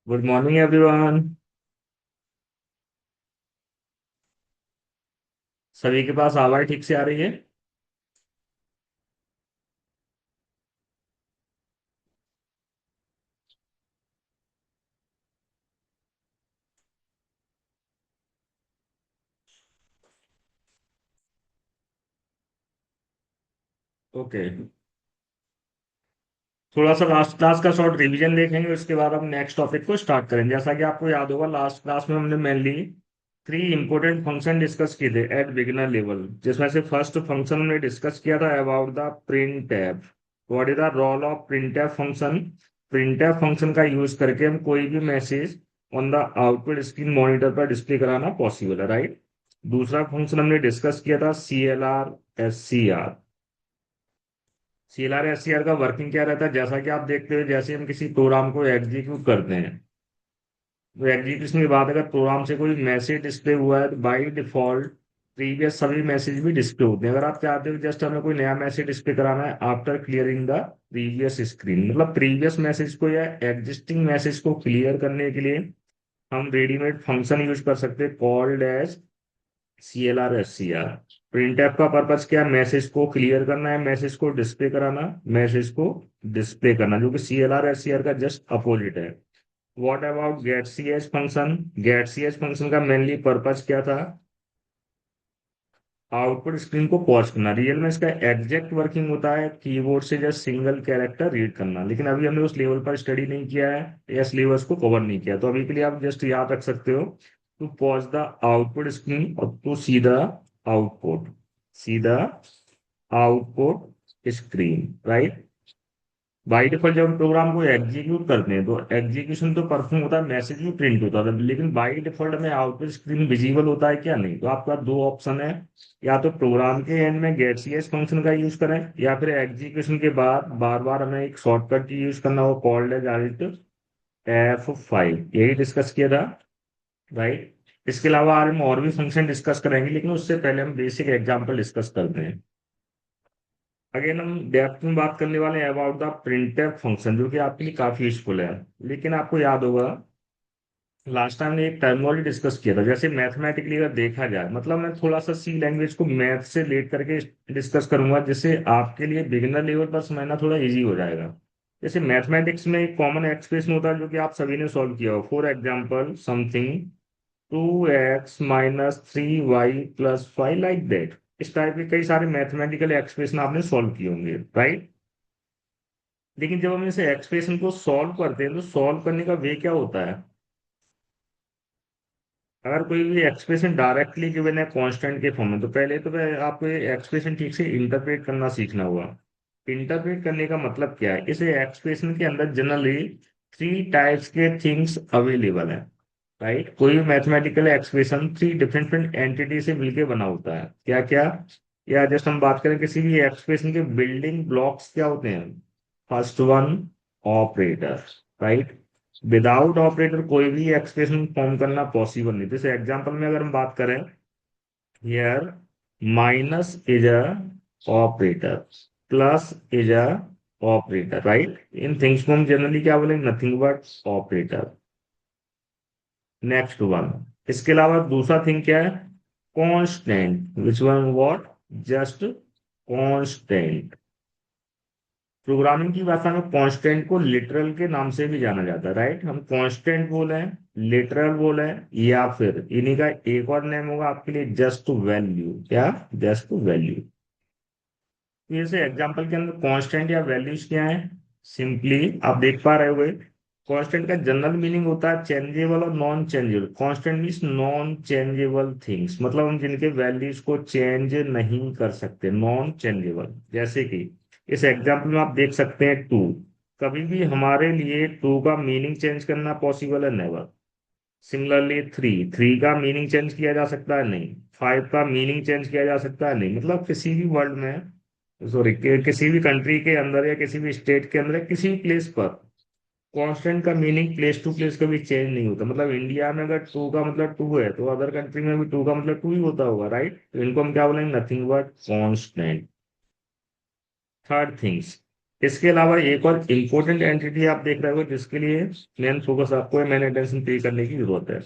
Good morning everyone. सभी के पास आवाज ठीक से आ रही है? ओके। थोड़ा सा लास्ट क्लास का शॉर्ट रिवीजन देखेंगे, उसके बाद हम नेक्स्ट टॉपिक को स्टार्ट करेंगे। जैसा कि आपको याद होगा, लास्ट क्लास में हमने mainly three important function discuss किए थे एट बिगिनर लेवल, जिसमें से फर्स्ट फंक्शन हमने डिस्कस किया था about the print tab. What is the role of print tab function? Print tab function का यूज करके हम कोई भी message on the output screen monitor पर डिस्प्ले कराना पॉसिबल है, राइट। दूसरा फंक्शन हमने डिस्कस किया था CLR SCR। CLR SCR का वर्किंग क्या रहता है? जैसा कि आप देखते हो, जैसे हम किसी प्रोग्राम को एग्जीक्यूट करते हैं, तो एग्जीक्यूशन के बाद अगर प्रोग्राम से कोई मैसेज डिस्प्ले हुआ है तो बाई डिफॉल्ट प्रीवियस सभी मैसेज भी डिस्प्ले होते हैं। अगर आप चाहते हो जस्ट हमें कोई नया मैसेज डिस्प्ले कराना है after clearing the previous screen, मतलब प्रीवियस मैसेज को या एग्जिस्टिंग मैसेज को क्लियर करने के लिए हम रेडीमेड फंक्शन यूज कर सकते हैं called as CLR SCR। Printf का पर्पज क्या है? मैसेज को क्लियर करना है, मैसेज को डिस्प्ले कराना, मैसेज को डिस्प्ले करना, जो कि CLR SCR का जस्ट अपोजिट है। What about get C H function? Get C H function का मेनली पर्पज क्या था? आउटपुट स्क्रीन को पॉज करना। रियल में इसका एग्जैक्ट वर्किंग होता है कीबोर्ड से जस्ट सिंगल कैरेक्टर रीड करना, लेकिन अभी हमने उस लेवल पर स्टडी नहीं किया है या सिलेबस को कवर नहीं किया, तो अभी के लिए आप जस्ट याद रख सकते हो to pause the output screen और to see the output, see the output screen, right. By default जब हम प्रोग्राम को एग्जीक्यूट करते हैं तो एग्जीक्यूशन तो परफॉर्म होता है, मैसेज भी प्रिंट होता है, लेकिन बाई डिफॉल्ट में आउटपुट स्क्रीन विजिबल होता है क्या? नहीं। तो आपका दो ऑप्शन है, या तो प्रोग्राम के एंड में गेट सी एस फंक्शन का यूज करें, या फिर एग्जीक्यूशन के बाद बार बार हमें एक शॉर्टकट की यूज करना हो कॉल्ड एज Alt F5। यही डिस्कस किया था, राइट। इसके अलावा आज हम और भी फंक्शन डिस्कस करेंगे, लेकिन उससे पहले हम बेसिक एग्जाम्पल डिस्कस करते हैं। अगेन हम डेप्थ में बात करने वाले हैं अबाउट द प्रिंटफ फंक्शन, जो कि आपके लिए काफी यूजफुल है। लेकिन आपको याद होगा, लास्ट टाइम ने एक टर्मिनोलॉजी डिस्कस किया था। जैसे मैथमेटिकली अगर देखा जाए, मतलब मैं थोड़ा सा सी लैंग्वेज को मैथ से लेट करके डिस्कस करूंगा, जिससे आपके लिए बिगिनर लेवल पर समझना थोड़ा इजी हो जाएगा। जैसे मैथमेटिक्स में एक कॉमन एक्सप्रेशन होता है जो कि आप सभी ने सॉल्व किया हो। For example something 2x - 3y + 5 like that. इस टाइप के कई सारे मैथमेटिकल एक्सप्रेशन आपने सॉल्व किए होंगे, राइट। लेकिन जब हम इसे एक्सप्रेशन को सॉल्व करते हैं तो सॉल्व करने का वे क्या होता है? अगर कोई भी एक्सप्रेशन डायरेक्टली गिवन है कांस्टेंट के फॉर्म में, तो पहले तो वह आपको ये एक्सप्रेशन ठीक से इंटरप्रेट करना सीखना होगा। इंटरप्रेट करने का मतलब क्या है? इसे एक्सप्रेशन के अंदर जनरली थ्री टाइप्स के थिंग्स अवेलेबल है, राइट। कोई भी mathematical expression three different different entity से मिलके बना होता है। क्या क्या? या जस्ट हम बात करें किसी भी एक्सप्रेशन के बिल्डिंग ब्लॉक्स क्या होते हैं? First one, operator, right. Without operator कोई भी एक्सप्रेशन फॉर्म करना पॉसिबल नहीं। जैसे एग्जांपल में अगर हम बात करें, here minus is a operator, plus is a operator, right. In things को हम जनरली क्या बोलेंगे? Nothing but operator. Next one. इसके अलावा दूसरा थिंग क्या है? Constant. Which one? What? Just constant. Programming की भाषा में कांस्टेंट को लिटरल के नाम से भी जाना जाता है, राइट। हम कांस्टेंट बोले, लिटरल बोले, या फिर इन्हीं का एक और नेम होगा आपके लिए, जस्ट वैल्यू। क्या? Just value. तो जैसे एग्जांपल के अंदर कांस्टेंट या वैल्यूज क्या है? सिंपली आप देख पा रहे होगे, कांस्टेंट का जनरल मीनिंग होता है चेंजेबल और non changeable. Constant means non changeable things, मतलब हम जिनके वैल्यूज को चेंज नहीं कर सकते, नॉन चेंजेबल। जैसे कि इस एग्जांपल में आप देख सकते हैं टू। कभी भी हमारे लिए टू का मीनिंग चेंज करना पॉसिबल है? नेवर। सिमिलरली थ्री, थ्री का मीनिंग चेंज किया जा सकता है? नहीं। फाइव का मीनिंग चेंज किया जा सकता है? नहीं। मतलब किसी भी वर्ल्ड में, सॉरी, किसी भी कंट्री के अंदर या किसी भी स्टेट के अंदर या किसी भी प्लेस पर कांस्टेंट का मीनिंग प्लेस टू प्लेस कभी चेंज नहीं होता। मतलब इंडिया में अगर टू का मतलब टू है तो अदर कंट्री में भी टू का मतलब टू ही होता होगा, राइट। तो इनको हम क्या बोलेंगे? Nothing but constant. Third things, इसके अलावा एक और इम्पोर्टेंट एंटिटी आप देख रहे हो जिसके लिए मेन फोकस आपको मेन अटेंशन पे करने की जरूरत है।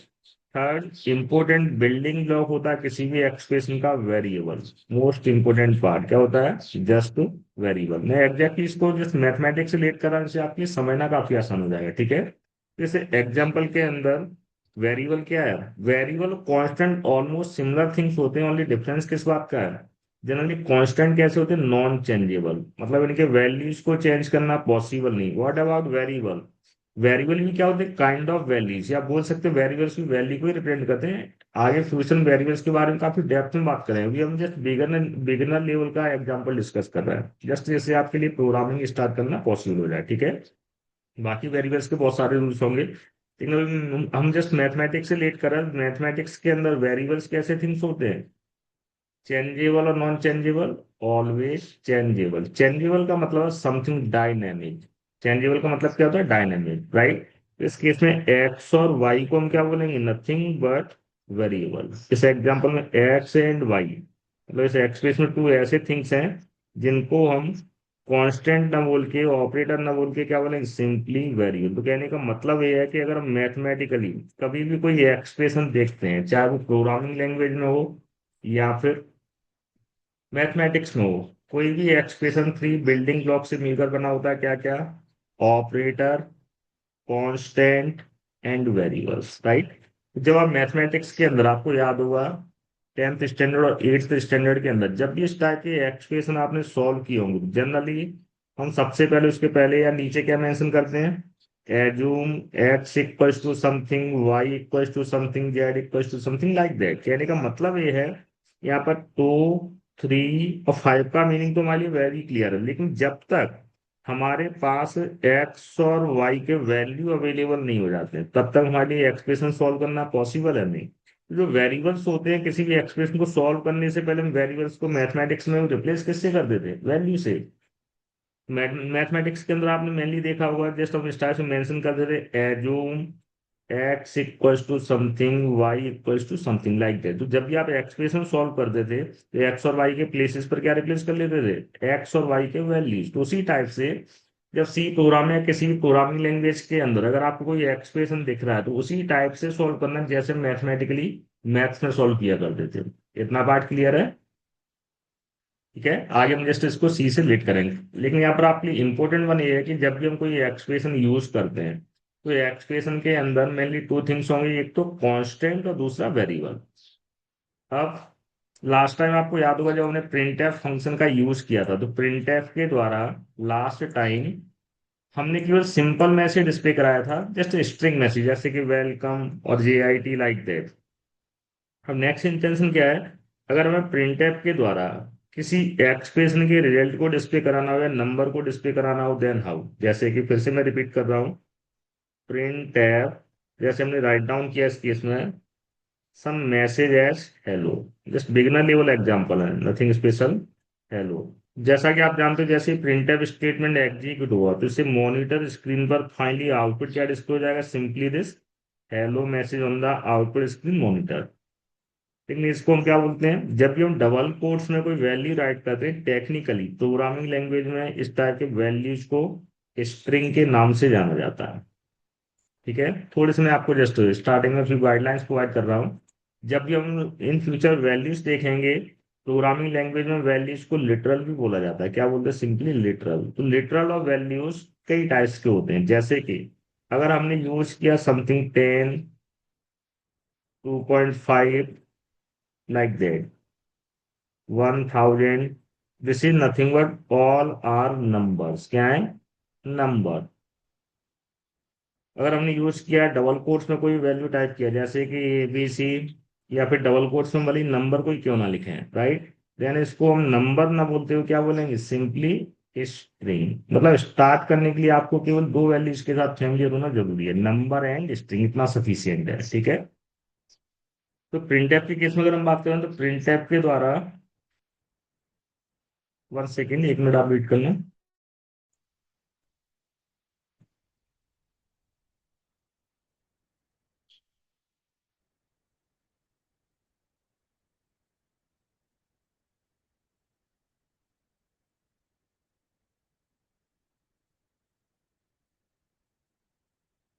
थर्ड इम्पोर्टेंट बिल्डिंग ब्लॉक होता है किसी भी एक्सप्रेशन का वेरिएबल। मोस्ट इम्पोर्टेंट पार्ट क्या होता है? Just variable. मैं एग्जैक्टली इसको जस्ट मैथमेटिक्स से रिलेट कर रहा हूं, इससे आपके समझना काफी आसान हो जाएगा, ठीक है। जैसे एग्जाम्पल के अंदर वेरिएबल क्या है? Variable constant almost similar things होते हैं, ओनली डिफरेंस किस बात का है? जनरली कांस्टेंट कैसे होते हैं? नॉन चेंजेबल, मतलब इनके वैल्यूज को चेंज करना पॉसिबल नहीं। What about variable? वेरिएबल भी क्या होते हैं? काइंड ऑफ वैल्यूज, या बोल सकते हैं वेरिएबल्स भी वैल्यू को ही रिप्रेजेंट करते हैं। आगे फ्यूचर में वेरिएबल्स के बारे में काफी डेप्थ में बात करेंगे, अभी हम जस्ट बिगिनर बिगिनर लेवल का एग्जांपल डिस्कस कर रहे हैं, जस्ट जैसे आपके लिए प्रोग्रामिंग स्टार्ट करना पॉसिबल हो जाए, ठीक है। बाकी वेरिएबल्स के बहुत सारे रूल्स होंगे, लेकिन अभी हम जस्ट मैथमेटिक्स से लेट कर रहे हैं। मैथमेटिक्स के अंदर वेरिएबल्स कैसे थिंग्स होते हैं? चेंजेबल और non changeable? Always changeable. Changeable का मतलब समथिंग डायनेमिक। चेंजेबल का मतलब क्या होता है? Dynamic, right. इस केस में एक्स और वाई को हम क्या बोलेंगे? Nothing but variable. इस एग्जांपल में एक्स एंड वाई, मतलब इस एक्सप्रेस में टू ऐसे थिंग्स हैं जिनको हम कांस्टेंट ना बोल के, ऑपरेटर ना बोल के क्या बोलेंगे? Simply variable. तो कहने का मतलब ये है कि अगर हम मैथमेटिकली कभी भी कोई एक्सप्रेशन देखते हैं, चाहे वो प्रोग्रामिंग लैंग्वेज में हो या फिर मैथमेटिक्स में हो, कोई भी एक्सप्रेशन थ्री बिल्डिंग ब्लॉक से मिलकर बना होता है। क्या क्या? Operator, constant and variables, right. जब आप मैथमेटिक्स के अंदर, आपको याद होगा 10th स्टैंडर्ड और 8th स्टैंडर्ड के अंदर जब भी इस टाइप के एक्सप्रेशन आपने सॉल्व किए होंगे, जनरली हम सबसे पहले उसके पहले या नीचे क्या मेंशन करते हैं? Assume X equals to something, Y equals to something, Z equals to something, like that. कहने का मतलब ये है, यहाँ पर टू, थ्री और फाइव का मीनिंग तो हमारे लिए वेरी क्लियर है, लेकिन जब तक हमारे पास एक्स और वाई के वैल्यू अवेलेबल नहीं हो जाते तब तक हमारे लिए एक्सप्रेशन सॉल्व करना पॉसिबल है नहीं। जो वेरिएबल्स होते हैं किसी भी एक्सप्रेशन को सॉल्व करने से पहले हम वेरिएबल्स को मैथमेटिक्स में रिप्लेस किससे कर देते हैं? वैल्यू से। मैथमेटिक्स के अंदर आपने मेनली देखा होगा, जस्ट हम स्टार्ट में मेंशन कर देते assume X equals to something, Y equals to something, like that. तो जब भी आप एक्सप्रेशन सॉल्व करते थे तो एक्स और वाई के प्लेसेस पर क्या रिप्लेस कर लेते थे? एक्स और वाई के वैल्यूज। तो उसी टाइप से जब सी प्रोग्राम या किसी भी प्रोग्रामिंग लैंग्वेज के अंदर अगर आपको कोई एक्सप्रेशन दिख रहा है तो उसी टाइप से सॉल्व करना जैसे मैथमेटिकली मैथ्स में सॉल्व किया करते थे। इतना पार्ट क्लियर है? ठीक है, आगे हम जस्ट इसको सी से रिलेट करेंगे, लेकिन यहाँ पर आपके लिए इंपॉर्टेंट वन ये है कि जब भी हम कोई एक्सप्रेशन यूज करते हैं तो एक्सप्रेशन के अंदर मेनली टू थिंग्स होंगे, एक तो कांस्टेंट और दूसरा वेरिएबल। अब लास्ट टाइम आपको याद होगा जब हमने प्रिंट एफ फंक्शन का यूज किया था, तो प्रिंट एफ के द्वारा लास्ट टाइम हमने केवल सिंपल मैसेज डिस्प्ले कराया था, जस्ट स्ट्रिंग मैसेज जैसे कि वेलकम और जे आई टी, लाइक दैट। अब नेक्स्ट इंटेंशन क्या है? अगर हमें प्रिंटफ के द्वारा किसी एक्सप्रेशन के रिजल्ट को डिस्प्ले कराना हो या नंबर को डिस्प्ले कराना हो, देन हाउ? जैसे कि फिर से मैं रिपीट कर रहा हूँ, प्रिंटफ जैसे हमने राइट डाउन किया इस केस में some message as hello, just beginner level example है, नथिंग स्पेशल, हेलो। जैसा कि आप जानते हो जैसे प्रिंटफ स्टेटमेंट एग्जीक्यूट हुआ तो इससे मॉनिटर स्क्रीन पर फाइनली आउटपुट क्या डिस्प्ले हो जाएगा? Simply this hello message on the output screen monitor. लेकिन इसको हम क्या बोलते हैं? जब भी हम डबल कोट्स में कोई वैल्यू राइट करते हैं, टेक्निकली प्रोग्रामिंग लैंग्वेज में इस टाइप के वैल्यूज को स्ट्रिंग के नाम से जाना जाता है, ठीक है। थोड़ी सी मैं आपको जस्ट स्टार्टिंग में फिर गाइडलाइंस प्रोवाइड कर रहा हूँ। जब भी हम इन फ्यूचर वैल्यूज देखेंगे, प्रोग्रामिंग लैंग्वेज में वैल्यूज को लिटरल भी बोला जाता है। क्या बोलते हैं? Simply literal. तो लिटरल और वैल्यूज कई टाइप्स के होते हैं, जैसे कि अगर हमने यूज किया something 10, 2.5, like that, 1000, this is nothing but all are numbers. क्या है? नंबर। अगर हमने यूज किया डबल कोट्स में कोई वैल्यू टाइप किया जैसे कि ABC, या फिर डबल कोट्स में भले नंबर कोई क्यों ना लिखे, राइट, देन इसको हम नंबर ना बोलते हुए क्या बोलेंगे? Simply string. मतलब स्टार्ट करने के लिए आपको केवल दो वैल्यूज के साथ फैमिलियर होना जरूरी है, नंबर एंड स्ट्रिंग, इतना सफिशियंट है, ठीक है। तो प्रिंटफ के केस में अगर हम बात करें तो प्रिंटफ के द्वारा, वन सेकेंड, एक मिनट आप वेट कर लें।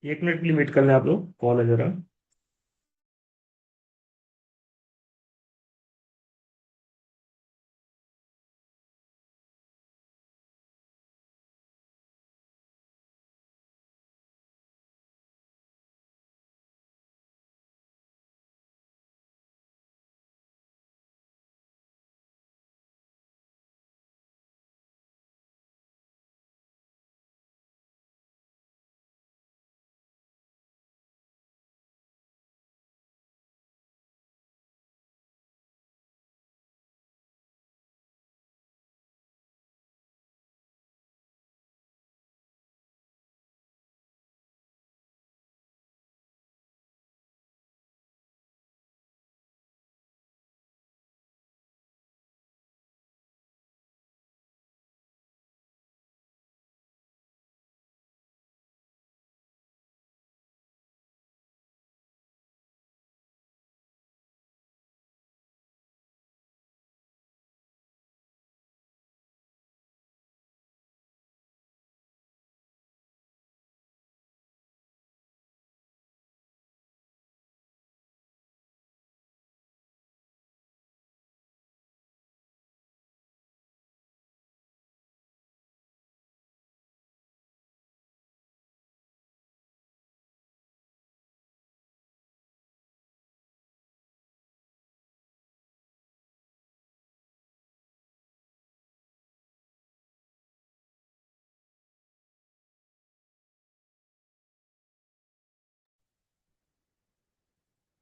1 मिनट के लिए वेट कर लें आप लोग, कॉल है जरा।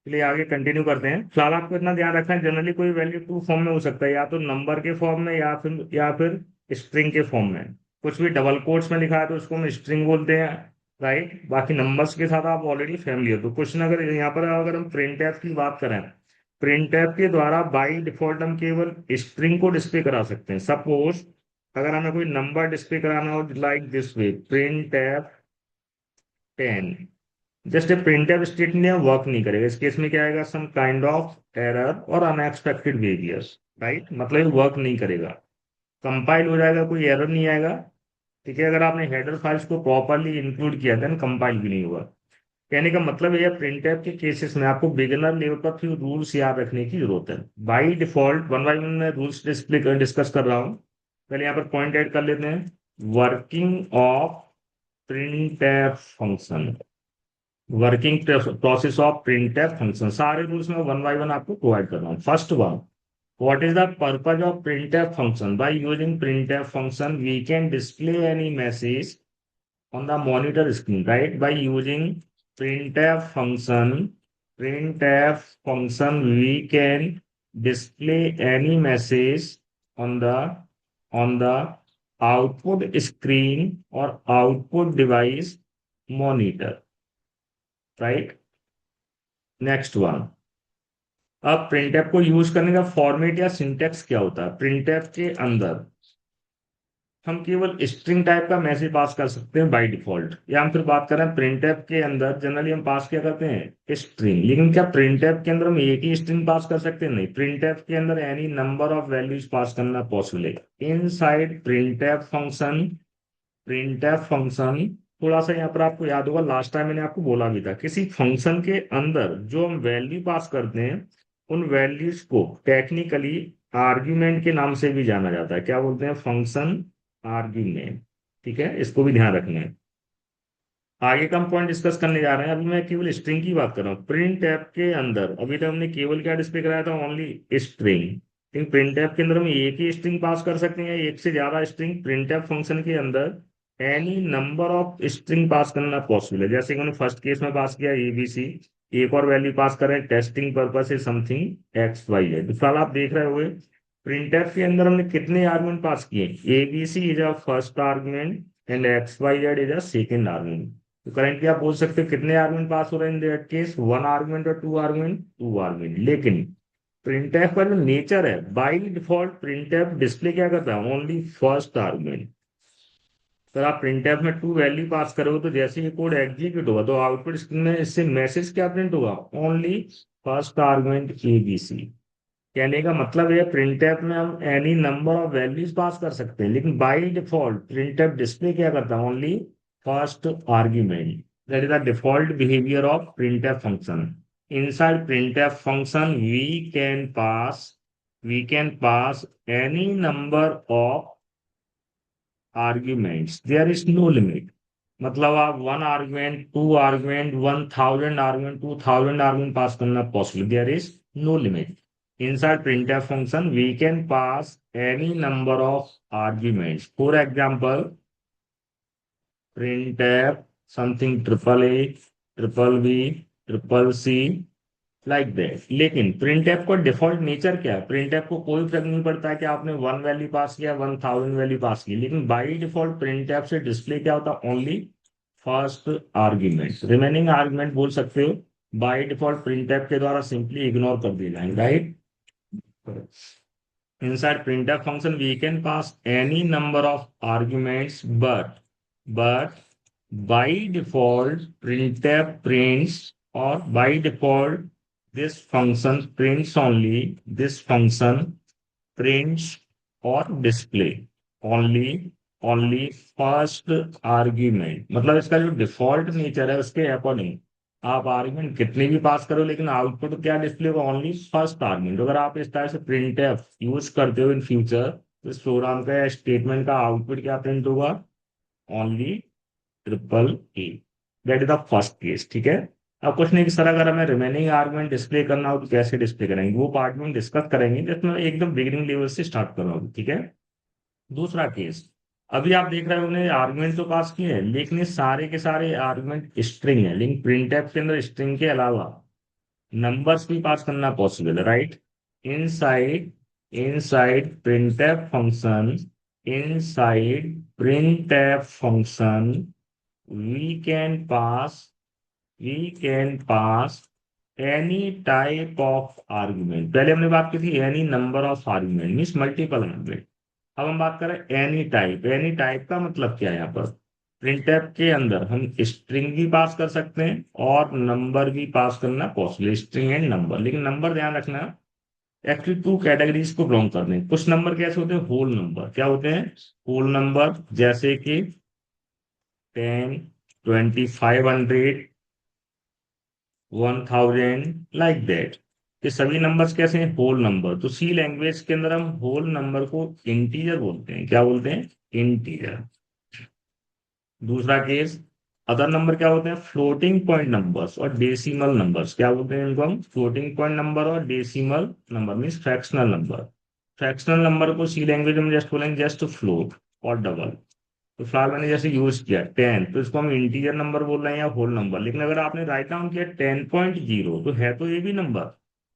चलिए आगे कंटिन्यू करते हैं। फिलहाल आपको इतना ध्यान रखना है, जनरली कोई वैल्यू टू फॉर्म में हो सकता है, या तो नंबर के फॉर्म में या फिर स्ट्रिंग के फॉर्म में। कुछ भी डबल कोट्स में लिखा है तो उसको हम स्ट्रिंग बोलते हैं, राइट। बाकी नंबर्स के साथ आप ऑलरेडी फैमिली हो। तो क्वेश्चन अगर यहाँ पर अगर हम प्रिंट एफ की बात करें, प्रिंट एफ के द्वारा बाई डिफॉल्ट हम केवल स्ट्रिंग को डिस्प्ले करा सकते हैं। सपोज अगर हमें कोई नंबर डिस्प्ले कराना हो like this way, print F 10, just a printf statement work नहीं करेगा। इस केस में क्या आएगा, सम काइंड ऑफ एरर और अनएक्सपेक्टेड बिहेवियर्स, राइट। मतलब वर्क नहीं करेगा, कंपाइल हो जाएगा, कोई एरर नहीं आएगा, ठीक है। अगर आपने हेडर फाइल्स को प्रॉपरली इंक्लूड किया देन कंपाइल भी नहीं हुआ। कहने का मतलब है प्रिंटफ के केसेस में आपको बिगिनर लेवल पर फ्यू रूल्स याद रखने की जरूरत है। By default one by one में रूल्स डिस्कस कर रहा हूँ। पहले यहाँ पर पॉइंट ऐड कर लेते हैं। Working of printf function, working process of printf function, सारे रूल्स में वन बाय वन आपको प्रोवाइड कर रहा हूँ। First one, what is the purpose of printf function? By using printf function we can display any message on the monitor screen, right? By using printf function we can display any message on the output screen or output device monitor, right? Next one, अब printf को use करने का format या syntax क्या होता है? Printf के अंदर हम केवल स्ट्रिंग टाइप का मैसेज पास कर सकते हैं बाय डिफॉल्ट, या हम फिर बात करें प्रिंटफ के अंदर जनरली हम पास क्या करते हैं, स्ट्रिंग। लेकिन क्या प्रिंटफ के अंदर हम एक ही स्ट्रिंग पास कर सकते हैं? नहीं, प्रिंटफ के अंदर any number of values pass करना पॉसिबल है। इनसाइड प्रिंटफ फंक्शन थोड़ा सा यहाँ पर आपको याद होगा, लास्ट टाइम मैंने आपको बोला भी था, किसी फंक्शन के अंदर जो हम वैल्यू पास करते हैं उन वैल्यूज को टेक्निकली आर्ग्यूमेंट के नाम से भी जाना जाता है। क्या बोलते हैं? फंक्शन आर्ग्यूमेंट, ठीक है। इसको भी ध्यान रखना है। आगे का हम पॉइंट डिस्कस करने जा रहे हैं। अभी मैं केवल स्ट्रिंग की बात कर रहा हूँ। प्रिंट ऐप के अंदर अभी तक हमने केवल क्या डिस्प्ले कराया था, ओनली स्ट्रिंग। लेकिन प्रिंट ऐप के अंदर हम एक ही स्ट्रिंग पास कर सकते हैं, एक से ज्यादा स्ट्रिंग। प्रिंट ऐप फंक्शन के अंदर any number of string pass करना पॉसिबल है। जैसे कि हमने फर्स्ट केस में पास किया ABC, एक और वैल्यू पास करें टेस्टिंग पर्पस से समथिंग XYZ। तो फिलहाल आप देख रहे होंगे प्रिंटफ के अंदर हमने कितने आर्गुमेंट पास किए? ABC is a first argument and XYZ is a second argument. तो करेंटली आप बोल सकते हो कितने आर्गुमेंट पास हो रहे हैं in that case? One argument और टू आर्गुमेंट। लेकिन प्रिंटफ का जो नेचर है, बाय डिफॉल्ट प्रिंटफ डिस्प्ले क्या करता है? Only first argument. अगर आप प्रिंटफ में टू वैल्यू पास करोगे तो जैसे ये कोड एग्जीक्यूट होगा तो आउटपुट स्क्रीन में इससे मैसेज क्या प्रिंट होगा? Only first argument ABC। कहने का मतलब है प्रिंटफ में हम any number of values pass कर सकते हैं, लेकिन बाय डिफॉल्ट प्रिंटफ डिस्प्ले क्या करता है? Only first argument. That is the default behavior of printf function. Inside printf function, we can pass any number of arguments. There is no limit. मतलब आप 1 argument, 2 argument, 1000 argument, 2000 argument pass करना possible. There is no limit. Inside printf function, we can pass any number of arguments. For example, printf something triple A, triple B, triple C, like that. लेकिन print F का default nature क्या है? Print F को कोई फर्क नहीं पड़ता है कि आपने 1 वैल्यू पास किया, 1000 वैल्यू पास की, लेकिन बाई डिफॉल्ट प्रिंट एफ से डिस्प्ले क्या होता है? Only first argument. Remaining argument बोल सकते हो बाई डिफॉल्ट प्रिंट एफ के द्वारा सिंपली इग्नोर कर दिए जाएंगे, right? Inside printf function, we can pass any number of arguments, but by default printf prints, or by default this function prints only, this function prints or display only first argument। मतलब इसका जो default nature है उसके according आप argument कितने भी पास करो, लेकिन आउटपुट क्या डिस्प्ले होगा? Only first argument. अगर आप इस तरह से प्रिंट एफ यूज करते हो इन फ्यूचर, तो इस प्रोग्राम का स्टेटमेंट का आउटपुट क्या प्रिंट होगा? Only triple A. That is the first case, ठीक है? अब कुछ नहीं कि सर अगर हमें रिमेनिंग आर्ग्यूमेंट डिस्प्ले करना हो तो कैसे डिस्प्ले करेंगे, वो पार्ट में डिस्कस करेंगे, जिसमें एकदम बिगिनिंग लेवल से स्टार्ट कर रहा हूँ, ठीक है? दूसरा केस, अभी आप देख रहे हो उन्हें आर्गुमेंट तो पास किए हैं, लेकिन ये सारे के सारे आर्गुमेंट स्ट्रिंग है, लेकिन प्रिंटफ के अंदर स्ट्रिंग के अलावा नंबर्स भी पास करना पॉसिबल है, right? Inside inside printf function inside printf function we can pass any type of argument. पहले हमने बात की थी any number of argument means multiple argument. अब हम बात करें एनी टाइप। एनी टाइप का मतलब क्या है? यहाँ पर प्रिंटफ के अंदर हम स्ट्रिंग भी पास कर सकते हैं और नंबर भी पास करना पॉसिबल, स्ट्रिंग एंड नंबर। लेकिन नंबर ध्यान रखना, एक्चुअली टू कैटेगरीज को बिलोंग करते हैं। कुछ नंबर कैसे होते हैं? Whole number. क्या होते हैं? होल नंबर, जैसे कि 10, 2500, 1000, लाइक दैट। ये सभी नंबर्स कैसे हैं? Whole number. तो सी लैंग्वेज के अंदर हम होल नंबर को इंटीजर बोलते हैं। क्या बोलते हैं? इंटीजर। दूसरा केस, अदर नंबर क्या होते हैं? फ्लोटिंग पॉइंट नंबर्स और डेसिमल नंबर्स। क्या बोलते हैं इनको हम? फ्लोटिंग पॉइंट नंबर और decimal number means fractional number. Fractional number को सी लैंग्वेज में जस्ट बोलेंगे जस्ट फ्लोट और डबल। तो फिलहाल मैंने जैसे यूज किया 10, तो इसको हम इंटीजर नंबर बोल रहे हैं या होल नंबर। लेकिन अगर आपने राइट डाउन किया 10.0, तो है तो ये भी नंबर,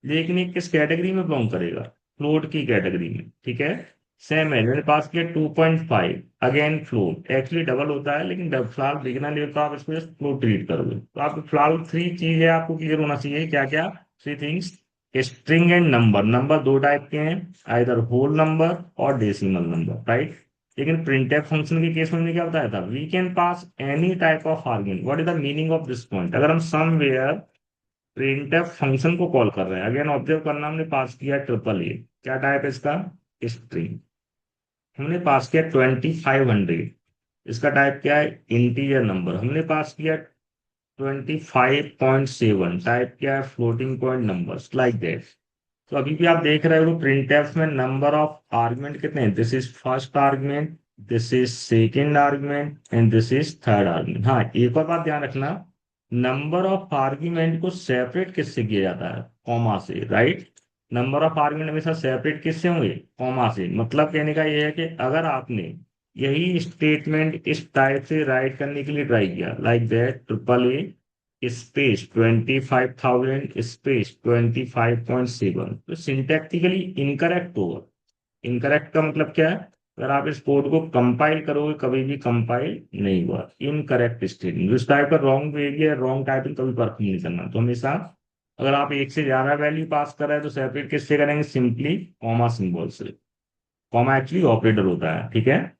लेकिन ये किस कैटेगरी में बिलोंग करेगा? फ्लोट की कैटेगरी में, ठीक है? सेम है, मैंने पास किया 2.5, अगेन फ्लोट। एक्चुअली डबल होता है, लेकिन फिलहाल बिगिनर लेवल तो आप इसको जस्ट फ्लोट ट्रीट करोगे। तो आप फिलहाल 3 चीजें आपको क्लियर होना चाहिए। क्या क्या? 3 things. String and number. Number 2 type के हैं, आइदर होल नंबर और डेसिमल नंबर, राइट? लेकिन प्रिंटफ फंक्शन के केस में हमने क्या बताया था? We can pass any type of argument. What is the meaning of this point? अगर हम समवेयर प्रिंटफ फंक्शन को कॉल कर रहे हैं, अगेन ऑब्जर्व करना, हमने पास किया ट्रिपल ए। क्या टाइप है इसका? स्ट्रिंग। हमने पास किया 2500, इसका टाइप क्या है? Integer number. हमने पास किया 25.7, टाइप क्या है? Floating point numbers, like that. तो अभी भी आप देख रहे हो प्रिंट एफ में नंबर ऑफ आर्गुमेंट कितने हैं? This is first argument, this is second argument and this is third argument. हाँ, एक और बात ध्यान रखना, नंबर ऑफ आर्गुमेंट को सेपरेट किससे किया जाता है? कॉमा से, राइट? नंबर ऑफ आर्गुमेंट हमेशा सेपरेट किससे होंगे? कॉमा से। मतलब कहने का यह है कि अगर आपने यही स्टेटमेंट इस टाइप से राइट करने के लिए ट्राई किया, like that triple A space 25,000 space 25.7, तो सिंटैक्टिकली इनकरेक्ट होगा। इनकरेक्ट का मतलब क्या है? अगर आप इस कोड को कंपाइल करोगे, कभी भी कंपाइल नहीं हुआ, इनकरेक्ट स्टेटमेंट। इस टाइप का रॉन्ग बिहेवियर, रॉन्ग टाइपिंग कभी परफॉर्म नहीं करना। तो हमेशा अगर आप एक से ज्यादा वैल्यू पास कर रहे हैं तो सेपरेट किससे करेंगे? सिंपली कॉमा सिंबल से। कॉमा एक्चुअली ऑपरेटर होता है, ठीक है?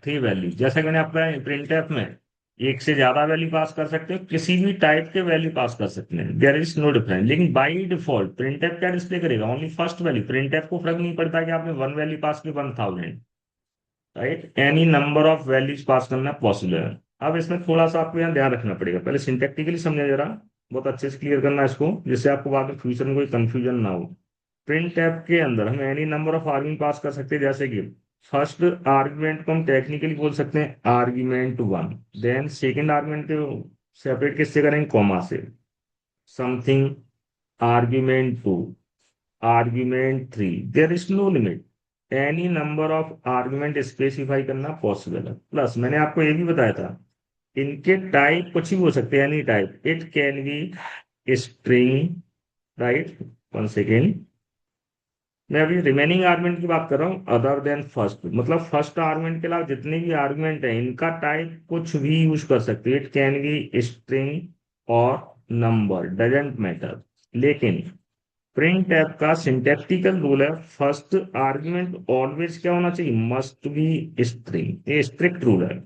3 वैल्यू, जैसा कि मैंने आपका प्रिंटफ में एक से ज्यादा वैल्यू पास कर सकते हो, किसी भी टाइप के वैल्यू पास कर सकते हैं, देयर इज नो डिफरेंस। लेकिन बाई डिफॉल्ट प्रिंटफ क्या डिस्प्ले करेगा? Only first value. प्रिंटफ को फर्क नहीं पड़ता कि आपने 1 वैल्यू पास की 1000, right? Any number of values pass करना पॉसिबल है। अब इसमें थोड़ा सा आपको यहाँ ध्यान रखना पड़ेगा, पहले सिंटैक्टिकली समझा जरा, बहुत अच्छे से क्लियर करना है इसको, जिससे आपको बाद में फ्यूचर में कोई कंफ्यूजन ना हो। प्रिंट टैब के अंदर हम any number of argument pass कर सकते हैं, जैसे कि फर्स्ट आर्ग्यूमेंट को हम टेक्निकली बोल सकते हैं argument one, then second argument को सेपरेट किससे करेंगे, कॉमा से, something argument two, argument three, there is no limit, any number of argument specify करना पॉसिबल है। प्लस मैंने आपको ये भी बताया था, इनके टाइप कुछ भी हो सकते हैं, any type, it can be string, right, one second, मैं अभी रिमेनिंग आर्गुमेंट की बात कर रहा हूँ, अदर देन फर्स्ट, मतलब फर्स्ट आर्गुमेंट के अलावा जितने भी आर्गुमेंट है इनका टाइप कुछ भी यूज कर सकते हैं, इट कैन बी स्ट्रिंग और नंबर, डजेंट मैटर। लेकिन प्रिंट टैब का सिंटैक्टिकल रूल है, फर्स्ट आर्गुमेंट ऑलवेज क्या होना चाहिए, मस्ट बी स्ट्रिंग, ये स्ट्रिक्ट रूल है।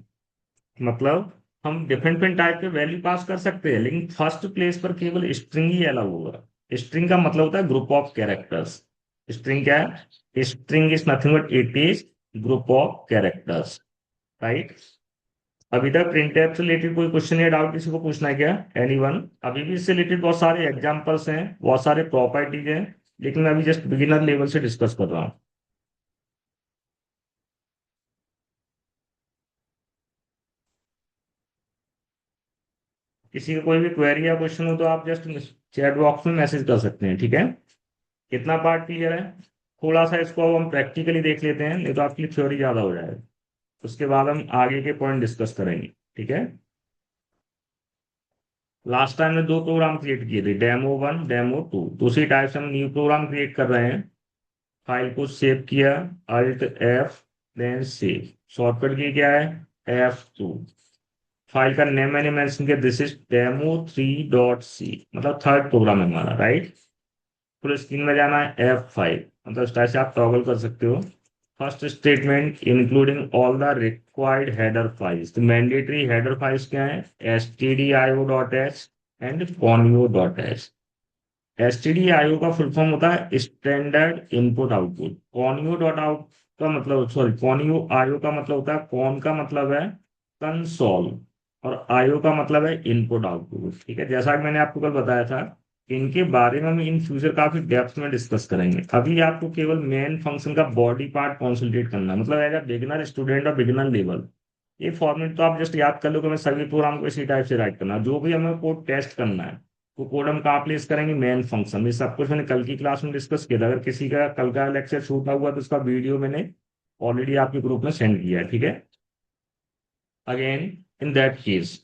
मतलब हम डिफरेंट डिफरेंट टाइप के वैल्यू पास कर सकते हैं, लेकिन फर्स्ट प्लेस पर केवल स्ट्रिंग ही अलाउ होगा। स्ट्रिंग का मतलब होता है ग्रुप ऑफ कैरेक्टर्स। स्ट्रिंग क्या है, string is nothing but it is group of characters, right. अभी तक प्रिंट टैब से रिलेटेड कोई क्वेश्चन या डाउट किसी को पूछना है क्या, एनीवन? अभी भी इससे रिलेटेड बहुत सारे एग्जांपल्स हैं, बहुत सारे प्रॉपर्टीज हैं, लेकिन मैं अभी जस्ट बिगिनर लेवल से डिस्कस कर रहा हूँ। किसी का कोई भी क्वेरी या क्वेश्चन हो तो आप जस्ट चैट बॉक्स में मैसेज कर सकते हैं, ठीक है। कितना पार्ट क्लियर है? थोड़ा सा इसको अब हम प्रैक्टिकली देख लेते हैं, नहीं तो आपकी थ्योरी ज्यादा हो जाएगा। उसके बाद हम आगे के पॉइंट डिस्कस करेंगे, ठीक है। लास्ट टाइम में दो प्रोग्राम क्रिएट किए थे, डेमो वन, डेमो टू। दूसरी टाइप से हम न्यू प्रोग्राम क्रिएट कर रहे हैं। फाइल को सेव किया, alt F, then save, shortcut की क्या है, F2। फाइल का नेम मैंने मेंशन किया, दिस इज डेमो 3.c, मतलब थर्ड प्रोग्राम है हमारा, राइट। पूरे स्क्रीन में जाना है, F5, मतलब इस टाइप से आप टॉगल कर सकते हो। First statement including all the required header files, तो मैंडेटरी हेडर फाइल्स क्या है, stdio.h एंड conio.h। stdio का फुल फॉर्म होता है स्टैंडर्ड इनपुट आउटपुट, conio.out का मतलब, सॉरी, conio का मतलब होता है, कॉन का मतलब है कंसोल, और आईओ का मतलब है इनपुट आउटपुट, ठीक है। जैसा कि मैंने आपको कल बताया था, इनके बारे में हम इन फ्यूचर काफी डेप्थ में डिस्कस करेंगे। अभी आपको केवल मेन फंक्शन का बॉडी पार्ट कॉन्सेंट्रेट करना है, मतलब एज अ बिगिनर स्टूडेंट और बिगिनर लेवल। ये फॉर्मेट तो आप जस्ट याद कर लो कि मैं सभी प्रोग्राम को इसी टाइप से राइट करना, जो भी हमें कोड टेस्ट करना है वो कोड हम कहाँ प्लेस करेंगे, मेन फंक्शन में। सब कुछ मैंने कल की क्लास में डिस्कस किया था, अगर किसी का कल का लेक्चर छूटा हुआ तो उसका वीडियो मैंने ऑलरेडी आपके ग्रुप में सेंड किया है, ठीक है। Again, in that case,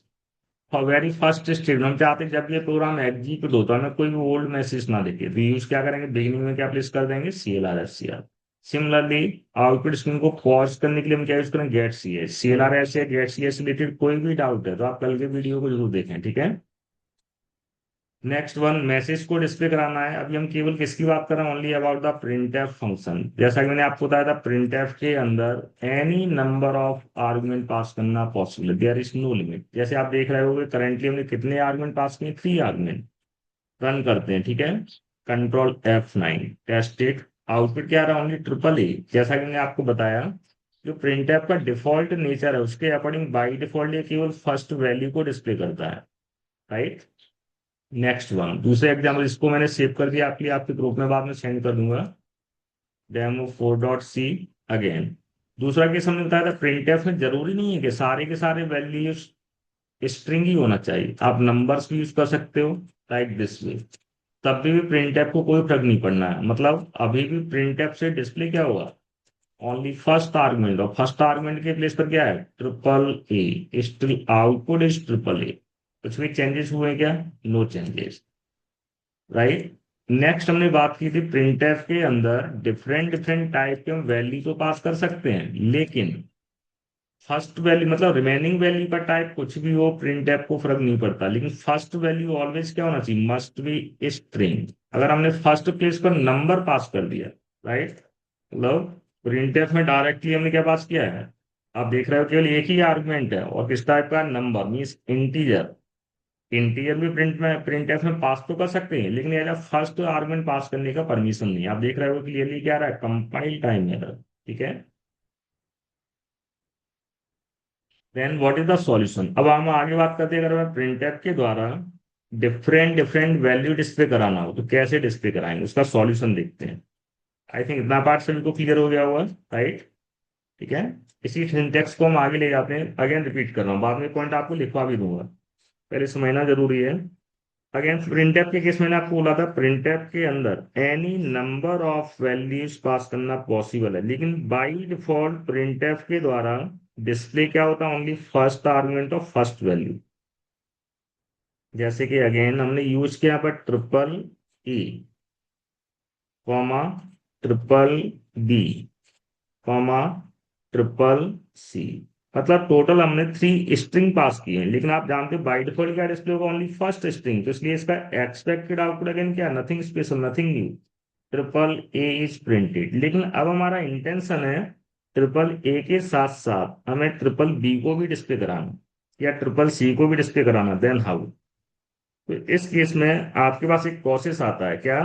for very first statement हम चाहते हैं जब ये प्रोग्राम एग्जीक्यूट होता है हमें कोई भी ओल्ड मैसेज ना दिखे, तो यूज क्या करेंगे, बिगिनिंग में क्या प्लेस कर देंगे, CLR SCR। Similarly, output screen को पॉज करने के लिए हम क्या यूज करेंगे, गेट सी एच। CLR या गेट सी एच रिलेटेड कोई भी डाउट है तो आप कल के वीडियो को जरूर देखें, ठीक है। नेक्स्ट वन, मैसेज को डिस्प्ले कराना है। अभी हम केवल किसकी बात कर रहे हैं, only about the printf function. जैसा कि मैंने आपको बताया था, printf के अंदर एनी नंबर ऑफ आर्गुमेंट पास करना पॉसिबल है, देयर इज नो लिमिट। जैसे आप देख रहे होगे करंटली हमने कितने आर्गुमेंट पास किए, 3 आर्गुमेंट। रन करते हैं, ठीक है। Control F9, test it. Output क्या आ रहा है, ओनली ट्रिपल ए। जैसा कि मैंने आपको बताया, जो printf का डिफॉल्ट नेचर है उसके अकॉर्डिंग बाई डिफॉल्ट ये केवल फर्स्ट वैल्यू को डिस्प्ले करता है, राइट। नेक्स्ट वन, दूसरे एग्जाम्पल, इसको मैंने सेव कर दिया आपके लिए, आपके ग्रुप में बाद में सेंड कर दूंगा, demo4.c। अगेन, दूसरा केस हमने बताया था, प्रिंटफ में जरूरी नहीं है कि सारे के सारे वैल्यूज स्ट्रिंग ही होना चाहिए, आप नंबर्स भी यूज कर सकते हो, लाइक दिस वे। तब भी प्रिंटफ को कोई फर्क नहीं पड़ना है, मतलब अभी भी प्रिंटफ से डिस्प्ले क्या होगा, ओनली फर्स्ट आर्गुमेंट, और फर्स्ट आर्गुमेंट के प्लेस पर क्या है, triple A, still output is triple ए। कुछ भी चेंजेस हुए क्या, नो चेंजेस, राइट। नेक्स्ट हमने बात की थी, प्रिंटफ के अंदर डिफरेंट डिफरेंट टाइप के हम वैल्यू तो पास कर सकते हैं, लेकिन फर्स्ट वैल्यू मतलब रिमेनिंग वैल्यू का टाइप कुछ भी हो, प्रिंटफ को फर्क नहीं पड़ता, लेकिन फर्स्ट वैल्यू ऑलवेज क्या होना चाहिए, मस्ट बी स्ट्रिंग। अगर हमने फर्स्ट प्लेस पर नंबर पास कर दिया, राइट, मतलब प्रिंटफ में डायरेक्टली हमने क्या पास किया है, आप देख रहे हो केवल एक ही आर्गुमेंट है, और किस टाइप का, नंबर मीन्स इंटीजर। इंटीजर भी प्रिंट एफ में पास तो कर सकते हैं, लेकिन एज फर्स्ट आर्गुमेंट पास करने का परमिशन नहीं। आप देख रहे हो क्लियरली क्या रहा है, कंपाइल टाइम एरर, ठीक है। Then what is the solution. अब हम आगे बात करते हैं, अगर हमें प्रिंटफ के द्वारा डिफरेंट डिफरेंट वैल्यू डिस्प्ले कराना हो तो कैसे डिस्प्ले कराएंगे, उसका सॉल्यूशन देखते हैं। आई थिंक इतना पार्ट सभी को क्लियर हो गया होगा, राइट। ठीक है, इसी सिंटेक्स को हम आगे ले जाते हैं। अगेन रिपीट कर रहा हूँ, बाद में पॉइंट आपको लिखवा भी दूंगा, पहले समझना जरूरी है। अगेन प्रिंटफ के केस मैंने आपको बोला था, प्रिंटफ के अंदर any number of values pass करना पॉसिबल है, लेकिन बाय डिफॉल्ट प्रिंटफ के द्वारा डिस्प्ले क्या होता है, only first argument of first value. जैसे कि अगेन हमने यूज किया पर triple E comma triple B comma triple C, मतलब टोटल हमने 3 स्ट्रिंग पास की है, लेकिन आप जानते हो बाई डिफॉल्ट क्या डिस्प्ले होगा, ओनली फर्स्ट स्ट्रिंग, तो इसलिए इसका एक्सपेक्टेड आउटपुट अगेन क्या, nothing special nothing new, triple A is printed. लेकिन अब हमारा इंटेंशन है ट्रिपल ए के साथ साथ हमें ट्रिपल बी को भी डिस्प्ले कराना या ट्रिपल सी को भी डिस्प्ले कराना, देन हाउ। तो इस केस में आपके पास एक प्रोसेस आता है क्या,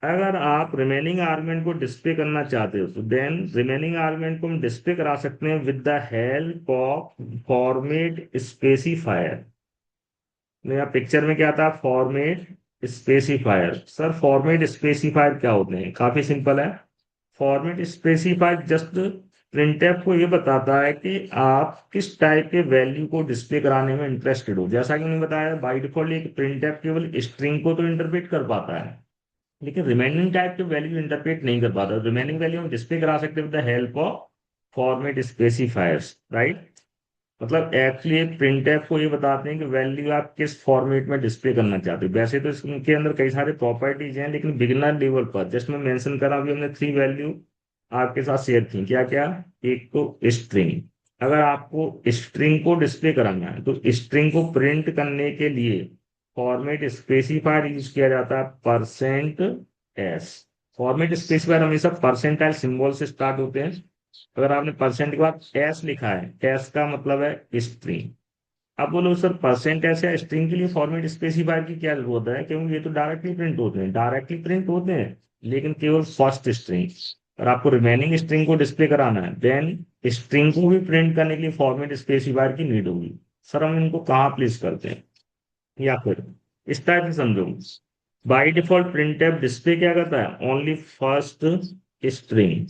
अगर आप रिमेनिंग आर्गुमेंट को डिस्प्ले करना चाहते हो तो देन रिमेनिंग आर्गुमेंट को हम डिस्प्ले करा सकते हैं with the help of format specifier. मेरा पिक्चर में क्या था, format specifier. Sir format specifier क्या होते हैं, काफी सिंपल है। फॉर्मेट स्पेसिफायर जस्ट प्रिंटफ को ये बताता है कि आप किस टाइप के वैल्यू को डिस्प्ले कराने में इंटरेस्टेड हो। जैसा कि मैंने बताया बाय डिफॉल्ट एक प्रिंटफ केवल स्ट्रिंग को तो इंटरप्रेट कर पाता है, लेकिन रिमेनिंग टाइप के वैल्यू इंटरप्रेट नहीं कर पाता। रिमेनिंग वैल्यू हम डिस्प्ले करा सकते हैं with the help of format specifiers, right. मतलब एक्चुअली प्रिंटफ को ये बताते हैं कि वैल्यू आप किस फॉर्मेट में डिस्प्ले करना चाहते हो। वैसे तो इसके अंदर कई सारे प्रॉपर्टीज हैं, लेकिन बिगिनर लेवल पर जस्ट मैं मेंशन करा, अभी हमने 3 वैल्यू आपके साथ शेयर की। क्या क्या, एक तो स्ट्रिंग, अगर आपको स्ट्रिंग को डिस्प्ले कराना है तो स्ट्रिंग को प्रिंट करने के लिए फॉर्मेट स्पेसिफायर यूज किया जाता है, %s। फॉर्मेट स्पेसिफायर हमेशा परसेंटाइल सिंबल से स्टार्ट होते हैं। अगर आपने परसेंट के बाद एस लिखा है, एस का मतलब है स्ट्रिंग। अब बोलो सर परसेंट एस या स्ट्रिंग के लिए फॉर्मेट स्पेसिफायर की क्या जरूरत है, क्योंकि ये तो डायरेक्टली प्रिंट होते हैं, डायरेक्टली प्रिंट होते हैं, लेकिन केवल फर्स्ट स्ट्रिंग। और आपको रिमेनिंग स्ट्रिंग को डिस्प्ले कराना है, देन स्ट्रिंग को भी प्रिंट करने के लिए फॉर्मेट स्पेसिफायर की नीड होगी। सर हम इनको कहाँ प्लेस करते हैं, या फिर इस टाइप से समझो। बाई डिफॉल्ट प्रिंटफ डिस्प्ले क्या करता है, ओनली फर्स्ट स्ट्रिंग,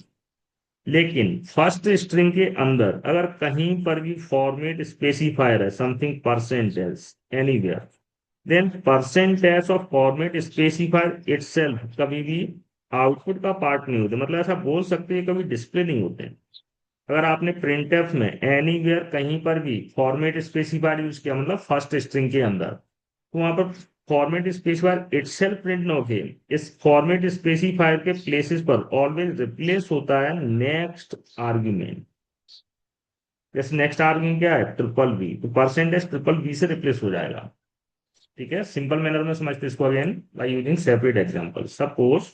लेकिन फर्स्ट स्ट्रिंग के अंदर अगर कहीं पर भी फॉर्मेट स्पेसिफायर है, something percentage anywhere, then percentage of format specifier itself कभी भी आउटपुट का पार्ट नहीं होते, मतलब ऐसा बोल सकते हैं कभी डिस्प्ले नहीं होते। अगर आपने प्रिंटफ में एनीवेयर कहीं पर भी फॉर्मेट स्पेसिफायर यूज किया, मतलब फर्स्ट स्ट्रिंग के अंदर, तो वहां पर फॉर्मेट स्पेसिफायर इटसेल्फ प्रिंट न होके इस फॉर्मेट स्पेसिफायर के प्लेसेस पर ऑलवेज रिप्लेस होता है नेक्स्ट आर्ग्यूमेंट। जैसे नेक्स्ट आर्ग्यूमेंट क्या है, ट्रिपल बी, तो परसेंटेज ट्रिपल बी से रिप्लेस हो जाएगा। ठीक है, सिंपल मैनर में समझते इसको again by using separate example. Suppose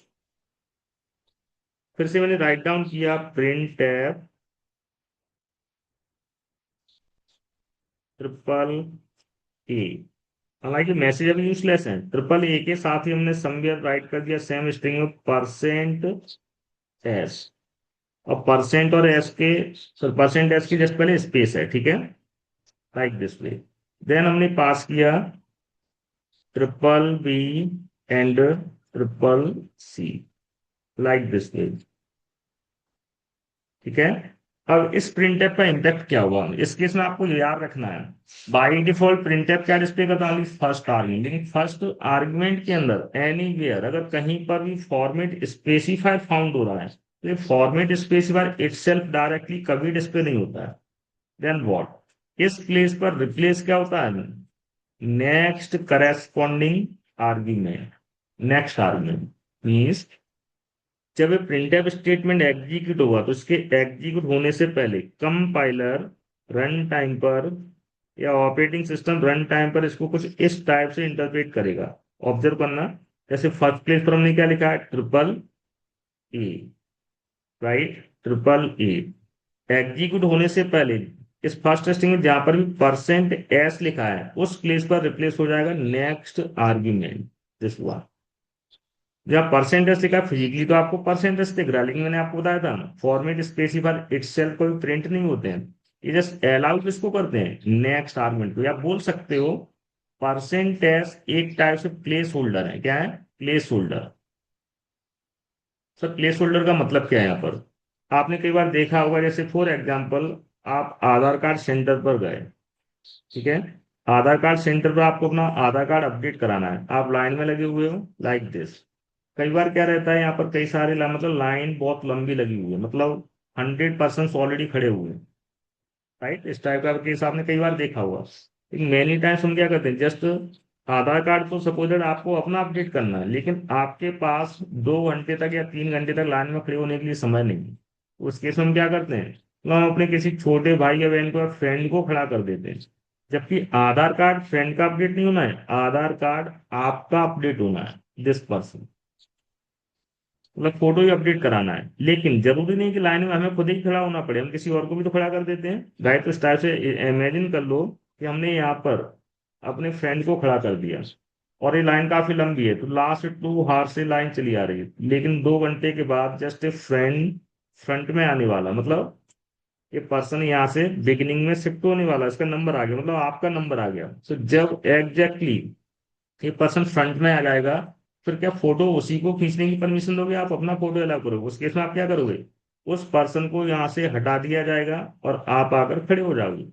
फिर से मैंने राइट डाउन किया प्रिंट ट्रिपल ए। हालांकि मैसेज अभी यूजलेस है, ट्रिपल ए के साथ ही हमने समवेयर राइट कर दिया सेम स्ट्रिंग में परसेंट एस, और परसेंट और एस के, सर परसेंट एस की जस्ट पहले स्पेस है, ठीक है, लाइक दिस वे। देन हमने पास किया triple B and triple C, like this way. ठीक है, अब इस प्रिंटफ का इम्पैक्ट क्या हुआ, इस केस में आपको याद रखना है बाय डिफॉल्ट प्रिंटफ क्या डिस्प्ले करता है, फर्स्ट आर्ग्यूमेंट, लेकिन फर्स्ट आर्ग्यूमेंट के अंदर एनीवेयर अगर कहीं पर भी फॉर्मेट स्पेसिफायर फाउंड हो रहा है तो ये फॉर्मेट स्पेसिफायर इटसेल्फ डायरेक्टली कभी डिस्प्ले नहीं होता है। देन व्हाट, इस प्लेस पर रिप्लेस क्या होता है, next corresponding argument. Next argument means जब ये प्रिंटफ स्टेटमेंट एग्जीक्यूट होगा तो इसके एग्जीक्यूट होने से पहले कंपाइलर रन टाइम पर या ऑपरेटिंग सिस्टम रन टाइम पर इसको कुछ इस टाइप से इंटरप्रेट करेगा। ऑब्जर्व करना, जैसे फर्स्ट प्लेस पर हमने क्या लिखा है, triple A, right, triple A. Execute होने से पहले इस फर्स्ट स्ट्रिंग में जहां पर भी परसेंट एस लिखा है उस प्लेस पर रिप्लेस हो जाएगा नेक्स्ट आर्ग्यूमेंट, दिस वन। जब परसेंटेज लिखा फिजिकली तो आपको परसेंटेज दिख रहा है, लेकिन मैंने आपको बताया था फॉर्मेट स्पेसिफायर इटसेल्फ कोई प्रिंट नहीं होते हैं। ये जस्ट अलाउ किसको करते हैं, नेक्स्ट आर्गुमेंट को। या बोल सकते हो परसेंटेज एक टाइप से प्लेस होल्डर है। क्या है, place holder. Sir place holder का मतलब क्या है यहाँ पर, आपने कई बार देखा होगा, जैसे फॉर एग्जांपल आप आधार कार्ड सेंटर पर गए, ठीक है, आधार कार्ड सेंटर पर आपको अपना आधार कार्ड अपडेट कराना है, आप लाइन में लगे हुए हो लाइक दिस। कई बार क्या रहता है यहाँ पर, कई सारे मतलब लाइन बहुत लंबी लगी हुई है, मतलब 100% ऑलरेडी खड़े हुए हैं, राइट। इस टाइप का केस आपने कई बार देखा हुआ। लेकिन मेनी टाइम्स हम क्या करते हैं, जस्ट आधार कार्ड तो सपोजेड आपको अपना अपडेट करना है, लेकिन आपके पास 2 घंटे तक या 3 घंटे तक लाइन में खड़े होने के लिए समय नहीं है। उस केस में हम क्या करते हैं, तो हम अपने किसी छोटे भाई या बहन को या फ्रेंड को खड़ा कर देते हैं। जबकि आधार कार्ड फ्रेंड का अपडेट नहीं होना है, आधार कार्ड आपका अपडेट होना है, दिस पर्सन, मतलब फोटो ही अपडेट कराना है। लेकिन जरूरी नहीं कि लाइन में हमें खुद ही खड़ा होना पड़े, हम किसी और को भी तो खड़ा कर देते हैं, राइट। तो इस टाइप से इमेजिन कर लो कि हमने यहाँ पर अपने फ्रेंड को खड़ा कर दिया, और ये लाइन काफी लंबी है, तो लास्ट 2 हार से लाइन चली आ रही है, लेकिन 2 घंटे के बाद जस्ट ए फ्रेंड फ्रंट में आने वाला, मतलब ये पर्सन यहाँ से बिगिनिंग में शिफ्ट होने वाला, इसका नंबर आ गया, मतलब आपका नंबर आ गया। तो जब एग्जैक्टली ये पर्सन फ्रंट में आ जाएगा, फिर क्या फोटो उसी को खींचने की परमिशन दोगे, आप अपना फोटो अलाउ करोगे? उस केस में आप क्या करोगे, उस पर्सन को यहाँ से हटा दिया जाएगा और आप आकर खड़े हो जाओगे।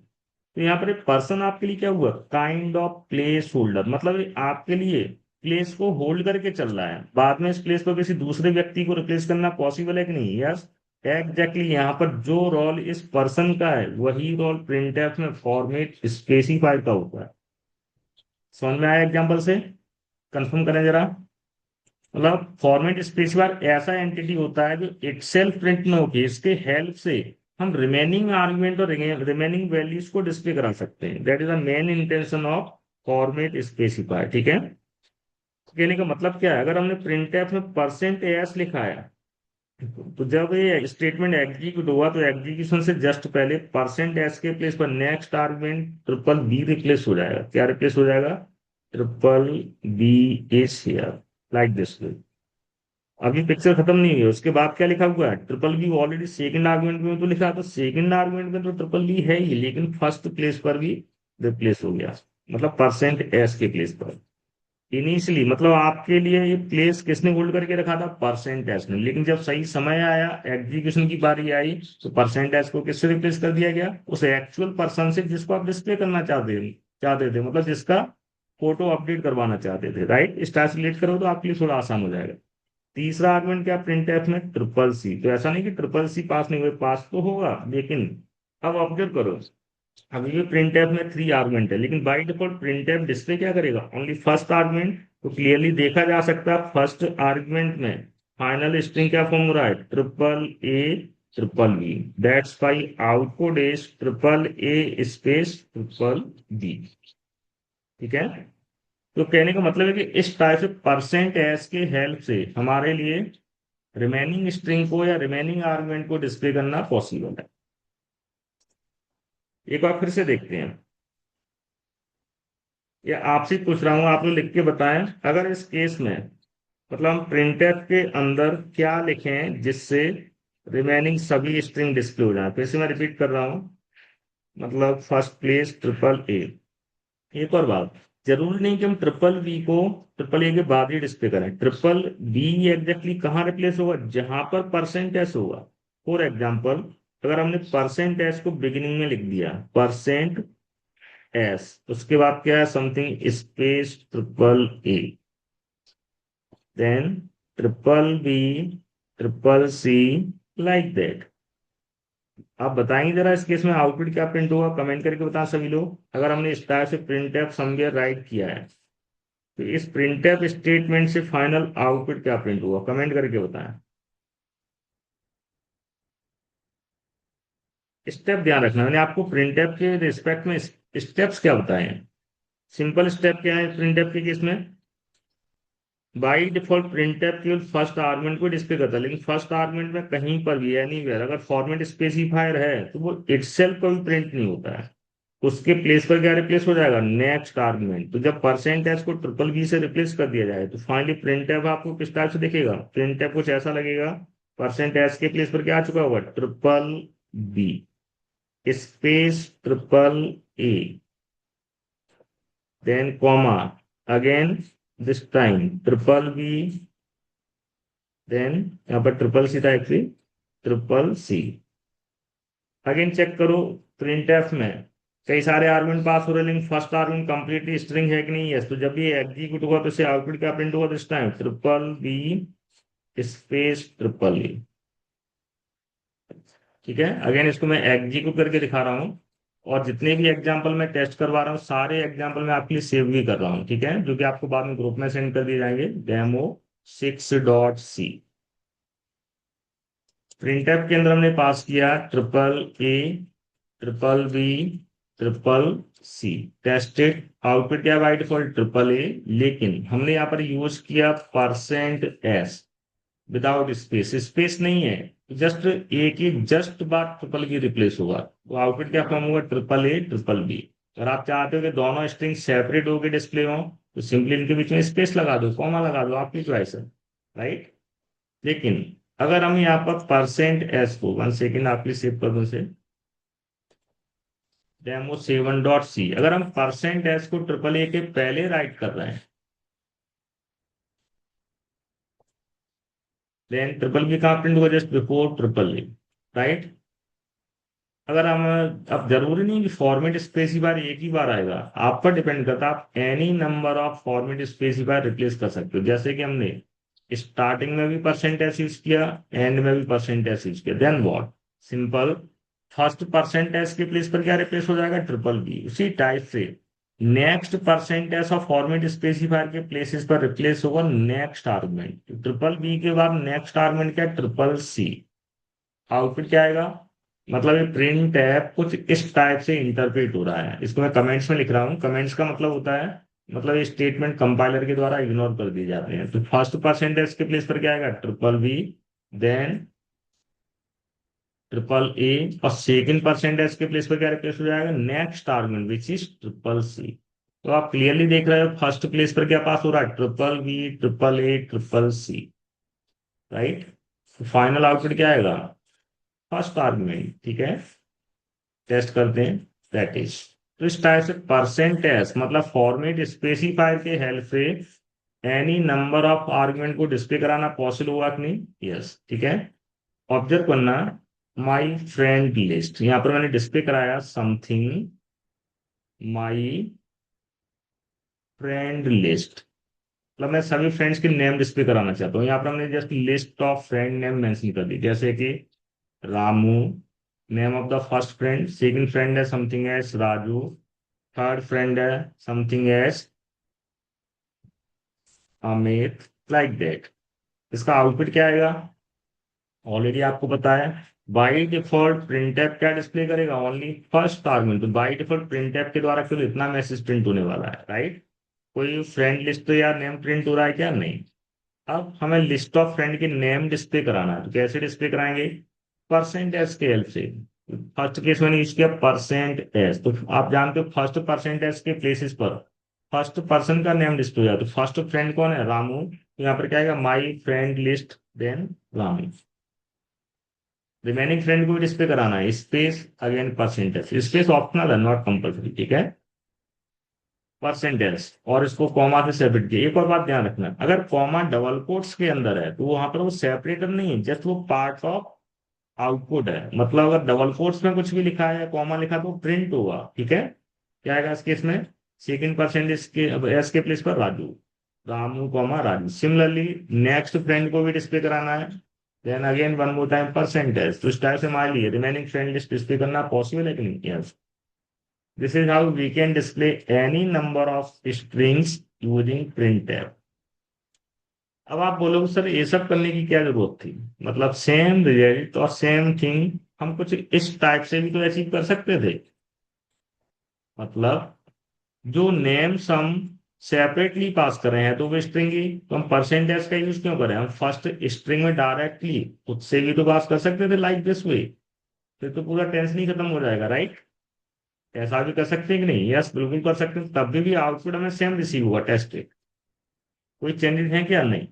तो यहाँ पर एक पर्सन आपके लिए क्या हुआ, काइंड ऑफ प्लेस होल्डर, मतलब ये आपके लिए प्लेस को होल्ड करके चल रहा है। बाद में इस प्लेस पर किसी दूसरे व्यक्ति को रिप्लेस करना पॉसिबल है कि नहीं, यस एग्जैक्टली। यहाँ पर जो रोल इस पर्सन का है वही रोल प्रिंटफ में फॉर्मेट स्पेसिफाई का होता है। समझ में आया एग्जाम्पल से, कंफर्म करें जरा। मतलब फॉर्मेट स्पेसिफायर ऐसा एंटिटी होता है जो इटसेल्फ प्रिंट में होगी, इसके हेल्प से हम रिमेनिंग आर्गुमेंट और रिमेनिंग वैल्यूज को डिस्प्ले करा सकते हैं। That is the main intention of format specifier, ठीक है। तो कहने का मतलब क्या है, अगर हमने प्रिंटफ में परसेंट एस लिखा है, तो जब ये स्टेटमेंट एग्जीक्यूट हुआ तो एग्जीक्यूशन से जस्ट पहले परसेंट एस के प्लेस पर next argument triple B replace हो जाएगा। क्या रिप्लेस हो जाएगा, triple B is here, like this. अभी पिक्चर खत्म नहीं हुई है, उसके बाद क्या लिखा हुआ है, triple B already second argument में तो लिखा है, तो सेकंड आर्गुमेंट में तो ट्रिपल बी है ही, लेकिन फर्स्ट प्लेस पर भी रिप्लेस हो गया, मतलब परसेंट एस के प्लेस पर। इनिशियली मतलब आपके लिए ये प्लेस किसने होल्ड करके रखा था, परसेंट एस ने, लेकिन जब सही समय आया, एग्जीक्यूशन की बारी आई, तो परसेंट एस को किससे रिप्लेस कर दिया गया, उस एक्चुअल पर्सन से जिसको आप डिस्प्ले करना चाहते थे, मतलब जिसका फोटो अपडेट करवाना चाहते थे, राइट। स्टार सिलेक्ट करो तो आपके लिए थोड़ा आसान हो जाएगा। तीसरा आर्गुमेंट क्या, प्रिंट एफ में ट्रिपल सी, तो ऐसा नहीं कि ट्रिपल सी पास नहीं हुए, पास तो होगा, लेकिन अब ऑब्जर्व करो, अभी भी प्रिंट एफ में 3 आर्गुमेंट है, लेकिन by default printf display क्या करेगा, ओनली फर्स्ट आर्गुमेंट। तो क्लियरली देखा जा सकता है फर्स्ट आर्गुमेंट में फाइनल स्ट्रिंग क्या फॉर्म हो रहा है, triple A triple B, that's why output is triple A space triple B, ठीक है। तो कहने का मतलब है कि इस टाइप से परसेंट एस के हेल्प से हमारे लिए रिमेनिंग स्ट्रिंग को या रिमेनिंग आर्गुमेंट को डिस्प्ले करना पॉसिबल है। एक बार फिर से देखते हैं, या आपसे पूछ रहा हूं, आप लोग लिख के बताएं, अगर इस केस में मतलब हम प्रिंटफ के अंदर क्या लिखें जिससे रिमेनिंग सभी स्ट्रिंग डिस्प्ले हो जाए। फिर से मैं रिपीट कर रहा हूं, मतलब फर्स्ट प्लेस ट्रिपल ए। एक और बात, जरूरी नहीं कि हम ट्रिपल बी को ट्रिपल ए के बाद ही डिस्प्ले करें, ट्रिपल बी एग्जैक्टली कहाँ रिप्लेस होगा, जहां पर परसेंट एस होगा। फॉर एग्जाम्पल अगर हमने परसेंट एस को बिगिनिंग में लिख दिया, परसेंट एस, उसके बाद क्या है, something space triple A, then triple B triple C, like that. आप बताएंगे जरा इस केस में आउटपुट क्या प्रिंट होगा, कमेंट करके बता सभी लोग। अगर हमने इस टाइप से प्रिंट एफ समवेयर राइट किया है, तो इस प्रिंटफ स्टेटमेंट से फाइनल आउटपुट क्या प्रिंट हुआ, कमेंट करके बताएं। स्टेप ध्यान रखना, मैंने आपको प्रिंटफ के रिस्पेक्ट में स्टेप्स क्या बताए हैं। सिंपल स्टेप क्या है प्रिंटफ के केस में, बाई डिफॉल्ट प्रिंटफ केवल फर्स्ट आर्गुमेंट को डिस्प्ले करता है, लेकिन फर्स्ट आर्गुमेंट में कहीं पर भी एनीवेयर अगर फॉर्मेट स्पेसिफायर है तो वो इटसेल्फ कभी प्रिंट नहीं होता है, उसके प्लेस पर क्या रिप्लेस हो जाएगा, नेक्स्ट आर्गुमेंट। तो जब परसेंट एस को ट्रिपल बी से रिप्लेस कर दिया जाए, तो फाइनली प्रिंट एफ आपको किस टाइप से दिखेगा, प्रिंट एफ कुछ ऐसा लगेगा, परसेंट एस के प्लेस पर क्या आ चुका होगा, triple B. Space triple A, then comma, again this time triple B, then यहाँ पर ट्रिपल सी था actually, triple C. Again check करो प्रिंट एफ में कई सारे आर्गुमेंट पास हो रहे हैं, लेकिन फर्स्ट आर्गुमेंट कंप्लीटली स्ट्रिंग है कि नहीं? यस। तो जब ये एग्जीक्यूट होगा तो इसे आउटपुट क्या प्रिंट होगा this time? Triple B space triple A. ठीक है, अगेन इसको मैं एग्जीक्यूट करके दिखा रहा हूँ, और जितने भी एग्जाम्पल मैं टेस्ट करवा रहा हूँ सारे एग्जाम्पल मैं आपके लिए सेव भी कर रहा हूँ, ठीक है, जो कि आपको बाद में ग्रुप में सेंड कर दिए जाएंगे। डेमो 6.c प्रिंटफ के अंदर हमने पास किया triple A, triple B, triple C. Tested output क्या बाय डिफॉल्ट? ट्रिपल ए, लेकिन हमने यहाँ पर यूज किया percent S without space. Space नहीं है, जस्ट ए की जस्ट बाद ट्रिपल की रिप्लेस होगा, तो आउटपुट क्या फॉर्म होगा? Triple A triple B. अगर आप चाहते हो कि दोनों स्ट्रिंग सेपरेट होकर डिस्प्ले हो तो सिंपली इनके बीच में स्पेस लगा दो, कॉमा लगा दो, आपकी चॉइस है, राइट। लेकिन अगर हम यहाँ पर परसेंट एस को 1 सेकेंड आपके सेव कर दो इसे, डेमो 7.c, अगर हम परसेंट एस को ट्रिपल ए के पहले राइट कर रहे हैं, देन ट्रिपल बी कहाँ प्रिंट होगा? Just before triple A, right. अगर हम, अब जरूरी नहीं कि फॉर्मेट स्पेसिफायर एक ही बार आएगा, आप पर डिपेंड करता है, आप any number of format specifier replace कर सकते हो। जैसे कि हमने स्टार्टिंग में भी परसेंट एस यूज किया, एंड में भी परसेंट एस यूज किया, then what? Simple, first percent S के प्लेस पर क्या रिप्लेस हो जाएगा? Triple B. उसी टाइप से next percent S of format specifier के प्लेसेस पर रिप्लेस होगा नेक्स्ट आर्गुमेंट। ट्रिपल बी के बाद नेक्स्ट आर्गुमेंट क्या? ट्रिपल सी। आउटपुट क्या आएगा? मतलब ये प्रिंट है कुछ इस टाइप से इंटरप्रेट हो रहा है, इसको मैं कमेंट्स में लिख रहा हूँ। कमेंट्स का मतलब होता है, मतलब ये स्टेटमेंट कंपाइलर के द्वारा इग्नोर कर दिए जाते हैं। तो फर्स्ट परसेंटेज के प्लेस पर क्या आएगा? Triple B, then triple A, और सेकंड परसेंटेज के प्लेस पर क्या रिप्लेस हो जाएगा? Next argument which is triple C. तो आप क्लियरली देख रहे हो फर्स्ट प्लेस पर क्या पास हो रहा है? Triple B, triple A, triple C, right. Final output क्या आएगा? फर्स्ट आर्गुमेंट, ठीक है। टेस्ट करते हैं, दैट इज। तो इस टाइप से परसेंट एस मतलब फॉर्मेट स्पेसिफायर के हेल्प से एनी नंबर ऑफ आर्गुमेंट को डिस्प्ले कराना पॉसिबल हुआ कि नहीं? यस, ठीक है। ऑब्जर्व करना, माई फ्रेंड लिस्ट, यहां पर मैंने डिस्प्ले कराया समथिंग माई फ्रेंड लिस्ट, मतलब मैं सभी फ्रेंड्स के नेम डिस्प्ले कराना चाहता हूँ। यहाँ पर हमने just list of friend name mention कर दी, जैसे कि Ramu, name of the first friend, second friend है something as Raju, third friend है something as Amit, like that. इसका आउटपुट क्या आएगा? ऑलरेडी आपको पता है, बाई डिफॉल्ट प्रिंटफ क्या डिस्प्ले करेगा? Only first argument. तो बाई डिफॉल्ट प्रिंटफ के द्वारा केवल इतना मैसेज प्रिंट होने वाला है, राइट। कोई फ्रेंड लिस्ट या नेम प्रिंट हो रहा है क्या? नहीं। अब हमें लिस्ट ऑफ फ्रेंड के नेम डिस्प्ले कराना है, तो कैसे डिस्प्ले कराएंगे? परसेंट एस के हेल्प से। फर्स्ट केस मैंने यूज किया परसेंट एस, तो आप जानते हो फर्स्ट परसेंट एस के प्लेसेस पर फर्स्ट पर्सन का नेम डिस्प्ले हो जाए, तो फर्स्ट फ्रेंड कौन है? रामू, तो यहाँ पर क्या आएगा? My friend list, then Ramu. Remaining friend को भी डिस्प्ले कराना है, space, again percentage. Space optional है, नॉट कंपल्सरी, ठीक है। परसेंटेज, और इसको कॉमा से सेपरेट किया। एक और बात ध्यान रखना, अगर कॉमा डबल कोट्स के अंदर है तो वहां पर वो सेपरेटर नहीं है, जस्ट वो पार्ट ऑफ आउटपुट है। मतलब अगर डबल कोट्स में कुछ भी लिखा है, कॉमा लिखा, तो प्रिंट होगा, ठीक है। क्या आएगा इस केस में? सेकंड परसेंटेज के एस के प्लेस पर Raju, Ramu comma Raju. Similarly next friend को भी डिस्प्ले कराना है, then again one more time percentage. तो इस टाइप से मान लीजिए रिमेनिंग फ्रेंड लिस्ट डिस्प्ले करना पॉसिबल है कि नहीं? Yes. This is how we can display any number of strings using printf। अब आप बोलोगे सर ये सब करने की क्या जरूरत थी? मतलब सेम रिजल्ट और सेम थिंग हम कुछ इस टाइप से भी तो अचीव कर सकते थे। मतलब जो नेम्स हम सेपरेटली पास कर रहे हैं तो वो स्ट्रिंग ही, तो हम परसेंटेज का यूज क्यों करें? हम फर्स्ट स्ट्रिंग में डायरेक्टली खुद से भी तो पास कर सकते थे, लाइक दिस वे। फिर तो पूरा टेंशन ही खत्म हो जाएगा, राइट। ऐसा भी कर सकते हैं कि नहीं? यस, बिल्कुल कर सकते हैं, तब भी आउटपुट हमें सेम रिसीव हुआ टेस्ट पे। कोई चेंजेस है क्या? नहीं।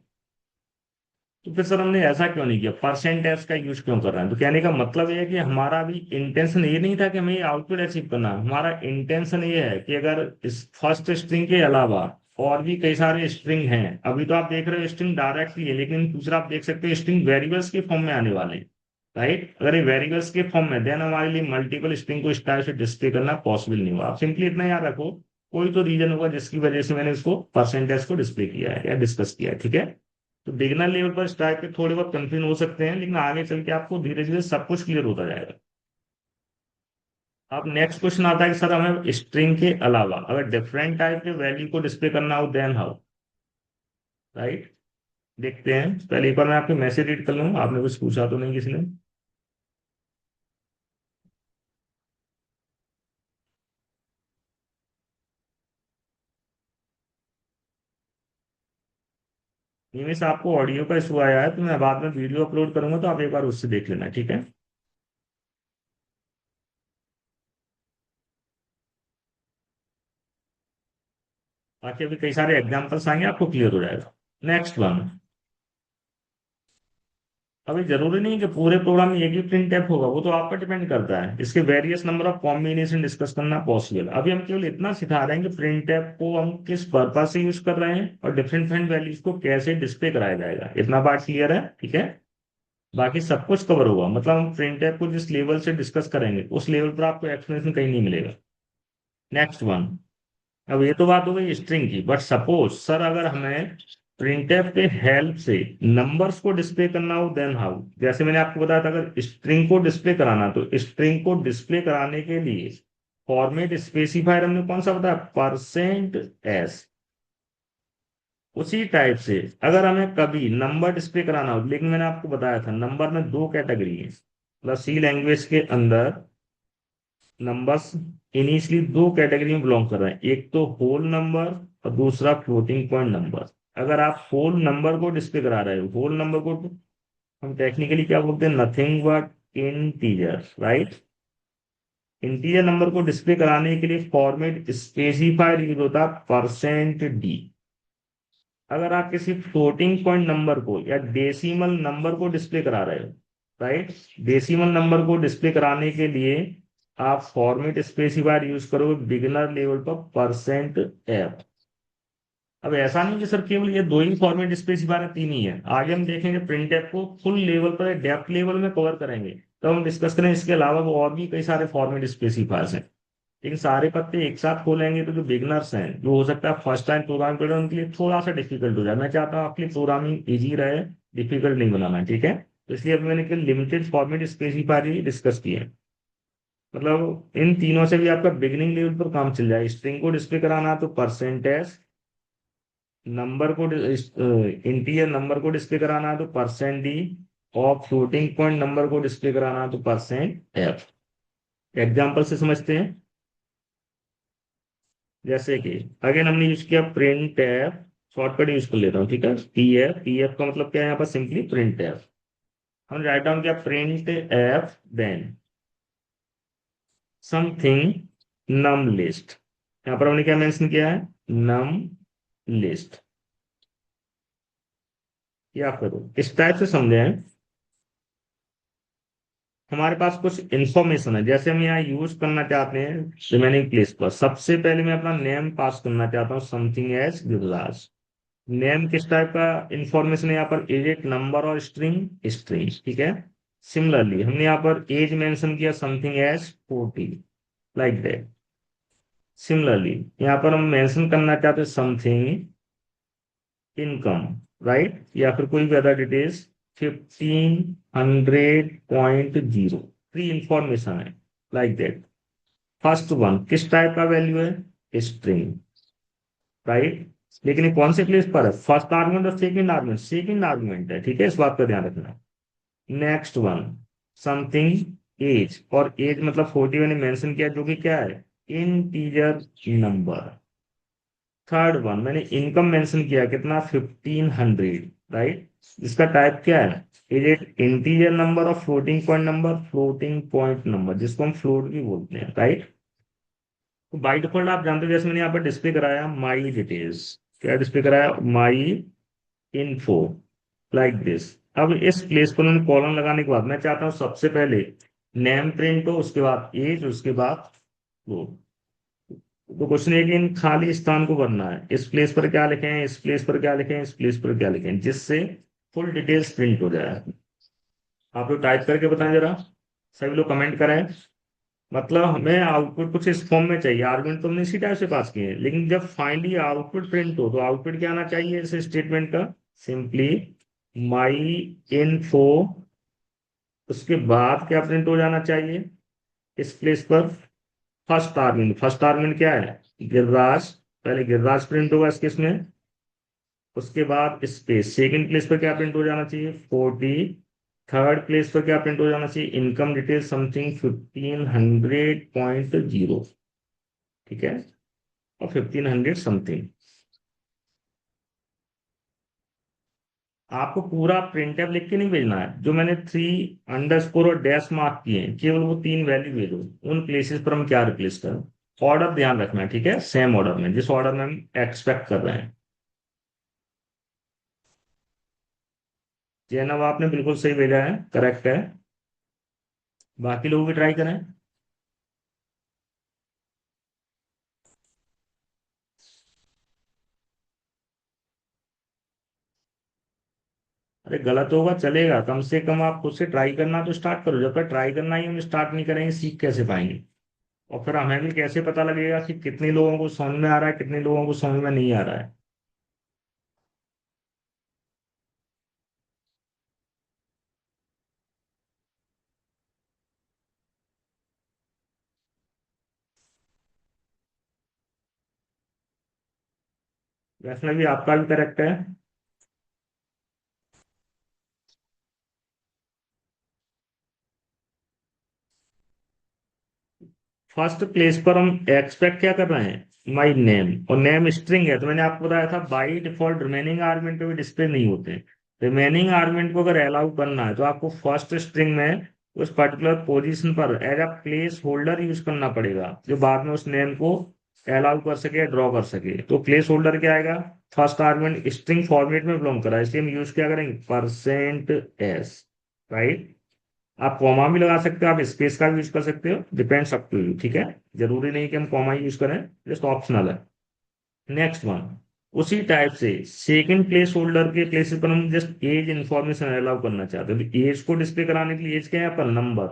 तो फिर सर हमने ऐसा क्यों नहीं किया, परसेंट एस का यूज क्यों कर रहे हैं? तो कहने का मतलब ये है कि हमारा भी इंटेंशन ये नहीं था कि हमें आउटपुट अचीव करना, हमारा इंटेंशन ये है कि अगर इस फर्स्ट स्ट्रिंग के अलावा और भी कई सारे स्ट्रिंग हैं, अभी तो आप देख रहे हो स्ट्रिंग डायरेक्टली है, लेकिन दूसरा आप देख सकते हो स्ट्रिंग वेरिएबल्स के फॉर्म में आने वाले हैं, राइट? अगर ये वेरिएबल्स के फॉर्म में, देन हमारे लिए मल्टीपल स्ट्रिंग को इस टाइप से डिस्प्ले करना पॉसिबल नहीं होगा। आप सिंपली इतना याद रखो, कोई तो रीजन होगा जिसकी वजह से मैंने इसको परसेंटेज को डिस्प्ले किया है या डिस्कस किया है, ठीक है? तो बिगनर लेवल पर इस टाइप के थोड़े बहुत कंफ्यूजन हो सकते हैं, लेकिन आगे चल के आपको धीरे धीरे सब कुछ क्लियर होता जाएगा। अब नेक्स्ट क्वेश्चन आता है कि सर हमें स्ट्रिंग के अलावा अगर डिफरेंट टाइप के वैल्यू को डिस्प्ले करना हो देन हाउ, राइट? देखते हैं, पहले एक बार मैं आपके मैसेज रीड कर लूँ, आपने कुछ पूछा तो नहीं किसी ने? निमिष आपको ऑडियो का इशू आया है, तो मैं बाद में वीडियो अपलोड करूंगा, तो आप एक बार उससे देख लेना, ठीक है? बाकी अभी कई सारे एग्जांपल्स आएंगे, आपको क्लियर हो जाएगा। Next one. अभी जरूरी नहीं कि पूरे प्रोग्राम में एक ही प्रिंट टैप होगा, वो तो आप पर डिपेंड करता है, इसके various number of combination discuss करना पॉसिबल। अभी हम केवल इतना सिखा रहे हैं कि प्रिंट टैप को हम किस पर्पज से यूज कर रहे हैं और डिफरेंट डिफरेंट वैल्यूज को कैसे डिस्प्ले कराया जाएगा, इतना पार्ट क्लियर है, ठीक है? बाकी सब कुछ कवर होगा, मतलब हम प्रिंट टैप को जिस लेवल से डिस्कस करेंगे उस लेवल पर आपको एक्सप्लेनेशन कहीं नहीं मिलेगा। Next one. अब ये तो बात हो गई स्ट्रिंग की, बट सपोज सर अगर हमें प्रिंटफ के हेल्प से नंबर्स को डिस्प्ले करना हो देन हाउ? जैसे मैंने आपको बताया था, अगर स्ट्रिंग को डिस्प्ले कराना, तो स्ट्रिंग को डिस्प्ले कराने के लिए फॉर्मेट स्पेसिफायर हमने कौन सा बताया, परसेंट एस। उसी टाइप से अगर हमें कभी नंबर डिस्प्ले कराना हो, लेकिन मैंने आपको बताया था नंबर में दो कैटेगरी है, प्लस सी लैंग्वेज के अंदर नंबर्स इनिशियली दो कैटेगरी में बिलोंग कर रहे हैं, एक तो होल नंबर और दूसरा फ्लोटिंग पॉइंट नंबर। अगर आप होल नंबर को डिस्प्ले करा रहे हो, होल नंबर को हम टेक्निकली क्या बोलते हैं, nothing but integer, right? Integer number को डिस्प्ले कराने के लिए फॉर्मेट स्पेसिफायर यूज होता है परसेंट डी। अगर आप किसी फ्लोटिंग पॉइंट नंबर को या डेसिमल नंबर को डिस्प्ले करा रहे हो, राइट, डेसिमल नंबर को डिस्प्ले कराने के लिए आप फॉर्मेट स्पेसिफायर यूज करोगे बिगिनर लेवल पर परसेंट एफ। अब ऐसा नहीं कि सर केवल ये दो ही फॉर्मेट स्पेसिफायर है, तीन ही है, आगे हम देखेंगे प्रिंट एफ को फुल लेवल पर डेप्थ लेवल में कवर करेंगे, तो हम डिस्कस करें इसके अलावा वो और भी कई सारे फॉर्मेट स्पेसिफायर्स हैं। लेकिन सारे पत्ते एक साथ खोलेंगे तो जो बिगनर्स हैं, जो हो सकता है फर्स्ट टाइम प्रोग्राम कर रहे हैं, उनके लिए थोड़ा सा डिफिकल्ट हो जाए। मैं चाहता हूँ आपके लिए प्रोग्रामिंग इजी रहे, डिफिकल्ट नहीं बनाना, ठीक है? तो इसलिए अभी मैंने केवल लिमिटेड फॉर्मेट स्पेसिफायर ही डिस्कस किए हैं। मतलब इन तीनों से भी आपका बिगिनिंग लेवल पर काम चल जाए। स्ट्रिंग को डिस्प्ले कराना तो परसेंटेज, नंबर को इंटीजर नंबर को डिस्प्ले कराना है तो परसेंट डी, और फ्लोटिंग पॉइंट नंबर को डिस्प्ले कराना है तो परसेंट एफ। एग्जाम्पल से समझते हैं, जैसे कि अगेन हमने यूज किया प्रिंट एफ, शॉर्टकट यूज कर लेता हूँ, ठीक है? पी एफ का मतलब क्या है यहाँ पर, सिंपली प्रिंट एफ। हम राइट डाउन किया प्रिंट एफ देन समथिंग नम लिस्ट। यहाँ पर हमने क्या मेंशन किया है, नम लिस्ट। या फिर इस टाइप से समझे हैं, हमारे पास कुछ इंफॉर्मेशन है, जैसे हम यहाँ यूज करना चाहते हैं रिमेनिंग प्लेस पर, सबसे पहले मैं अपना नेम पास करना चाहता हूँ समथिंग एज गिवलास। नेम किस टाइप का इंफॉर्मेशन है यहाँ पर, एज, एक नंबर और स्ट्रिंग, स्ट्रिंग, ठीक है? सिमिलरली हमने यहाँ पर एज मेंशन किया something as 40, like that. Similarly यहाँ पर हम मेंशन करना चाहते हैं समथिंग इनकम, राइट, या फिर कोई भी अदर डिटेल्स, 1500.0, फ्री इंफॉर्मेशन है, लाइक दैट। फर्स्ट वन किस टाइप का वैल्यू है, स्ट्रिंग, राइट? लेकिन ये कौन से प्लेस पर है, फर्स्ट आर्गुमेंट और सेकंड आर्गुमेंट, सेकंड आर्गुमेंट है, ठीक है? इस बात का ध्यान रखना। नेक्स्ट वन समथिंग एज, और एज मतलब 40 मैंने मेंशन किया, जो कि क्या है, इंटीजर नंबर। थर्ड वन मैंने इनकम मेंशन किया, कितना, 1500, राइट? इसका टाइप क्या है, इज इट इंटीजर नंबर और floating point number, floating point number, जिसको हम फ्लोट भी बोलते हैं, राइट? तो बाई डिफॉल्ट आप जानते हो, जैसे मैंने यहाँ पर डिस्प्ले कराया माई डिटेल्स, क्या डिस्प्ले कराया, माई इन्फो, लाइक दिस। अब इस प्लेस पर मैं कॉलम लगाने के बाद मैं चाहता हूँ सबसे पहले नेम प्रिंट हो, उसके बाद एज, उसके बाद वो। तो क्वेश्चन है कि इन खाली स्थान को भरना है। इस प्लेस पर क्या लिखें, इस प्लेस पर क्या लिखें, इस प्लेस पर क्या लिखें, जिससे फुल डिटेल्स प्रिंट हो जाए। आप लोग टाइप करके बताएं जरा, सभी लोग कमेंट करें। मतलब हमें आउटपुट कुछ इस फॉर्म में चाहिए, आर्गुमेंट तो हमने इसी टाइप से पास किए हैं, लेकिन जब फाइनली आउटपुट प्रिंट हो तो आउटपुट क्या आना चाहिए इस स्टेटमेंट का, सिंपली माई इन्फो, उसके बाद क्या प्रिंट हो जाना चाहिए इस प्लेस पर, फर्स्ट आर्गुमेंट। फर्स्ट आर्गुमेंट क्या है, गिरिराज, पहले गिरिराज प्रिंट होगा इस केस में, उसके बाद स्पेस। सेकंड प्लेस पर क्या प्रिंट हो जाना चाहिए 40, थर्ड प्लेस पर क्या प्रिंट हो जाना चाहिए इनकम डिटेल समथिंग 1500.0, ठीक है, और 1500 समथिंग। आपको पूरा प्रिंट लिख के नहीं भेजना है, जो मैंने 3 अंडरस्कोर और डैश मार्क किए हैं केवल वो 3 वैल्यू भेजो। उन प्लेसेस पर हम क्या रिप्लेस करें, ऑर्डर ध्यान रखना है, ठीक है, सेम ऑर्डर में जिस ऑर्डर में हम एक्सपेक्ट कर रहे हैं। जैनब आपने बिल्कुल सही भेजा है, करेक्ट है। बाकी लोग भी ट्राई करें। अरे गलत होगा चलेगा, कम से कम आप खुद से ट्राई करना तो स्टार्ट करो। जब तक ट्राई करना ही हम स्टार्ट नहीं करेंगे सीख कैसे पाएंगे। और फिर हमें भी कैसे पता लगेगा कि कितने लोगों को समझ में आ रहा है, कितने लोगों को समझ में नहीं आ रहा है। वैसे भी आपका भी करेक्ट है। फर्स्ट प्लेस पर हम एक्सपेक्ट क्या कर रहे हैं, माई नेम, और नेम स्ट्रिंग है तो मैंने आपको बताया था बाई डिफॉल्ट रिमेनिंग आर्गुमेंट पे भी डिस्प्ले नहीं होते। रिमेनिंग आर्गुमेंट को अगर अलाउ करना है तो आपको फर्स्ट स्ट्रिंग में उस पर्टिकुलर पोजीशन पर as a place holder use करना पड़ेगा, जो बाद में उस नेम को अलाउ कर सके, ड्रॉ कर सके। तो प्लेस होल्डर क्या आएगा, फर्स्ट आर्गुमेंट स्ट्रिंग फॉर्मेट में बिलोंग करा है, इसलिए हम यूज क्या करेंगे परसेंट एस, राइट। आप कॉमा भी लगा सकते हो, आप स्पेस का भी यूज कर सकते हो, डिपेंड्स अप टू यू, ठीक है। जरूरी नहीं कि हम कॉमा यूज करें, जस्ट ऑप्शनल है। नेक्स्ट वन, उसी टाइप से सेकंड प्लेस होल्डर के प्लेसेस पर हम जस्ट एज इंफॉर्मेशन अलाउ करना चाहते हैं, तो एज को डिस्प्ले कराने के लिए एज क्या है यहाँ पर नंबर,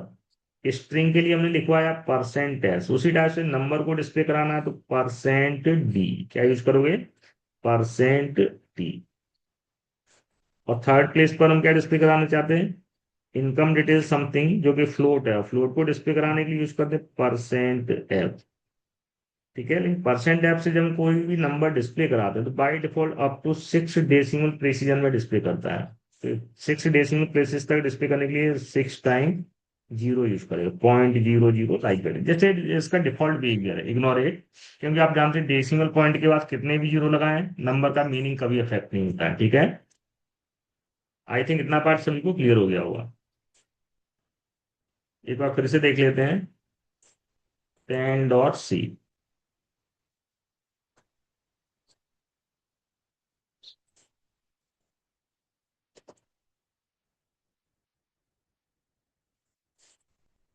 स्ट्रिंग के लिए हमने लिखवाया परसेंट एस, उसी टाइप से नंबर को डिस्प्ले कराना है तो परसेंट डी, क्या यूज करोगे परसेंट डी। और थर्ड प्लेस पर हम क्या डिस्प्ले कराना चाहते हैं इनकम डिटेल समथिंग, जो कि फ्लोट है, फ्लोट को डिस्प्ले कराने के लिए यूज करते हैं परसेंट एफ, ठीक है। लेकिन परसेंट एफ से जब हम कोई भी नंबर डिस्प्ले कराते हैं तो by default up to 6 decimal precision में डिस्प्ले करता है। तो 6 डेसिमल प्लेसेस तक डिस्प्ले करने के लिए 6 टाइम 0 यूज करेगा, 0.00 टाइप करें, जैसे इसका डिफॉल्ट बिहेवियर है, इग्नोर इट। क्योंकि आप जानते हैं डेसिमल पॉइंट के बाद कितने भी जीरो लगाएं नंबर का मीनिंग कभी अफेक्ट नहीं होता है, ठीक है। आई थिंक इतना पार्ट सभी को क्लियर हो गया होगा। एक बार फिर से देख लेते हैं, 10.c।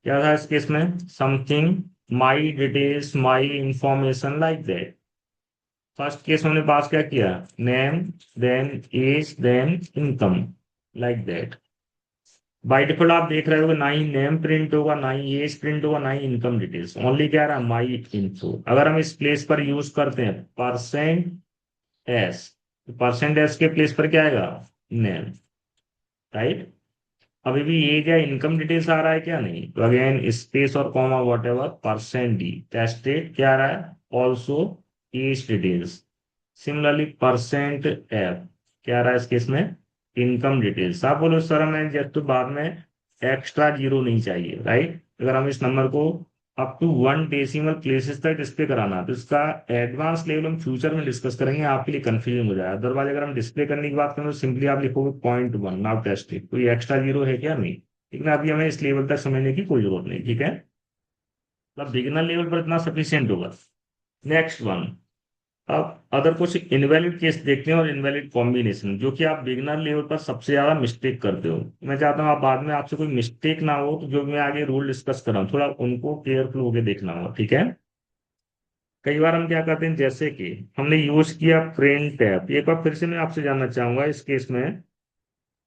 क्या था इस केस में, something my details my information like that. First case में हमने पास क्या किया, name, then age, then income, like that. By default आप देख रहे हो ना ही नेम प्रिंट होगा, ना ही एज प्रिंट होगा, ना ही इनकम डिटेल्स, ओनली क्या रहा माई इन्फो। अगर हम इस प्लेस पर यूज करते हैं परसेंट एस, तो परसेंट एस के प्लेस पर क्या आएगा नेम, राइट। अभी भी एज या इनकम डिटेल्स आ रहा है क्या, नहीं, तो अगेन स्पेस और comma whatever percent D, tested क्या आ रहा है also as details. Similarly percent F क्या आ रहा है इस केस में इनकम डिटेल्स। आप बोलो सर हमें जब तो बाद में एक्स्ट्रा जीरो नहीं चाहिए, राइट। अगर हम इस नंबर को अप टू 1 डेसिमल प्लेसेस तक डिस्प्ले कराना तो इसका एडवांस लेवल हम फ्यूचर में डिस्कस करेंगे, आपके लिए कंफ्यूजन हो जाए। अदरवाइज अगर हम डिस्प्ले करने की बात करें तो सिंपली आप लिखोगे 0.1 नाउ टेस्टेड, कोई एक्स्ट्रा जीरो है क्या, नहीं। लेकिन अभी हमें इस लेवल तक समझने की कोई जरूरत नहीं, ठीक है। मतलब बिगिनर लेवल पर इतना सफिशियंट होगा। नेक्स्ट वन, अब अदर कुछ इनवैलिड केस देखते हैं और इनवैलिड कॉम्बिनेशन, जो कि आप बिगनर लेवल पर सबसे ज्यादा मिस्टेक करते हो। मैं चाहता हूँ आप बाद में आपसे कोई मिस्टेक ना हो, तो जो भी मैं आगे रूल डिस्कस कर रहा हूँ थोड़ा उनको केयरफुल होकर देखना होगा, ठीक है। कई बार हम क्या करते हैं, जैसे कि हमने यूज किया प्रिंट टैब, एक बार फिर से मैं आपसे जानना चाहूंगा इस केस में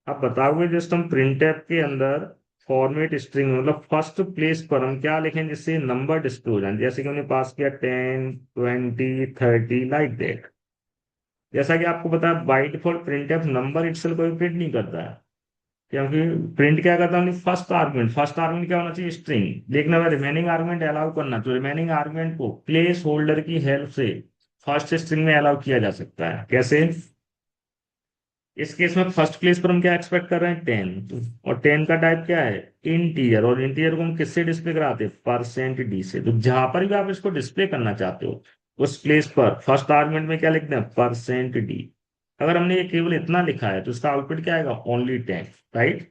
आप बताओगे जस्ट हम प्रिंट टैब के अंदर फॉर्मेट स्ट्रिंग मतलब फर्स्ट प्लेस पर हम क्या लिखें जिससे नंबर डिस्प्ले हो जाए, जैसे कि हमने पास किया 10 20 30 लाइक दैट। जैसा कि आपको पता है by default print tab number itself कोई प्रिंट नहीं करता है, क्योंकि प्रिंट क्या करता है, फर्स्ट आर्गुमेंट क्या होना चाहिए, स्ट्रिंग। लेकिन अगर रिमेनिंग आर्गुमेंट अलाउ करना तो रिमेनिंग आर्गुमेंट को प्लेस होल्डर की हेल्प से फर्स्ट स्ट्रिंग में अलाउ किया जा सकता है। कैसे? इस केस में फर्स्ट प्लेस पर हम क्या एक्सपेक्ट कर रहे हैं, 10, और 10 का टाइप क्या है, इंटीजर, और इंटीजर को हम किससे डिस्प्ले कराते हैं, परसेंट डी से। तो जहां पर भी आप इसको डिस्प्ले करना चाहते हो उस प्लेस पर फर्स्ट आर्गुमेंट में क्या लिखते हैं, परसेंट डी। अगर हमने ये केवल इतना लिखा है तो इसका आउटपुट क्या आएगा, ओनली 10, राइट।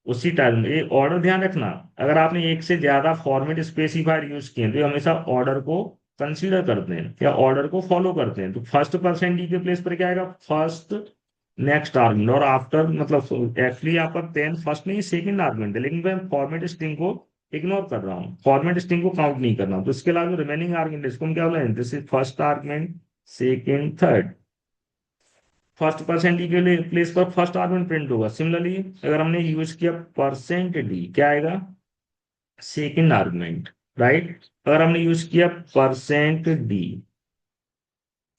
उसी टाइम में ये ऑर्डर ध्यान रखना, अगर आपने एक से ज्यादा फॉर्मेट स्पेसिफायर यूज किए तो ये हमेशा ऑर्डर को कंसीडर करते हैं या ऑर्डर को फॉलो करते हैं। तो फर्स्ट परसेंट डी के प्लेस पर क्या आएगा, फर्स्ट नेक्स्ट आर्गुमेंट, और आफ्टर मतलब एक्चुअली आपका 10 फर्स्ट नहीं सेकंड आर्गुमेंट है, लेकिन मैं फॉर्मेट स्ट्रिंग को इग्नोर कर रहा हूँ, फॉर्मेट स्ट्रिंग को काउंट नहीं कर रहा हूँ। तो इसके अलावा जो रिमेनिंग आर्गुमेंट है इसको हम क्या बोले, this is first argument, second, third. First percent D के लिए प्लेस पर फर्स्ट आर्गुमेंट प्रिंट होगा। सिमिलरली अगर हमने यूज किया परसेंट डी, क्या आएगा, सेकंड आर्गुमेंट, राइट। अगर हमने यूज किया परसेंट डी,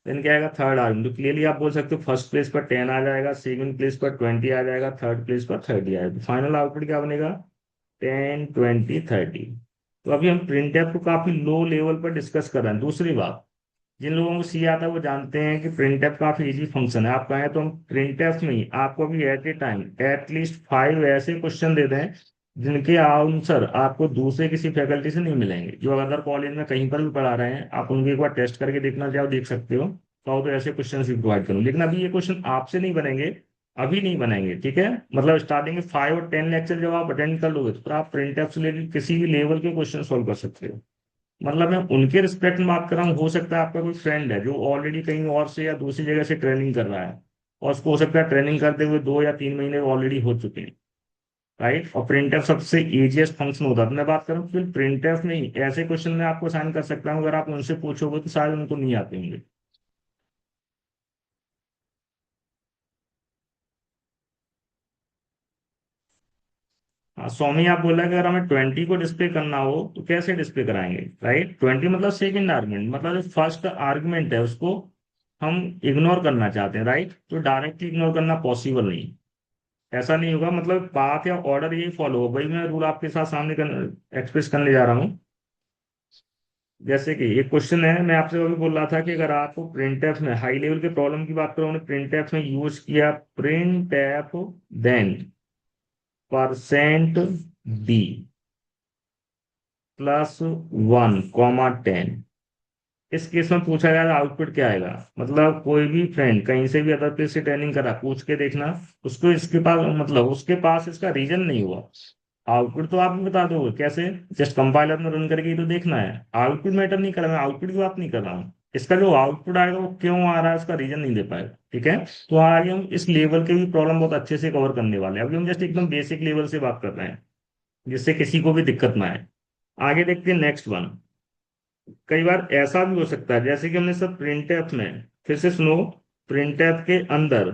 देन क्या आएगा, थर्ड आर्गुमेंट। तो क्लियरली आप बोल सकते हो फर्स्ट प्लेस पर 10 आ जाएगा, सेकंड प्लेस पर 20 आ जाएगा, थर्ड प्लेस पर 30 आएगा। तो फाइनल आउटपुट क्या बनेगा, 10 20 30। तो अभी हम प्रिंट को काफी लो लेवल पर डिस्कस कर रहे हैं। दूसरी बात, जिन लोगों को सी आता है वो जानते हैं कि प्रिंट काफी इजी फंक्शन है। आप कहें तो हम प्रिंट में ही आपको अभी एट ए टाइम एटलीस्ट 5 ऐसे क्वेश्चन दे दें जिनके आंसर आपको दूसरे किसी फैकल्टी से नहीं मिलेंगे, जो अदर कॉलेज में कहीं पर भी पढ़ा रहे हैं। आप उनके एक बार टेस्ट करके देखना चाहो देख सकते हो, तो ऐसे क्वेश्चन भी प्रोवाइड करूँ। लेकिन अभी ये क्वेश्चन आपसे नहीं बनेंगे, अभी नहीं बनेंगे, ठीक है। मतलब स्टार्टिंग में 5 और 10 लेक्चर जब आप अटेंड कर लोगे तो फिर आप प्रिंट से रिलेटेड किसी भी लेवल के क्वेश्चन सॉल्व कर सकते हो। मतलब मैं उनके रिस्पेक्ट में बात कर रहा हूँ, हो सकता है आपका कोई फ्रेंड है जो ऑलरेडी कहीं और से या दूसरी जगह से ट्रेनिंग कर रहा है, और उसको हो सकता है ट्रेनिंग करते हुए 2 या 3 महीने ऑलरेडी हो चुके हैं, राइट। और प्रिंटफ सबसे इजीएस्ट फंक्शन होता है। तो मैं बात कर रहा हूँ फिर प्रिंटफ में ही ऐसे क्वेश्चन मैं आपको असाइन कर सकता हूँ, अगर आप उनसे पूछोगे तो शायद उनको नहीं आते होंगे। हाँ, स्वामी आप बोला कि अगर हमें 20 को डिस्प्ले करना हो तो कैसे डिस्प्ले कराएंगे, राइट। 20 मतलब सेकंड आर्गुमेंट, मतलब जो फर्स्ट आर्गुमेंट है उसको हम इग्नोर करना चाहते हैं, राइट। तो डायरेक्टली इग्नोर करना पॉसिबल नहीं, ऐसा नहीं होगा। मतलब बात या ऑर्डर यही फॉलो हो, वही मैं रूल आपके साथ सामने एक्सप्रेस करने जा रहा हूँ। जैसे कि एक क्वेश्चन है, मैं आपसे अभी बोल रहा था कि अगर आपको प्रिंट एफ में हाई लेवल के प्रॉब्लम की बात करो, हमने प्रिंट एफ में यूज किया printf then percent D +1 10। इस केस में पूछा जाएगा आउटपुट क्या आएगा। मतलब कोई भी फ्रेंड कहीं से भी अदर प्लेस से ट्रेनिंग करा, पूछ के देखना उसको, इसके पास मतलब उसके पास इसका रीजन नहीं हुआ, आउटपुट तो आप भी बता दोगे कैसे, जस्ट कंपाइलर में रन करके ही तो देखना है। आउटपुट मैटर नहीं कर रहा, मैं आउटपुट की बात नहीं कर रहा हूँ, इसका जो आउटपुट आएगा वो क्यों आ रहा है उसका रीजन नहीं दे पाएगा, ठीक है। तो आगे हम इस लेवल के भी प्रॉब्लम बहुत अच्छे से कवर करने वाले हैं। अभी हम जस्ट एकदम बेसिक लेवल से बात कर रहे हैं, जिससे किसी को भी दिक्कत ना आए। आगे देखते हैं नेक्स्ट वन। कई बार ऐसा भी हो सकता है जैसे कि हमने सब प्रिंटफ में, फिर से सुनो, प्रिंटफ के अंदर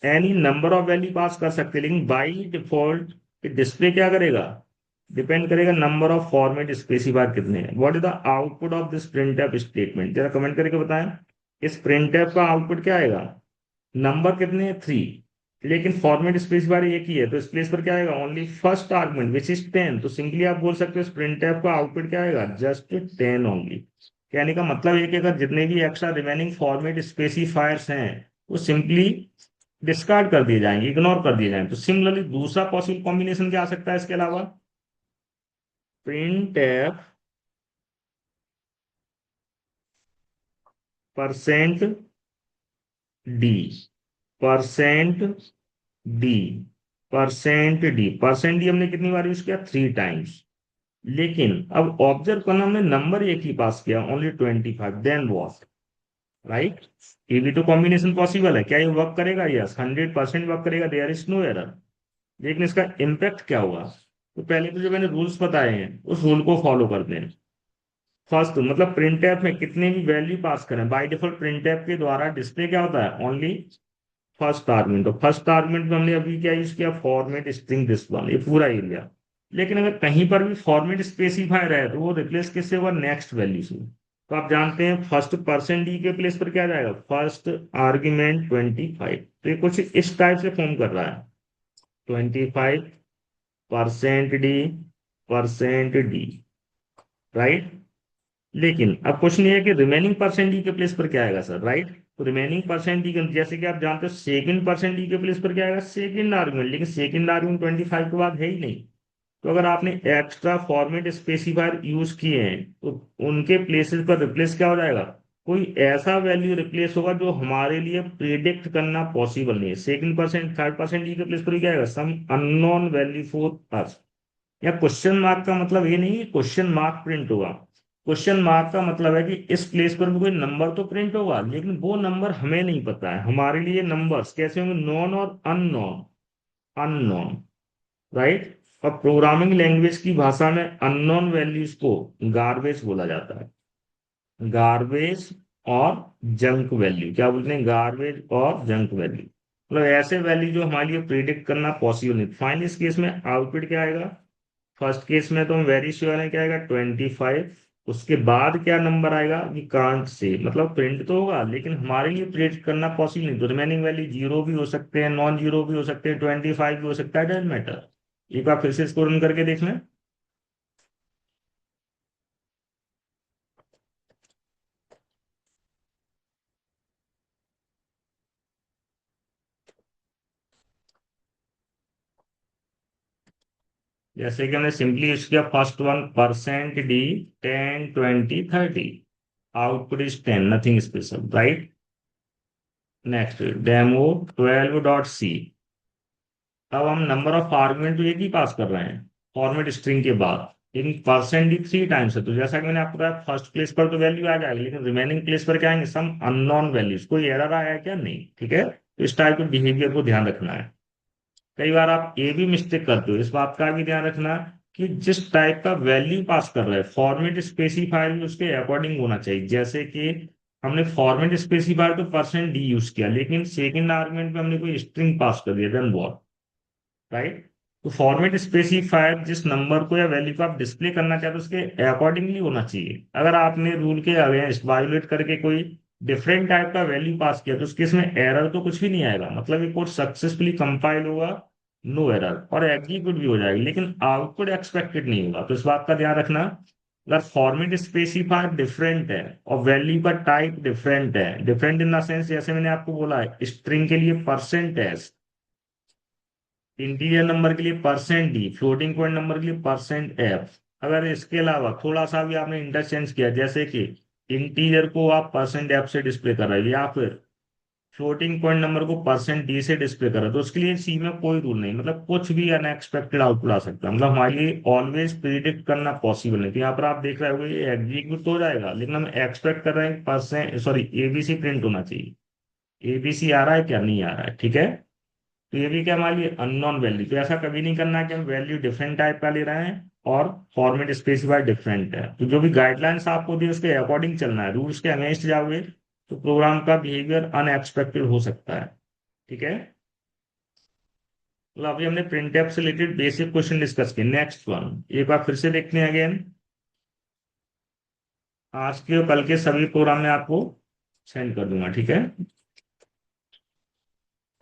any number of value pass कर सकते हैं, लेकिन बाई डिफॉल्ट डिस्प्ले क्या करेगा, डिपेंड करेगा नंबर ऑफ फॉर्मेट स्पेसिफायर कितने हैं। What is the output of this printf statement, जरा कमेंट करके बताएं। इस प्रिंटफ का आउटपुट क्या आएगा, नंबर कितने हैं, 3, लेकिन फॉर्मेट स्पेसिफायर एक ही है, तो इस प्लेस पर क्या आएगा, only first argument which is 10। तो सिंपली आप बोल सकते हो इस प्रिंटफ का आउटपुट क्या आएगा, जस्ट 10 ओनली। कहने का मतलब ये कि अगर जितने भी एक्स्ट्रा रिमेनिंग फॉर्मेट स्पेसिफायर्स हैं वो सिंपली डिस्कार्ड कर दिए जाएंगे, इग्नोर कर दिए जाएंगे। तो सिमिलरली दूसरा पॉसिबल कॉम्बिनेशन क्या आ सकता है इसके अलावा, printf percent D, percent D, percent D. Percent D हमने कितनी बार यूज किया, 3 टाइम्स। लेकिन अब ऑब्जर्व करना, हमने नंबर एक ही पास किया, ओनली 25, देन वॉट, राइट। ये भी तो कॉम्बिनेशन पॉसिबल है, क्या ये वर्क करेगा? यस, 100% वर्क करेगा, देयर इज नो एरर। लेकिन इसका इम्पैक्ट क्या होगा? तो पहले तो जो मैंने रूल्स बताए हैं उस रूल को फॉलो करते हैं। फर्स्ट, मतलब प्रिंट टैब में कितने भी वैल्यू पास करें, बाय डिफॉल्ट प्रिंट टैब के द्वारा डिस्प्ले क्या होता है? Only first argument. तो फर्स्ट आर्गुमेंट में हमने अभी क्या यूज किया? फॉर्मेट स्ट्रिंग दिस वन, ये पूरा एरिया। लेकिन अगर कहीं पर भी फॉर्मेट स्पेसिफायर है तो वो रिप्लेस किससे होगा? नेक्स्ट वैल्यू से। तो आप जानते हैं फर्स्ट परसेंट डी के प्लेस पर क्या जाएगा? First argument 25। तो ये कुछ इस टाइप से फॉर्म कर रहा है, 25% डी राइट। लेकिन अब क्वेश्चन ये है कि रिमेनिंग परसेंट डी के प्लेस पर क्या आएगा सर? राइट। तो रिमेनिंग परसेंट डी, जैसे कि आप जानते हो सेकंड परसेंट डी के प्लेस पर क्या आएगा? Second argument. लेकिन सेकंड आर्गुमेंट 25 के बाद है ही नहीं। तो अगर आपने एक्स्ट्रा फॉर्मेट स्पेसिफायर यूज किए हैं तो उनके प्लेसेस पर रिप्लेस क्या हो जाएगा? कोई ऐसा वैल्यू रिप्लेस होगा जो हमारे लिए प्रिडिक्ट करना पॉसिबल नहीं है। Second percent third percent D के प्लेस पर क्या आएगा? Some unknown value for us. या क्वेश्चन मार्क का मतलब ये नहीं क्वेश्चन मार्क प्रिंट होगा। क्वेश्चन मार्क का मतलब है कि इस प्लेस पर भी कोई नंबर तो प्रिंट होगा, लेकिन वो नंबर हमें नहीं पता है। हमारे लिए नंबर्स कैसे होंगे? नॉन और अननोन। Unknown, right. और प्रोग्रामिंग लैंग्वेज की भाषा में अननोन वैल्यूज को गार्बेज बोला जाता है। गार्बेज और जंक वैल्यू, क्या बोलते हैं? गार्बेज और जंक वैल्यू, मतलब ऐसे वैल्यू जो हमारे लिए प्रिडिक्ट करना पॉसिबल नहीं। फाइनल इस केस में आउटपुट क्या आएगा? फर्स्ट केस में तो हम वेरी श्योर है क्या आएगा? 25। उसके बाद क्या नंबर आएगा? वी कांट से, मतलब प्रिंट तो होगा लेकिन हमारे लिए प्रिंट करना पॉसिबल नहीं। तो रिमेनिंग वैल्यू जीरो भी हो सकते हैं, नॉन जीरो भी हो सकते हैं, 25 भी हो सकता है, डजेंट मैटर। एक बार फिर से इसको रन करके देख लें। जैसे कि हमने सिंपली यूज किया first one, percent D 10, 20, 30, output is 10, nothing special, right. Next, demo 12.c। अब हम नंबर ऑफ आर्गुमेंट तो एक ही पास कर रहे हैं फॉर्मेट स्ट्रिंग के बाद, लेकिन परसेंट डी 3 टाइम्स है। तो जैसा कि मैंने आपको बताया फर्स्ट प्लेस पर तो वैल्यू आ जाएगी, लेकिन रिमेनिंग प्लेस पर क्या आएंगे? Some unknown values. कोई एरर आया है क्या? नहीं, ठीक है। तो इस टाइप के बिहेवियर को ध्यान रखना है। कई बार आप ये भी मिस्टेक करते हो, इस बात का भी ध्यान रखना कि जिस टाइप का वैल्यू पास कर रहे हैं फॉर्मेट स्पेसिफायर भी उसके अकॉर्डिंग होना चाहिए। जैसे कि हमने फॉर्मेट स्पेसिफायर तो परसेंट डी यूज किया, लेकिन सेकंड आर्गुमेंट में हमने कोई स्ट्रिंग पास कर दिया, देन व्हाट? राइट। तो फॉर्मेट स्पेसिफायर जिस नंबर को या वैल्यू को आप डिस्प्ले करना चाहते हो उसके अकॉर्डिंगली होना चाहिए। अगर आपने रूल के अगेंस्ट वायोलेट करके कोई डिफरेंट टाइप का वैल्यू पास किया तो उसके इसमें एरर तो कुछ भी नहीं आएगा, मतलब ये कोड सक्सेसफुली कंपाइल होगा, नो एरर, और एग्जीक्यूट भी हो जाएगी, लेकिन आउटपुट एक्सपेक्टेड नहीं होगा। तो इस बात का ध्यान रखना। अगर फॉर्मेट स्पेसिफायर डिफरेंट है और वैल्यू का टाइप डिफरेंट है, डिफरेंट इन द सेंस जैसे मैंने आपको बोला है स्ट्रिंग के लिए परसेंट एस, इंटीजर नंबर के लिए percent D, floating point number के लिए परसेंट एफ। अगर इसके अलावा थोड़ा सा भी आपने इंटरचेंज किया, जैसे कि इंटीजर को आप परसेंट एफ से डिस्प्ले कर रहे हो या फिर फ्लोटिंग पॉइंट नंबर को परसेंट डी से डिस्प्ले कर रहे हो, तो उसके लिए सी में कोई रूल नहीं, मतलब कुछ भी अनएक्सपेक्टेड आउटपुट आ सकता है। मतलब हमारे लिए ऑलवेज प्रिडिक्ट करना पॉसिबल नहीं। तो यहाँ पर आप देख रहे हो ये एग्जीक्यूट तो हो जाएगा, लेकिन हम एक्सपेक्ट कर रहे हैं परसेंट सॉरी एबीसी प्रिंट होना चाहिए। एबीसी आ रहा है क्या? नहीं आ रहा है, ठीक है। तो ये भी क्या हमारे लिए अननोन वैल्यू। तो ऐसा कभी नहीं करना है कि हम वैल्यू डिफरेंट टाइप का ले रहे हैं और फॉर्मेट स्पेसिफाई डिफरेंट है। तो जो भी गाइडलाइंस आपको दी उसके अकॉर्डिंग चलना है, रूल्स के अगेंस्ट जाओगे तो प्रोग्राम का बिहेवियर अनएक्सपेक्टेड हो सकता है, ठीक है। तो अभी हमने प्रिंटफ से रिलेटेड बेसिक क्वेश्चन डिस्कस किए। नेक्स्ट वन एक बार फिर से देखते हैं अगेन। आज के और कल के सभी प्रोग्राम में आपको सेंड कर दूंगा, ठीक है।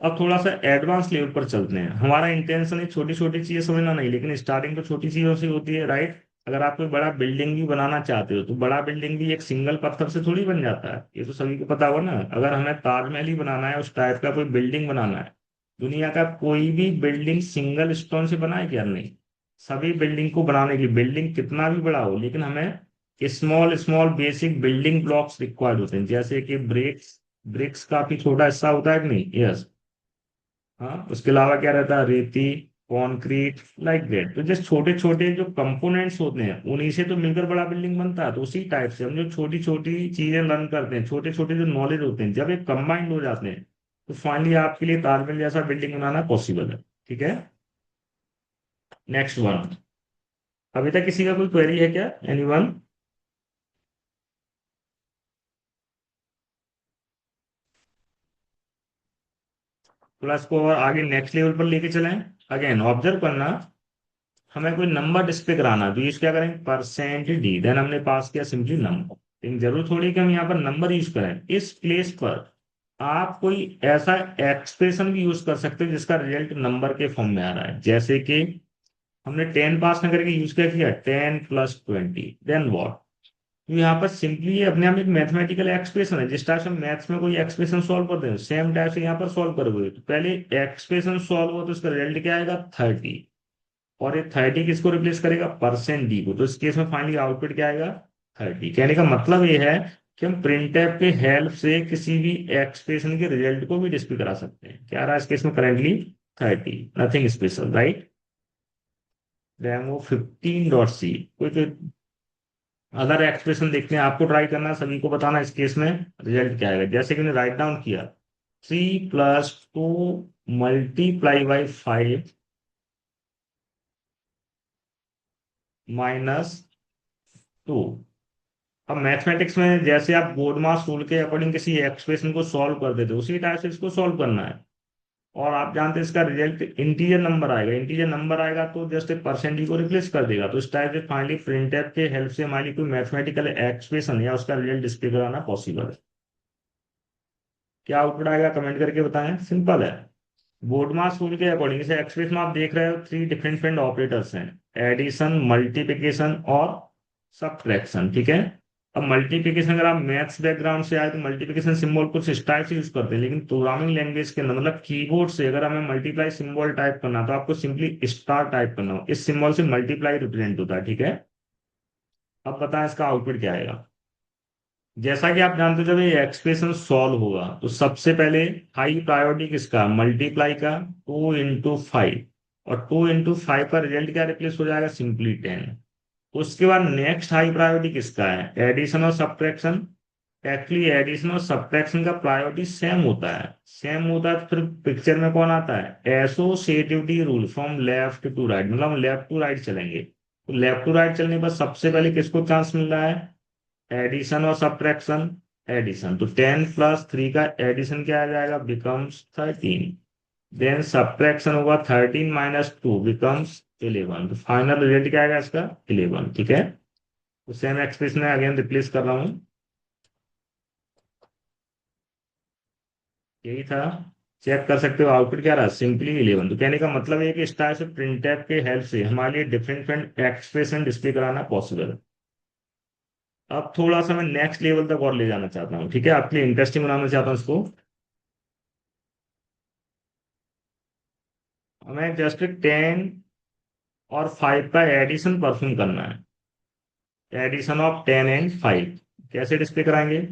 अब थोड़ा सा एडवांस लेवल पर चलते हैं। हमारा इंटेंशन है छोटी छोटी चीजें समझना नहीं, लेकिन स्टार्टिंग तो छोटी चीजों से होती है, राइट। अगर आप कोई बड़ा बिल्डिंग भी बनाना चाहते हो तो बड़ा बिल्डिंग भी एक सिंगल पत्थर से थोड़ी बन जाता है, ये तो सभी को पता होगा ना। अगर हमें ताजमहल ही बनाना है, उस टाइप का कोई बिल्डिंग बनाना है, दुनिया का कोई भी बिल्डिंग सिंगल स्टोन से बना है क्या? नहीं। सभी बिल्डिंग को बनाने की, बिल्डिंग कितना भी बड़ा हो, लेकिन हमें small small basic building blocks required होते हैं, जैसे कि ब्रिक्स। ब्रिक्स काफी छोटा हिस्सा होता है कि नहीं? यस। हाँ, उसके अलावा क्या रहता है? रेती, कॉन्क्रीट, लाइक दैट। तो जैसे छोटे छोटे जो कंपोनेंट्स होते हैं उन्हीं से तो मिलकर बड़ा बिल्डिंग बनता है। तो उसी टाइप से हम जो छोटी छोटी चीजें लर्न करते हैं, छोटे छोटे जो नॉलेज होते हैं, जब ये कंबाइंड हो जाते हैं तो फाइनली आपके लिए ताजमहल जैसा बिल्डिंग बनाना पॉसिबल है। ठीक है, नेक्स्ट वन। अभी तक किसी का कोई क्वेरी है क्या, एनीवन? थोड़ा इसको और आगे नेक्स्ट लेवल पर लेके चलें। अगेन ऑब्जर्व करना, हमें कोई नंबर डिस्प्ले कराना है तो यूज क्या करेंगे, परसेंट डी, देन हमने पास किया सिंपली नंबर। लेकिन जरूर थोड़ी कि हम यहाँ पर नंबर यूज करें, इस प्लेस पर आप कोई ऐसा एक्सप्रेशन भी यूज कर सकते हो जिसका रिजल्ट नंबर के फॉर्म में आ रहा है। जैसे कि हमने 10 पास न करके यूज क्या किया, 10 + 20, देन व्हाट। तो यहाँ पर सिंपली ये अपने आप एक मैथमेटिकल एक्सप्रेशन है। जिस टाइप से मैथ्स में कोई एक्सप्रेशन सॉल्व करते हैं सेम टाइप से यहाँ पर सॉल्व करोगे। तो पहले एक्सप्रेशन सॉल्व हो तो उसका रिजल्ट क्या आएगा, 30। और ये 30 किसको रिप्लेस करेगा, परसेंट डी को। तो इस केस में फाइनली आउटपुट क्या आएगा, 30। कहने का मतलब ये है कि हम प्रिंटफ के हेल्प से किसी भी एक्सप्रेशन के रिजल्ट को भी डिस्प्ले करा सकते हैं। क्या रहा इस केस में currently, 30, nothing special, right. Demo 15.c। कोई अदर एक्सप्रेशन देखते हैं, आपको ट्राई करना, सभी को बताना इस केस में रिजल्ट क्या आएगा। जैसे कि मैंने राइट डाउन किया, 3 + 2 × 5 - 2। अब मैथमेटिक्स में जैसे आप बोर्ड मास रूल के अकॉर्डिंग किसी एक्सप्रेशन को सॉल्व कर देते हो, उसी टाइप से इसको सॉल्व करना है। और आप जानते हैं इसका रिजल्ट इंटीजर नंबर आएगा। इंटीजर नंबर आएगा तो जस्ट परसेंट को रिप्लेस कर देगा। तो इस टाइप से फाइनली प्रिंटफ के हेल्प से हमारी कोई मैथमेटिकल एक्सप्रेशन या उसका रिजल्ट डिस्प्ले कराना पॉसिबल है। क्या आउटपुट आएगा कमेंट करके बताएं, सिंपल है। बोर्ड मास रूल के अकॉर्डिंग इसे एक्सप्रेस में आप देख रहे हो, थ्री डिफरेंट डिफरेंट ऑपरेटर्स हैं, एडिशन, मल्टीप्लिकेशन और सब्ट्रैक्शन। ठीक है। अब मल्टीप्लिकेशन, अगर आप मैथ्स बैकग्राउंड से आए तो मल्टीप्लिकेशन सिंबल कुछ इस टाइप से यूज करते हैं। लेकिन प्रोग्रामिंग लैंग्वेज के अंदर मतलब कीबोर्ड से अगर हमें मल्टीप्लाई सिंबल टाइप करना तो आपको सिंपली स्टार टाइप करना हो। इस सिंबल से मल्टीप्लाई रिप्रेजेंट होता है। ठीक है। अब बताएं इसका आउटपुट क्या आएगा। जैसा कि आप जानते हो, जब ये एक्सप्रेशन सॉल्व होगा तो सबसे पहले हाई प्रायोरिटी किसका, मल्टीप्लाई का, 2 × 5। और 2 × 5 का रिजल्ट क्या रिप्लेस हो जाएगा, सिंपली 10। उसके बाद नेक्स्ट हाई प्रायोरिटी किसका है, एडिशन और सब्ट्रैक्शन। एक्चुअली एडिशन और सब्ट्रैक्शन का प्रायोरिटी सेम होता है। सेम होता है तो फिर पिक्चर में कौन आता है, associativity rule, from left to right, मतलब हम लेफ्ट टू राइट चलेंगे। तो लेफ्ट टू राइट चलने पर सबसे पहले किसको चांस मिल रहा है, एडिशन और सब्ट्रैक्शन। एडिशन तो 10 + 3 का एडिशन क्या आ जाएगा, बिकम्स 13। देन सब्ट्रैक्शन होगा, 13 - 2 बिकम्स 11। तो फाइनल रिजल्ट क्या आएगा इसका, 11। ठीक है। तो सेम एक्सप्रेशन में अगेन रिप्लेस कर रहा हूं, यही था। चेक कर सकते हो आउटपुट क्या रहा, सिंपली 11। तो कहने का मतलब है कि इस टाइप से प्रिंटफ के हेल्प से हमारे लिए डिफरेंट डिफरेंट एक्सप्रेशन डिस्प्ले कराना पॉसिबल है। अब थोड़ा सा मैं नेक्स्ट लेवल तक और ले जाना चाहता हूँ। ठीक है, आपके लिए इंटरेस्टिंग बनाना चाहता हूँ इसको। हमें जस्ट 10 और 5 का एडिशन परफॉर्म करना है। एडिशन ऑफ 10 और 5 कैसे डिस्प्ले कराएंगे,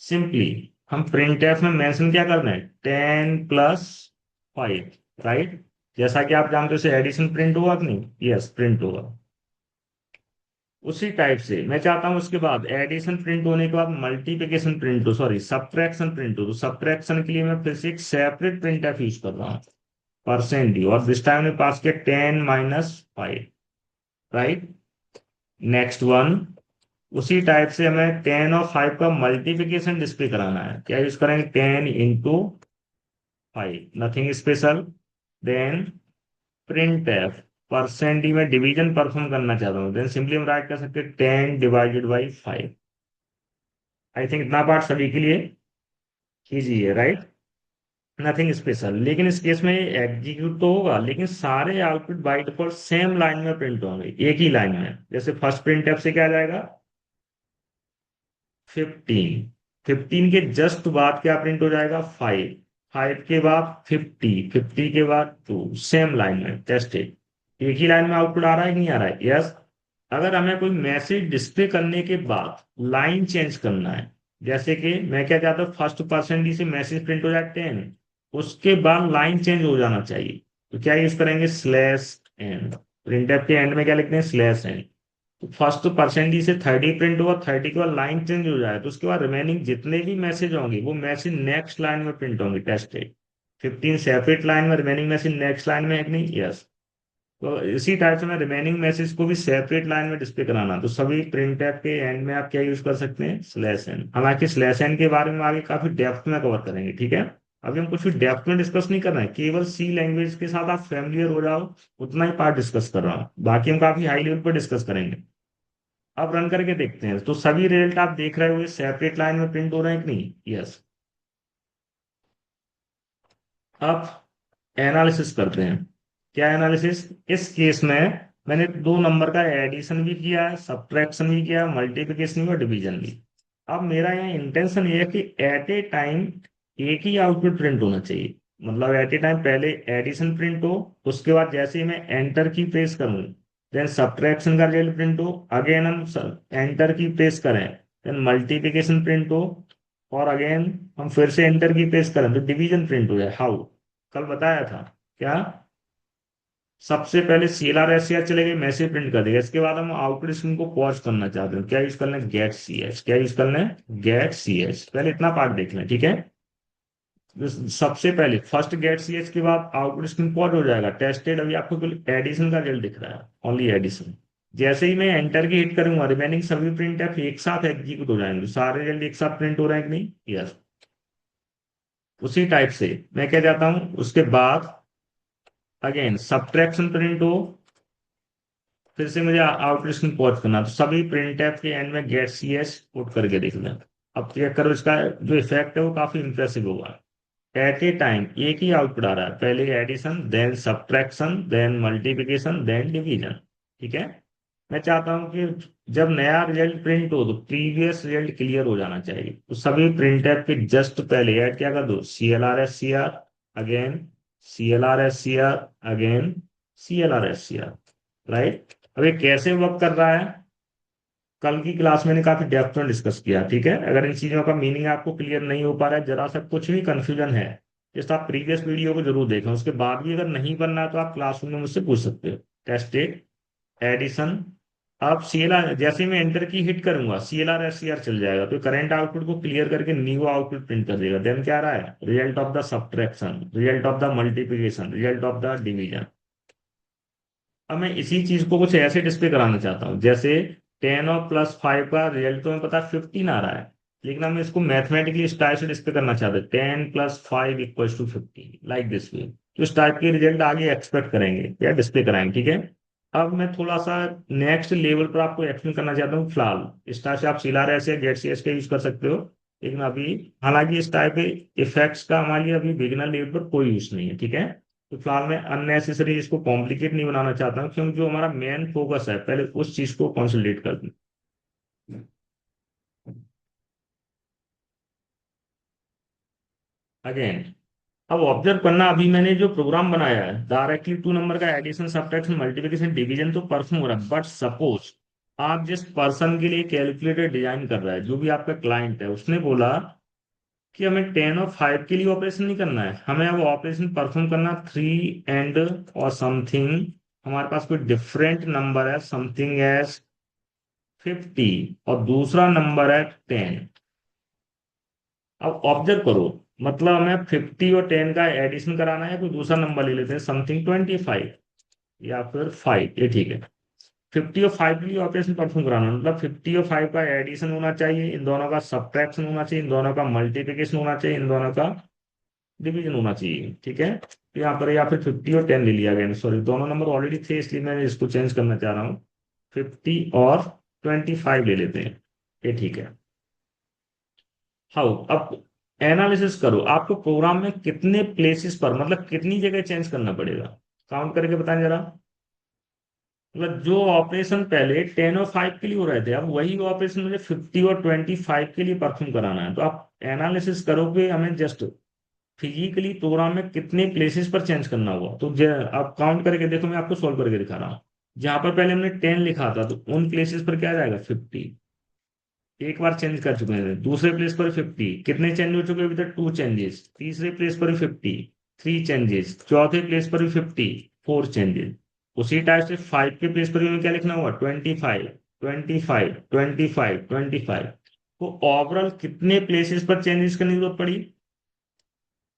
सिंपली हम प्रिंटफ में मेंशन क्या करना है, 10 + 5, राइट। जैसा कि आप जानते हो इसे एडिशन प्रिंट होगा कि नहीं, यस प्रिंट होगा। उसी टाइप से मैं चाहता हूं उसके बाद एडिशन प्रिंट होने के बाद मल्टीप्लिकेशन प्रिंट हो, सॉरी सब्ट्रैक्शन प्रिंट हो। तो सब्ट्रैक्शन के लिए मैं फिर से एक सेपरेट प्रिंटफ यूज कर रहा हूँ, परसेंट डी, और दिस टाइम ने पास किया 10 - 5, राइट। नेक्स्ट वन, उसी टाइप से हमें 10 और 5 का मल्टीप्लिकेशन डिस्प्ले कराना है। क्या यूज करेंगे, 10 × 5, nothing special. Then printf, percent D में डिवीजन परफॉर्म करना चाहता हूँ, देन सिंपली हम राइट कर सकते हैं 10 ÷ 5। आई थिंक इतना पार्ट सभी के लिए इजी है, राइट, नथिंग स्पेशल। लेकिन इस केस में एग्जीक्यूट तो होगा लेकिन सारे output by default same line में प्रिंट होंगे, एक ही लाइन में। जैसे फर्स्ट प्रिंट एफ से क्या आ जाएगा, 15। 15 के जस्ट बाद क्या प्रिंट हो जाएगा, 5। 5 के बाद 50, 50 के बाद 2, सेम लाइन में। टेस्ट इट, एक ही लाइन में आउटपुट आ रहा है कि नहीं आ रहा है, यस। अगर हमें कोई मैसेज डिस्प्ले करने के बाद लाइन चेंज करना है, जैसे कि मैं क्या चाहता हूँ, फर्स्ट परसेंट से मैसेज प्रिंट हो जाए 10, उसके बाद लाइन चेंज हो जाना चाहिए। तो क्या यूज करेंगे, स्लैश एन। प्रिंटफ के एंड में क्या लिखते हैं, स्लैश एन। तो फर्स्ट परसेंट से 30 प्रिंट हुआ, 30 के बाद लाइन चेंज हो जाए तो उसके बाद रिमेनिंग जितने भी मैसेज होंगे वो मैसेज नेक्स्ट लाइन में प्रिंट होंगे। टेस्टेड 15 सेपरेट लाइन में, रिमेनिंग मैसेज नेक्स्ट लाइन में है कि नहीं, यस। तो इसी टाइप से मैं रिमेनिंग मैसेज को भी सेपरेट लाइन में डिस्प्ले कराना, तो सभी प्रिंट टैब के एंड में आप क्या यूज कर सकते हैं, स्लैश एन। हालांकि स्लैश एन के बारे में आगे काफी डेप्थ में कवर करेंगे, ठीक है। अभी हम कुछ भी डेप्थ में डिस्कस नहीं कर रहे हैं, केवल सी लैंग्वेज के साथ आप फैमिलियर हो जाओ, उतना ही पार्ट डिस्कस कर रहा हूँ, बाकी हम काफी हाई लेवल पर डिस्कस करेंगे। अब रन करके देखते हैं, तो सभी रिजल्ट आप देख रहे हो सेपरेट लाइन में प्रिंट हो रहे हैं कि नहीं, यस। अब एनालिसिस करते हैं। क्या एनालिसिस, इस केस में मैंने दो नंबर का एडिशन भी किया है, सब्ट्रैक्शन भी किया, मल्टीप्लिकेशन भी और डिवीजन भी। अब मेरा यहाँ इंटेंशन ये है कि एट ए टाइम एक ही आउटपुट प्रिंट होना चाहिए। मतलब एट ए टाइम पहले एडिशन प्रिंट हो, उसके बाद जैसे ही मैं एंटर की प्रेस करूँ देन सब्ट्रैक्शन का रिजल्ट प्रिंट हो, अगेन हम एंटर की प्रेस करें देन मल्टीप्लिकेशन प्रिंट हो, और अगेन हम फिर से एंटर की प्रेस करें तो डिवीजन प्रिंट हो जाए। हाउ, कल बताया था क्या, सबसे पहले सीएलआर एससीआर चले गए, मैसेज प्रिंट कर देगा, इसके बाद हम आउटपुट स्क्रीन को पॉज करना चाहते हैं, क्या यूज करना है, गेट सी एच। क्या यूज करना है, गेट सी एच। पहले इतना पार्ट देख लें, ठीक है। तो सबसे पहले फर्स्ट गेट सी एच के बाद आउटपुट स्क्रीन पॉज हो जाएगा, टेस्टेड। अभी आपको केवल एडिशन का रिजल्ट दिख रहा है, ओनली एडिशन। जैसे ही मैं एंटर की हिट करूंगा रिमेनिंग सभी प्रिंट एफ एक साथ एग्जीक्यूट हो जाएंगे, सारे रिजल्ट एक साथ प्रिंट हो रहे हैं कि नहीं, यस। उसी टाइप से मैं क्या चाहता हूं, उसके बाद अगेन सब्ट्रैक्शन प्रिंट हो, फिर से मुझे आउटलिस्टिंग पॉज करना, तो सभी प्रिंट टैब के एंड में गेट सी एस पुट करके देख लें। अब चेक करो, इसका जो इफेक्ट है वो काफी इंप्रेसिव होगा। एट ए टाइम एक ही आउटपुट आ रहा है, पहले addition then subtraction then multiplication then division, ठीक है। मैं चाहता हूं कि जब नया रिजल्ट प्रिंट हो तो प्रीवियस रिजल्ट क्लियर हो जाना चाहिए, तो सभी प्रिंट टैब के जस्ट पहले ऐड क्या कर दो, C L R S C R, again C L R S C R, again C L R S C R, right. अब ये कैसे वर्क कर रहा है, कल की क्लास मैंने काफी डेप्थ में डिस्कस किया, ठीक है। अगर इन चीजों का मीनिंग आपको क्लियर नहीं हो पा रहा है, जरा सा कुछ भी कंफ्यूजन है, जैसे आप प्रीवियस वीडियो को जरूर देखें, उसके बाद भी अगर नहीं बनना है तो आप क्लासरूम में मुझसे पूछ सकते हो। Test add, addition. अब सीएलआर जैसे ही मैं एंटर की हिट करूंगा सीएलआर एससीआर चल जाएगा, तो करंट आउटपुट को क्लियर करके न्यू आउटपुट प्रिंट कर देगा। देन क्या आ रहा है, result of the subtraction, result of the multiplication, result of the division. अब मैं इसी चीज को कुछ ऐसे डिस्प्ले कराना चाहता हूँ, जैसे 10 और +5 का रिजल्ट तो मैं पता 15 आ रहा है, लेकिन हम इसको मैथमेटिकली इस टाइप से डिस्प्ले करना चाहते हैं, 10 + 5 = 15, लाइक दिस वे। तो इस टाइप के रिजल्ट आगे एक्सपेक्ट करेंगे या डिस्प्ले कराएंगे, ठीक है। अब मैं थोड़ा सा नेक्स्ट लेवल पर आपको एक्सप्लेन करना चाहता हूँ। फिलहाल इस टाइप से आप सिलार ऐसे गेट सी एस का यूज कर सकते हो, लेकिन अभी हालांकि इस टाइप के इफेक्ट्स का हमारे लिए अभी बिगिनर लेवल पर कोई यूज नहीं है, ठीक है। तो फिलहाल मैं अननेसेसरी इसको कॉम्प्लिकेट नहीं बनाना चाहता हूँ, क्योंकि जो हमारा मेन फोकस है पहले उस चीज को कॉन्सोलिडेट कर दूं। अगेन अब ऑब्जर्व करना, अभी मैंने जो प्रोग्राम बनाया है डायरेक्टली 2 नंबर का एडिशन सब्ट्रैक्शन मल्टीप्लिकेशन डिवीजन तो परफॉर्म हो रहा है, बट सपोज आप जिस पर्सन के लिए कैलकुलेटर डिजाइन कर रहा है, जो भी आपका क्लाइंट है, उसने बोला कि हमें 10 और 5 के लिए ऑपरेशन नहीं करना है, हमें अब ऑपरेशन परफॉर्म करना 3 एंड और समथिंग, हमारे पास कोई डिफरेंट नंबर है समथिंग एज 50 और दूसरा नंबर है 10। अब ऑब्जर्व करो, मतलब हमें 50 और 10 का एडिशन कराना है, कोई दूसरा नंबर ले लेते हैं समथिंग 25 या फिर 5, ये ठीक है। 50 और 5 के लिए ऑपरेशन परफॉर्म कराना है, मतलब 50 और 5 का एडिशन होना चाहिए, इन दोनों का सब्ट्रैक्शन होना चाहिए, इन दोनों का मल्टीप्लिकेशन होना चाहिए, इन दोनों का डिवीजन होना चाहिए, ठीक है। तो यहाँ पर या फिर 50 और 10 ले लिया गया, सॉरी दोनों नंबर ऑलरेडी थे इसलिए मैं इसको चेंज करना चाह रहा हूँ। 50 और 25 ले लेते हैं, ये ठीक है। हाउ, अब एनालिसिस करो, आपको प्रोग्राम में कितने प्लेसेस पर, मतलब कितनी जगह चेंज करना पड़ेगा, काउंट करके बताएं जरा। मतलब जो ऑपरेशन पहले 10 और 5 के लिए हो रहे थे, अब वही ऑपरेशन मुझे 50 और 25 के लिए परफॉर्म कराना है, तो आप एनालिसिस करोगे हमें जस्ट फिजिकली प्रोग्राम में कितने प्लेसेस पर चेंज करना हुआ, तो आप काउंट करके देखो, मैं आपको सॉल्व करके दिखा रहा हूँ। जहां पर पहले हमने 10 लिखा था तो उन प्लेसेस पर क्या आ जाएगा, 50, एक बार चेंज कर चुके हैं। दूसरे प्लेस पर 50, कितने चेंज हो चुके हैं अभी तक, 2 चेंजेस। तीसरे प्लेस पर 50, 3 चेंजेस, चौथे प्लेस पर भी 50, 4 चेंजेस। उसी टाइप से 5 के प्लेस पर भी हमें क्या लिखना होगा, 25, 25, 25, 25। तो ओवरऑल कितने प्लेसेस पर चेंजेस करने की जरूरत पड़ी,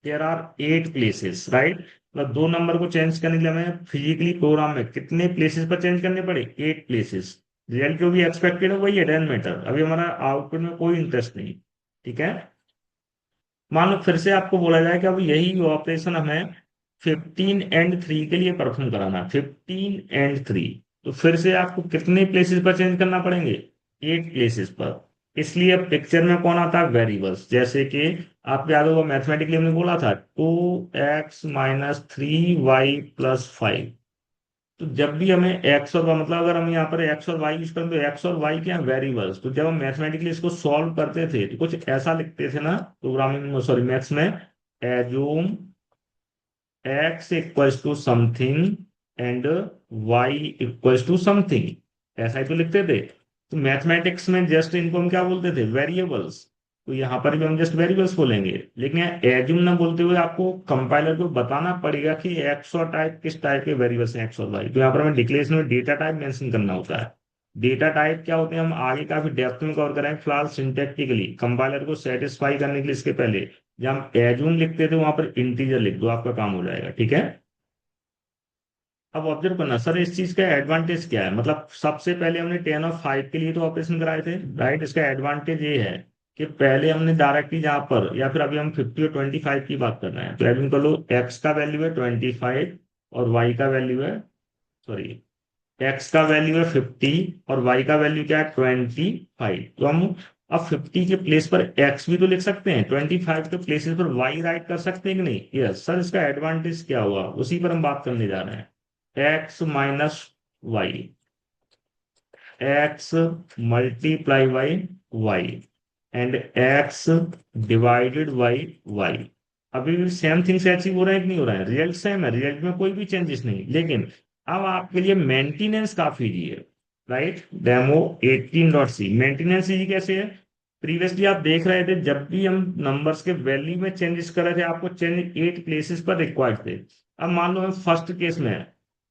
देयर आर 8 प्लेसेस, राइट। मतलब दो नंबर को चेंज करने के लिए हमें फिजिकली प्रोग्राम में कितने प्लेसेस पर चेंज करने पड़े, 8 प्लेसेस। रिजल्ट जो भी एक्सपेक्टेड है वही है, डजंट मैटर, अभी हमारा आउटपुट में कोई इंटरेस्ट नहीं। ठीक है। मान लो फिर से आपको बोला जाए कि अब यही ऑपरेशन हमें 15 and 3 के लिए परफॉर्म कराना है, 15 and 3, तो फिर से आपको कितने प्लेसेस पर चेंज करना पड़ेंगे, 8 प्लेसेस पर। इसलिए अब पिक्चर में कौन आता है, वेरिएबल्स। जैसे कि आप याद होगा मैथमेटिकली हमने बोला था 2x - 3y + 5। तो जब भी हमें एक्स और वाई, मतलब अगर हम यहाँ पर एक्स और वाई यूज करें, तो एक्स और वाई क्या वेरिएबल्स, तो जब हम मैथमेटिकली इसको सॉल्व करते थे तो कुछ ऐसा लिखते थे ना प्रोग्रामिंग, सॉरी मैथ्स में, assume X equals to something and Y equals to something, ऐसा ही तो लिखते थे। तो मैथमेटिक्स में जस्ट इनको हम क्या बोलते थे, वेरिएबल्स। तो यहाँ पर भी हम जस्ट वेरिएबल्स बोलेंगे, लेकिन यहाँ एज्यूम ना बोलते हुए आपको कंपाइलर को बताना पड़ेगा कि एक्स और टाइप किस टाइप के वेरिएबल्स हैं, एक्स और वाई। तो यहाँ पर हमें डिक्लेरेशन में डेटा टाइप मेंशन करना होता है। डेटा टाइप क्या होते हैं हम आगे काफी डेप्थ में कवर करेंगे, फिलहाल सिंटैक्टिकली कंपाइलर को सेटिस्फाई करने के लिए इसके पहले जब हम एजूम लिखते थे वहां पर इंटीजर लिख दो, आपका काम हो जाएगा। ठीक है। अब ऑब्जर्व करना सर, इस चीज का एडवांटेज क्या है, मतलब सबसे पहले हमने 10 और 5 के लिए तो ऑपरेशन कराए थे, राइट। इसका एडवांटेज ये है कि पहले हमने डायरेक्टली जहां पर, या फिर अभी हम 50 और 25 की बात कर रहे हैं, तो एज्यूम कर लो एक्स का वैल्यू है 25 और वाई का वैल्यू है, सॉरी, एक्स का वैल्यू है 50 और वाई का वैल्यू क्या है 25। तो हम अब 50 के प्लेस पर एक्स भी तो लिख सकते हैं, 25 के प्लेसेस पर वाई राइट कर सकते हैं कि नहीं, यस सर। इसका एडवांटेज क्या हुआ, उसी पर हम बात करने जा रहे हैं। x - y, x × y and x ÷ y। अभी भी सेम थिंग्स अचीव हो रहा है कि नहीं हो रहा है, रिजल्ट सेम है, रिजल्ट में कोई भी चेंजेस नहीं, लेकिन अब आपके लिए मेंटेनेंस काफी इजी है, right. Demo 18.c maintenance easy कैसे है, प्रीवियसली आप देख रहे थे जब भी हम नंबर्स के वैल्यू में चेंजेस कर रहे थे आपको चेंज 8 प्लेसेस पर रिक्वायर्ड थे। अब मान लो हम फर्स्ट केस में है,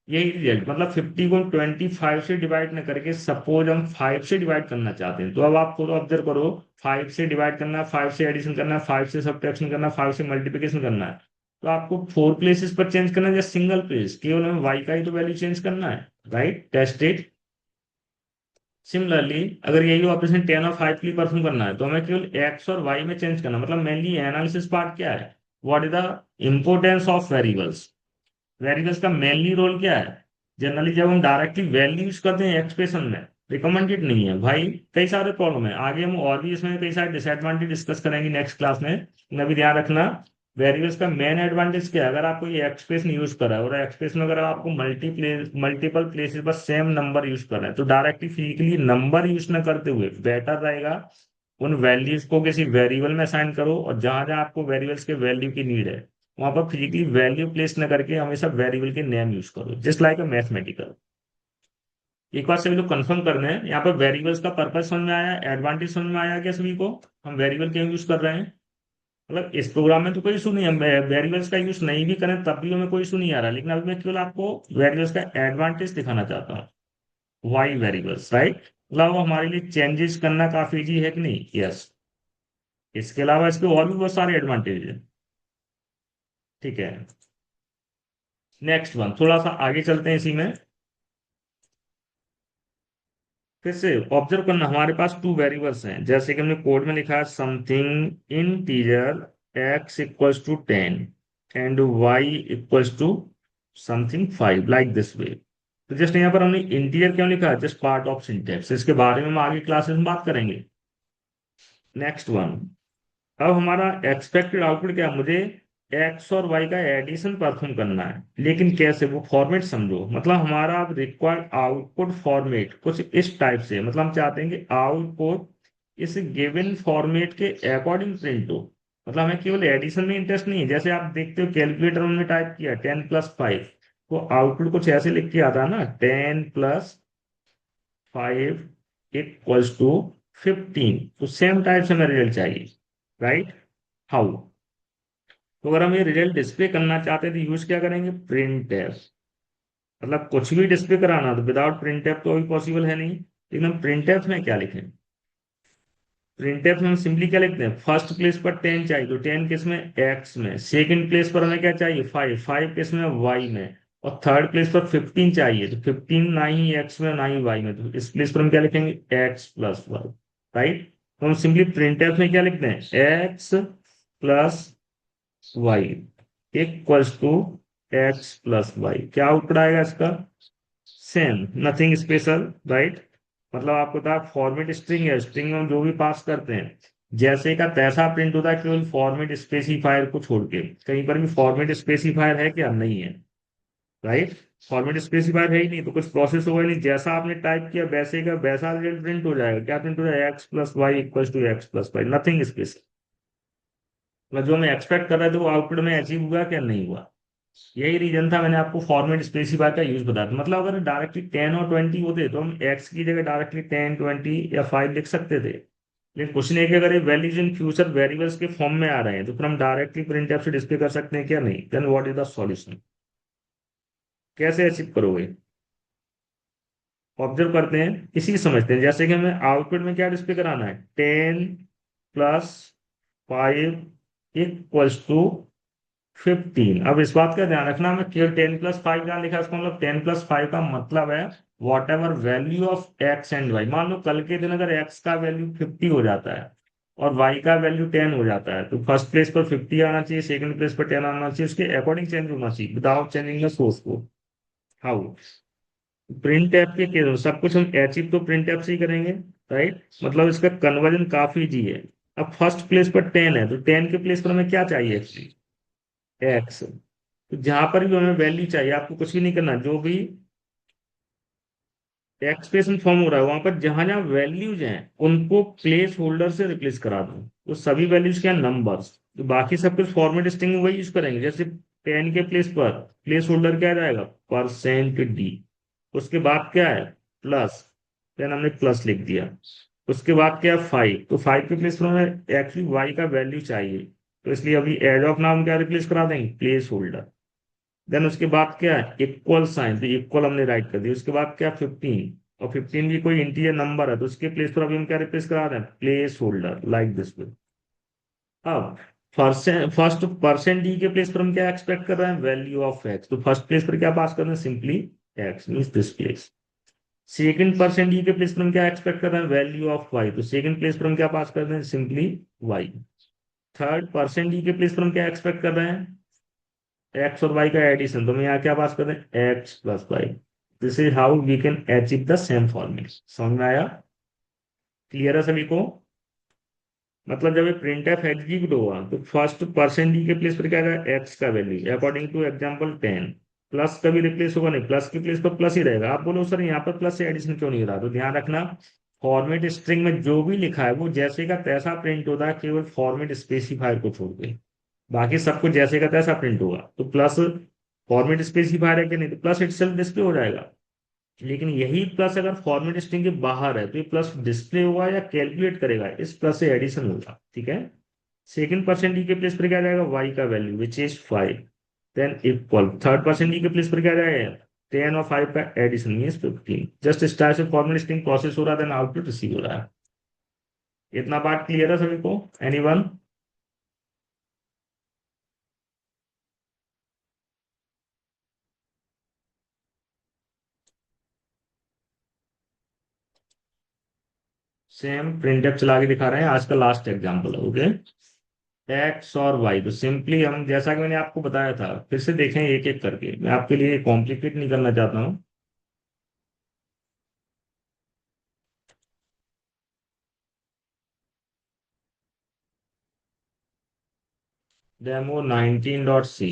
यही रिजल्ट, मतलब 50 को 25 से डिवाइड न करके सपोज हम 5 से डिवाइड करना चाहते हैं, तो अब आप खुद ऑब्जर्व करो, 5 से डिवाइड करना है, 5 से एडिशन करना है, 5 से सब्ट्रैक्शन करना है, 5 से मल्टीप्लिकेशन करना है। तो आपको 4 प्लेसेस पर चेंज करना है या सिंगल प्लेस, केवल हमें वाई का ही तो वैल्यू चेंज करना है, राइट। Test it. सिमिलरली अगर यही ऑपरेशन 10 और 5 के लिए परफॉर्म करना है, तो हमें केवल एक्स और वाई में चेंज करना है। मतलब मेनली एनालिसिस पार्ट क्या है, what is the importance of variables. Variables का मेनली रोल क्या है, जनरली जब हम डायरेक्टली वैल्यू यूज करते हैं एक्सप्रेशन में, रिकमेंडेड नहीं है भाई, कई सारे प्रॉब्लम है, आगे हम और भी इसमें कई सारे डिसएडवांटेज डिस्कस करेंगे नेक्स्ट क्लास में, लेकिन अभी ध्यान रखना वेरिएबल्स का मेन एडवांटेज क्या है, अगर आप कोई एक्सप्रेशन यूज कर रहे हो और एक्सप्रेशन अगर आपको मल्टीपल प्लेसेस पर सेम नंबर यूज कर रहे हैं, तो डायरेक्टली फिजिकली नंबर यूज ना करते हुए बेटर रहेगा उन वैल्यूज को किसी वेरिएबल में असाइन करो, और जहां जहां आपको वेरिएबल्स के वैल्यू की नीड है वहां पर फिजिकली वैल्यू प्लेस न करके हमेशा वेरिएबल के नेम यूज करो, जस्ट लाइक अ मैथमेटिकल। एक बार सभी लोग कंफर्म करना है, यहाँ पर वेरिएबल्स का पर्पस समझ में आया, एडवांटेज समझ में आया क्या सभी को, हम वेरिएबल क्यों यूज कर रहे हैं। मतलब इस प्रोग्राम में तो कोई इशू नहीं है, हम वेरिएबल्स का यूज नहीं भी करें तब भी हमें कोई इशू नहीं आ रहा, लेकिन अभी मैं केवल आपको वेरिएबल्स का एडवांटेज दिखाना चाहता हूँ। Why variables, right. मतलब वो हमारे लिए चेंजेस करना काफी इजी है कि नहीं, यस। इसके अलावा इसके और भी बहुत सारे एडवांटेज है। ठीक है। नेक्स्ट वन, थोड़ा सा आगे चलते हैं इसी में। फिर से ऑब्जर्व करना, हमारे पास 2 वेरिएबल्स हैं, जैसे कि हमने कोड में लिखा है something integer x = 10 and y = something 5, like this वे। तो जस्ट यहाँ पर हमने इंटीजर क्यों लिखा है, जस्ट पार्ट ऑफ सिंटेक्स, इसके बारे में हम आगे क्लासेस में बात करेंगे। नेक्स्ट वन, अब हमारा एक्सपेक्टेड आउटपुट क्या है, मुझे एक्स और वाई का एडिशन परफॉर्म करना है, लेकिन कैसे, वो फॉर्मेट समझो। मतलब हमारा अब रिक्वायर्ड आउटपुट फॉर्मेट कुछ इस टाइप से, मतलब हम चाहते हैं कि आउटपुट इस गिवन फॉर्मेट के अकॉर्डिंग प्रिंट हो। मतलब हमें केवल एडिशन में इंटरेस्ट नहीं है, जैसे आप देखते हो कैलकुलेटर में टाइप किया 10 + 5, तो आउटपुट कुछ ऐसे लिख के आता है ना, 10 + 5 = 15, तो सेम टाइप से हमें रिजल्ट चाहिए, राइट। हाउ, तो अगर हम ये रिजल्ट डिस्प्ले करना चाहते हैं तो यूज क्या करेंगे, प्रिंट एफ। मतलब कुछ भी डिस्प्ले कराना तो विदाउट प्रिंट एफ तो अभी पॉसिबल है नहीं, लेकिन हम प्रिंट एफ में क्या लिखें, प्रिंट एफ में हम सिंपली क्या लिखते हैं, फर्स्ट प्लेस पर 10 चाहिए तो 10 किस में, एक्स में। सेकंड प्लेस पर हमें क्या चाहिए, 5, 5 किस में, वाई में। और थर्ड प्लेस पर 15 चाहिए तो 15 ना ही एक्स में ना ही वाई में, तो इस प्लेस पर हम क्या लिखेंगे, एक्स प्लस वाई। राइट, तो हम सिंपली प्रिंट एफ में क्या लिखते हैं, x plus y equals to x plus y. क्या आउटपुट आएगा इसका, सेम, नथिंग स्पेशल। राइट, मतलब आपको पता है फॉर्मेट स्ट्रिंग है, स्ट्रिंग में हम जो भी पास करते हैं जैसे का तैसा प्रिंट होता है, केवल फॉर्मेट स्पेसिफायर को छोड़ के। कहीं पर भी फॉर्मेट स्पेसिफायर है क्या, नहीं है। राइट, फॉर्मेट स्पेसिफायर है ही नहीं तो कुछ प्रोसेस होगा ही नहीं, जैसा आपने टाइप किया वैसे का वैसा रिजल्ट प्रिंट हो जाएगा। क्या प्रिंट हो जाएगा, x plus y equal to x plus y, nothing special. मतलब जो हमें एक्सपेक्ट कर रहे थे वो आउटपुट में अचीव हुआ क्या, नहीं हुआ। यही रीजन था, मैंने आपको फॉर्मेट स्पेसिफायर का यूज बताया था। मतलब अगर डायरेक्टली 10 और 20 होते तो हम एक्स की जगह डायरेक्टली 10, 20 या 5 लिख सकते थे। लेकिन कुछ नहीं कि अगर ये वैल्यूज इन फ्यूचर वेरिएबल्स के फॉर्म में आ रहे हैं तो फिर हम डायरेक्टली प्रिंट से डिस्प्ले कर सकते हैं क्या, नहीं। Then what is the solution, कैसे अचीव करोगे। ऑब्जर्व करते हैं, इसी की समझते हैं। जैसे कि हमें आउटपुट में क्या डिस्प्ले कराना है, 10 + 5 इक्वल्स टू 15। अब इस बात का ध्यान रखना, हमें केवल 10 + 5 क्या लिखा है, इसका मतलब 10 + 5 का मतलब है whatever value of x and y. मान लो कल के दिन अगर एक्स का वैल्यू 50 हो जाता है और वाई का वैल्यू 10 हो जाता है तो फर्स्ट प्लेस पर 50 आना चाहिए, सेकंड प्लेस पर 10 आना चाहिए, उसके अकॉर्डिंग चेंज होना चाहिए विदाउट चेंजिंग द सोर्स को। हाउ, प्रिंट टैब के केस सब कुछ हम अचीव तो प्रिंट टैब से ही करेंगे। राइट, मतलब इसका कन्वर्जन काफी इजी है। अब फर्स्ट प्लेस पर 10 है तो 10 के प्लेस पर हमें क्या चाहिए, एक्स। तो जहां पर भी हमें वैल्यू चाहिए, आपको कुछ भी नहीं करना, जो भी एक्सप्रेशन फॉर्म हो रहा है वहां पर जहां जहां वैल्यूज हैं उनको प्लेस होल्डर से रिप्लेस करा दो। तो सभी वैल्यूज क्या, नंबर्स। तो बाकी सब कुछ फॉर्मेट स्ट्रिंग वही यूज करेंगे। जैसे 10 के प्लेस पर प्लेस होल्डर क्या जाएगा, %d। उसके बाद क्या है, प्लस, देन हमने प्लस लिख दिया। उसके बाद क्या है, 5, तो 5 के प्लेस पर हमें एक्चुअली वाई का वैल्यू चाहिए, तो इसलिए अभी एज ऑफ नाम क्या रिप्लेस करा देंगे, प्लेस होल्डर। देन उसके बाद क्या है, इक्वल साइन, तो इक्वल हमने राइट कर दिया। उसके बाद क्या, 15, और 15 भी कोई इंटीजर नंबर है तो उसके प्लेस पर अभी हम क्या रिप्लेस करा रहे हैं, placeholder, like this way. अब फर्स्ट परसेंट डी के प्लेस पर हम क्या एक्सपेक्ट कर रहे हैं, वैल्यू ऑफ एक्स। तो फर्स्ट प्लेस पर क्या पास कर रहे हैं, simply x, means this place. Second percent D के प्लेस पर हम क्या एक्सपेक्ट कर रहे हैं, वैल्यू ऑफ वाई। तो सेकंड प्लेस पर हम क्या पास कर रहे हैं, simply y. Third percent D के प्लेस पर हम क्या एक्सपेक्ट कर रहे हैं, एक्स और वाई का एडिशन, तो मैं यहाँ क्या पास कर रहे हैं, x plus y. This is how we can achieve the same format. समझ में आया, क्लियर है सभी को। मतलब जब ये प्रिंट एफ एग्जीक्यूट होगा तो फर्स्ट परसेंट डी के प्लेस पर क्या आएगा, एक्स का value according two example 10। Plus कभी रिप्लेस होगा नहीं, प्लस के प्लेस पर प्लस ही रहेगा। आप बोलो सर यहाँ पर प्लस से एडिशन क्यों नहीं हो रहा, तो ध्यान रखना फॉर्मेट स्ट्रिंग में जो भी लिखा है वो जैसे का तैसा प्रिंट होता है, केवल फॉर्मेट स्पेसिफायर को छोड़ के। बाकी सब कुछ जैसे का तैसा प्रिंट होगा। तो प्लस फॉर्मेट स्पेसिफायर है कि नहीं, तो प्लस इटसेल्फ डिस्प्ले हो जाएगा। लेकिन यही प्लस अगर फॉर्मेट स्ट्रिंग के बाहर है तो ये प्लस डिस्प्ले होगा या कैलकुलेट करेगा, इस प्लस से एडिशन होगा। ठीक है, सेकंड परसेंट डी के प्लेस पर क्या जाएगा, वाई का value which is 5, than equal. Third percent D के प्लेस पर क्या जाएगा, 10 और 5 का एडिशन मीन्स 15। जस्ट इस टाइप से फॉर्मेट स्ट्रिंग प्रोसेस हो रहा है, देन आउटपुट रिसीव हो रहा है। इतना पार्ट क्लियर है सभी को, एनीवन। सेम प्रिंटफ चला के दिखा रहे हैं, आज का लास्ट एग्जांपल है। ओके, एक्स और वाई, तो सिंपली हम जैसा कि मैंने आपको बताया था फिर से देखें एक एक करके, मैं आपके लिए कॉम्प्लिकेट नहीं करना चाहता हूँ। डेमो 19.c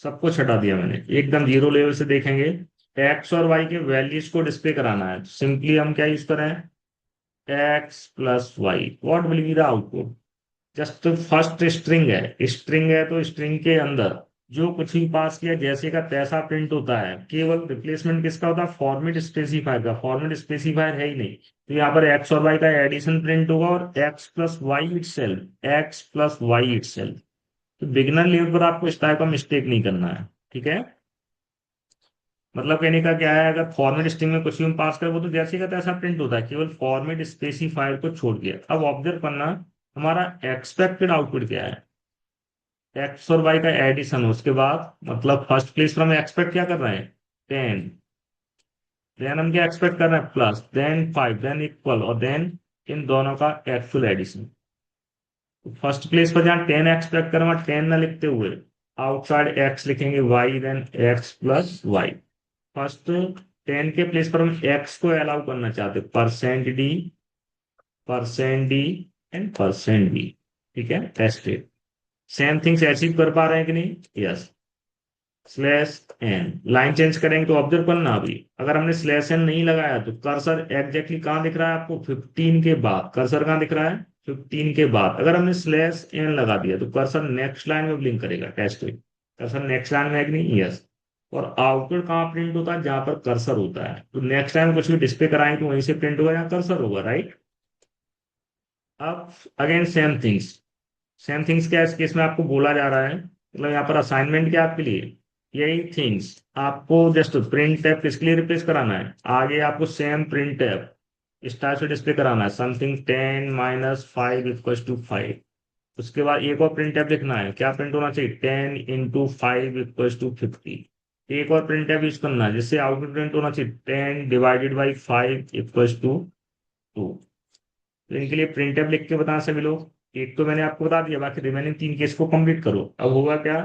सब कुछ हटा दिया मैंने, एकदम जीरो लेवल से देखेंगे। एक्स और वाई के वैल्यूज को डिस्प्ले कराना है, सिंपली हम क्या यूज करें, x plus y, what will be the output. Just first string है, स्ट्रिंग है तो स्ट्रिंग के अंदर जो कुछ भी पास किया जैसे का तैसा प्रिंट होता है, केवल रिप्लेसमेंट किसका होता है, फॉर्मेट स्पेसिफायर का। फॉर्मेट स्पेसिफायर है ही नहीं, तो यहाँ पर एक्स और वाई का एडिशन प्रिंट होगा और x plus why it self, x plus why it self. तो बिगिनर लेवल पर आपको इस टाइप का मिस्टेक नहीं करना है, ठीक है। मतलब कहने का क्या है, अगर फॉर्मेट स्ट्रिंग में कुछ भी हम पास करें वो तो जैसे का तैसा प्रिंट होता है, केवल फॉर्मेट स्पेसिफायर को छोड़ के। अब ऑब्जर्व करना, हमारा एक्सपेक्टेड आउटपुट क्या है, एक्स और वाई का एडिशन, उसके बाद मतलब फर्स्ट प्लेस पर हम एक्सपेक्ट क्या कर रहे हैं, 10, देन हम क्या एक्सपेक्ट कर रहे हैं, प्लस, देन 5, देन इक्वल, और देन इन दोनों का एक्चुअल एडिशन। फर्स्ट प्लेस पर जहाँ 10 एक्सपेक्ट करें वहां 10 ना लिखते हुए आउटसाइड एक्स लिखेंगे, y then x plus y. First 10 के प्लेस पर हम एक्स को अलाउ करना चाहते, %d, %d एंड %b, ठीक है, टेस्टेड। सेम थिंग्स अचीव कर पा रहे हैं कि नहीं, yes. Slash n, line change करेंगे तो ऑब्जर्व करना, अभी अगर हमने स्लैश एन नहीं लगाया तो कर्सर एग्जैक्टली कहाँ दिख रहा है आपको, 15 के बाद। कर्सर कहाँ दिख रहा है, 15 के बाद। अगर हमने स्लैश एन लगा दिया तो कर्सर नेक्स्ट लाइन में ब्लिंक करेगा, टेस्ट में। कर्सर नेक्स्ट लाइन में है कि नहीं, यस। और आउटपुट कहाँ प्रिंट होता है, जहां पर कर्सर होता है। तो नेक्स्ट टाइम कुछ भी डिस्प्ले कराएंगे तो वहीं से प्रिंट होगा जहाँ कर्सर होगा, राइट। अब again same things, same things क्या है इस केस में आपको बोला जा रहा है, मतलब यहाँ पर असाइनमेंट क्या है आपके लिए, यही थिंग्स। आपको जस्ट प्रिंट टैब किसके लिए रिप्लेस कराना है, आगे आपको सेम प्रिंट टैब इस टाइप से डिस्प्ले कराना है, समथिंग 10 - 5 इक्वल्स टू 5। उसके बाद एक और प्रिंट टैब लिखना है, क्या प्रिंट होना चाहिए, 10 × 5 इक्वल्स टू 50। एक और प्रिंट टैब यूज करना है जिससे आउटपुट प्रिंट होना चाहिए 10 ÷ 5 इक्वल्स टू 2। तो इनके लिए प्रिंट टैब लिख के बताना सभी लोग। एक तो मैंने आपको बता दिया, बाकी रिमेनिंग 3 केस को कंप्लीट करो। अब होगा क्या,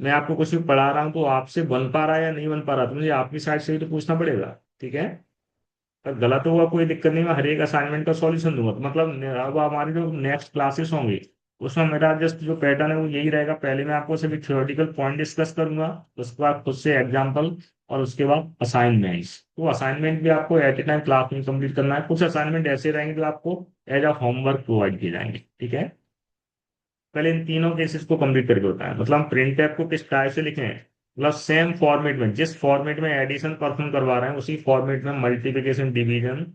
मैं आपको कुछ भी पढ़ा रहा हूँ तो आपसे बन पा रहा है या नहीं बन पा रहा, तो मुझे आपकी साइड से ही तो पूछना पड़ेगा, ठीक है। अगर गलत होगा कोई दिक्कत नहीं, मैं हर एक असाइनमेंट का सॉल्यूशन दूंगा। तो मतलब अब हमारी जो नेक्स्ट क्लासेस होंगी उसमें मेरा जस्ट जो पैटर्न है वो यही रहेगा, पहले मैं आपको सभी थ्योरेटिकल पॉइंट डिस्कस करूंगा, उसके बाद खुद से एग्जाम्पल, और उसके बाद असाइनमेंट्स। तो असाइनमेंट भी आपको एट ए टाइम क्लास में कंप्लीट करना है। कुछ असाइनमेंट ऐसे रहेंगे जो आपको एज अ होमवर्क प्रोवाइड किए जाएंगे, ठीक है। पहले इन तीनों केसेस को कंप्लीट करके होता है, मतलब हम प्रिंट टैब को किस टाइप से लिखें, मतलब सेम फॉर्मेट में, जिस फॉर्मेट में एडिशन परफॉर्म करवा रहे हैं उसी फॉर्मेट में मल्टीप्लिकेशन, डिवीजन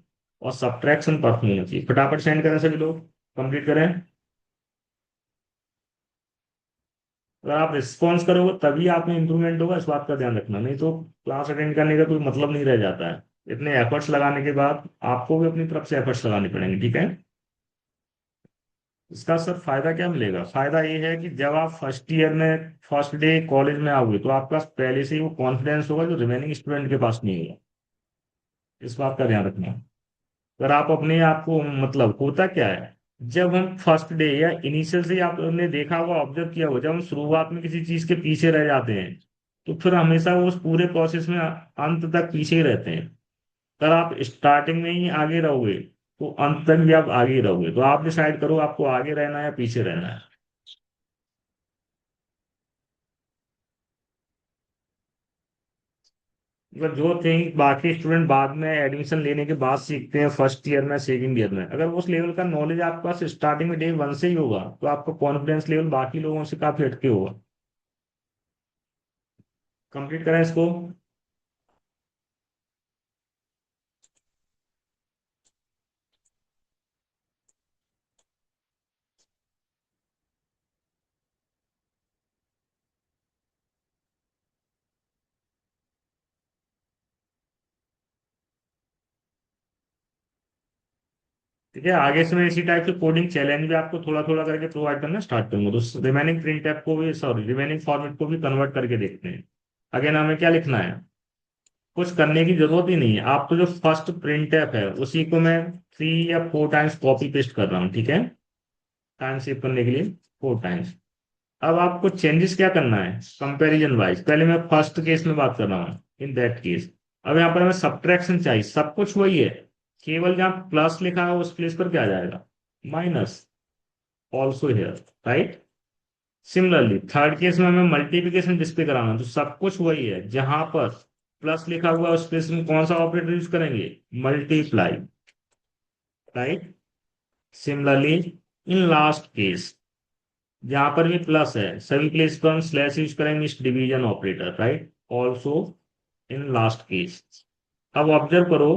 और सब्ट्रैक्शन परफॉर्म होनी चाहिए। फटाफट सेंड करें सभी लोग, कंप्लीट करें। अगर आप रिस्पॉन्स करोगे तभी आप में इंप्रूवमेंट होगा, इस बात का ध्यान रखना, नहीं तो क्लास अटेंड करने का कोई मतलब नहीं रह जाता है। इतने एफर्ट्स लगाने के बाद आपको भी अपनी तरफ से एफर्ट्स लगाने पड़ेंगे, ठीक है। इसका सर फायदा क्या मिलेगा, फायदा ये है कि जब आप फर्स्ट ईयर में फर्स्ट डे कॉलेज में आओगे तो आपके पास पहले से ही वो कॉन्फिडेंस होगा जो रिमेनिंग स्टूडेंट के पास नहीं होगा। इस बात का ध्यान रखना। अगर आप अपने आप को, मतलब होता क्या है, जब हम फर्स्ट डे या इनिशियल से ही आपने देखा होगा, ऑब्जर्व किया होगा, जब हम शुरुआत में किसी चीज के पीछे रह जाते हैं तो फिर हमेशा वो उस पूरे प्रोसेस में अंत तक पीछे ही रहते हैं। अगर आप स्टार्टिंग में ही आगे रहोगे तो अंत तक भी आप आगे ही रहोगे। तो आप डिसाइड करो आपको आगे रहना है या पीछे रहना है। मतलब जो थिंग बाकी स्टूडेंट बाद में एडमिशन लेने के बाद सीखते हैं, फर्स्ट ईयर में, सेकंड ईयर में, अगर उस लेवल का नॉलेज आपके पास स्टार्टिंग में डे 1 से ही होगा तो आपका कॉन्फिडेंस लेवल बाकी लोगों से काफी हटके होगा। कंप्लीट करें इसको। ठीक है, आगे से मैं इसी टाइप से कोडिंग चैलेंज भी आपको थोड़ा थोड़ा करके प्रोवाइड करना स्टार्ट करूंगा, तो रिमेनिंग प्रिंट टैब को भी, सॉरी, रिमेनिंग फॉर्मेट को भी कन्वर्ट करके देखते हैं। अगेन हमें क्या लिखना है, कुछ करने की जरूरत ही नहीं है। आप तो जो फर्स्ट प्रिंट टैब है उसी को मैं 3 या 4 टाइम्स कॉपी पेस्ट कर रहा हूँ, ठीक है, टाइम सेव करने के लिए 4 टाइम्स। अब आपको चेंजेस क्या करना है, कंपैरिजन वाइज। पहले मैं फर्स्ट केस में बात कर रहा हूँ, इन दैट केस। अब यहाँ पर हमें सब्ट्रैक्शन चाहिए, सब कुछ वही है, केवल जहाँ प्लस लिखा है उस प्लेस पर क्या आ जाएगा, minus, also here, right. Similarly third case में हमें मल्टीप्लिकेशन डिस्प्ले कराना है, तो सब कुछ वही है, जहां पर प्लस लिखा हुआ है उस प्लेस में कौन सा ऑपरेटर यूज करेंगे, multiply, right. Similarly in last case, जहां पर भी प्लस है सभी प्लेस पर हम स्लैश यूज करेंगे, इस division operator, right. Also in last case. अब ऑब्जर्व करो,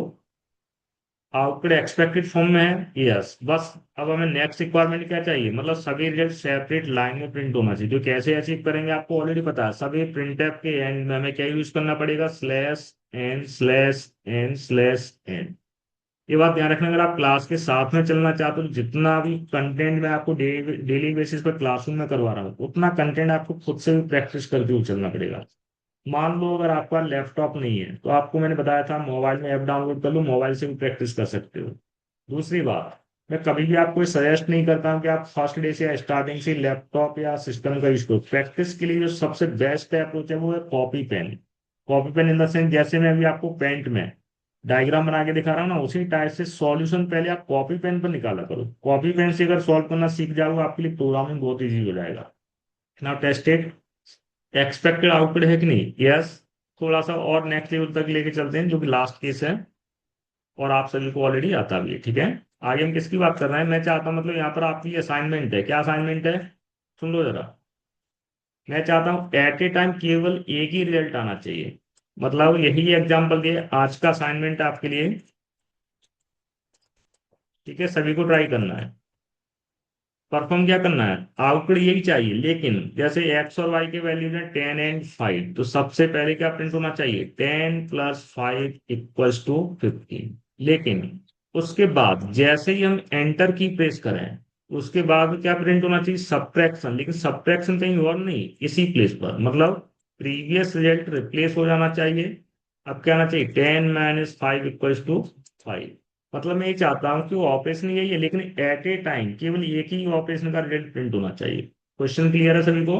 आउटपुट एक्सपेक्टेड फॉर्म में है, यस, बस। अब हमें नेक्स्ट रिक्वायरमेंट क्या चाहिए, मतलब सभी रिजल्ट सेपरेट लाइन में प्रिंट होना चाहिए। तो कैसे अचीव करेंगे आपको ऑलरेडी पता है, सभी प्रिंटफ के एंड में हमें क्या यूज करना पड़ेगा, slash n slash n slash n. ये बात ध्यान रखना, अगर आप क्लास के साथ में चलना चाहते हो तो जितना भी कंटेंट मैं आपको डेली बेसिस पर क्लासरूम में करवा रहा हूँ, उतना कंटेंट आपको खुद से भी प्रैक्टिस करते हुए चलना पड़ेगा। मान लो अगर आपका लैपटॉप नहीं है तो आपको मैंने बताया था मोबाइल में ऐप डाउनलोड कर लो, मोबाइल से भी प्रैक्टिस कर सकते हो। दूसरी बात, मैं कभी भी आपको सजेस्ट नहीं करता हूँ कि आप फर्स्ट डे से या स्टार्टिंग से लैपटॉप या सिस्टम का यूज करो। प्रैक्टिस के लिए जो सबसे बेस्ट अप्रोच है वो है copy pen. Copy pen in the sense, जैसे मैं अभी आपको पेंट में डायग्राम बना के दिखा रहा हूँ ना, उसी टाइप से सॉल्यूशन पहले आप कॉपी पेन पर निकाला करो। कॉपी पेन से अगर सॉल्व करना सीख जाओगे, आपके लिए प्रोग्रामिंग बहुत ईजी हो जाएगा। नाउ टेस्टेड, एक्सपेक्टेड आउटपुट है कि नहीं, यस। थोड़ा सा और नेक्स्ट लेवल तक लेके चलते हैं, जो कि लास्ट केस है और आप सभी को ऑलरेडी आता भी है, ठीक है। आगे हम किसकी बात कर रहे हैं, मैं चाहता हूं, मतलब यहाँ पर आपकी असाइनमेंट है, क्या असाइनमेंट है, सुन लो जरा। मैं चाहता हूँ एट ए टाइम केवल एक ही रिजल्ट आना चाहिए। मतलब यही एग्जाम्पल दिए, आज का असाइनमेंट आपके लिए, ठीक है, सभी को ट्राई करना है, परफॉर्म क्या करना है, आउटपुट यही चाहिए। लेकिन जैसे एक्स और वाई के वैल्यूज हैं 10 एंड 5, तो सबसे पहले क्या प्रिंट होना चाहिए, 10 + 5 = 15। लेकिन उसके बाद जैसे ही हम एंटर की प्रेस करें, उसके बाद क्या प्रिंट होना चाहिए, सब्ट्रैक्शन। लेकिन सब्ट्रैक्शन कहीं और नहीं, इसी प्लेस पर, मतलब प्रीवियस रिजल्ट रिप्लेस हो जाना चाहिए। अब क्या आना चाहिए, 10 - 5 = 5। मतलब मैं ये चाहता हूँ कि वो ऑपरेशन यही है, लेकिन एट ए टाइम केवल एक ही ऑपरेशन का रिजल्ट प्रिंट होना चाहिए। क्वेश्चन क्लियर है सभी को,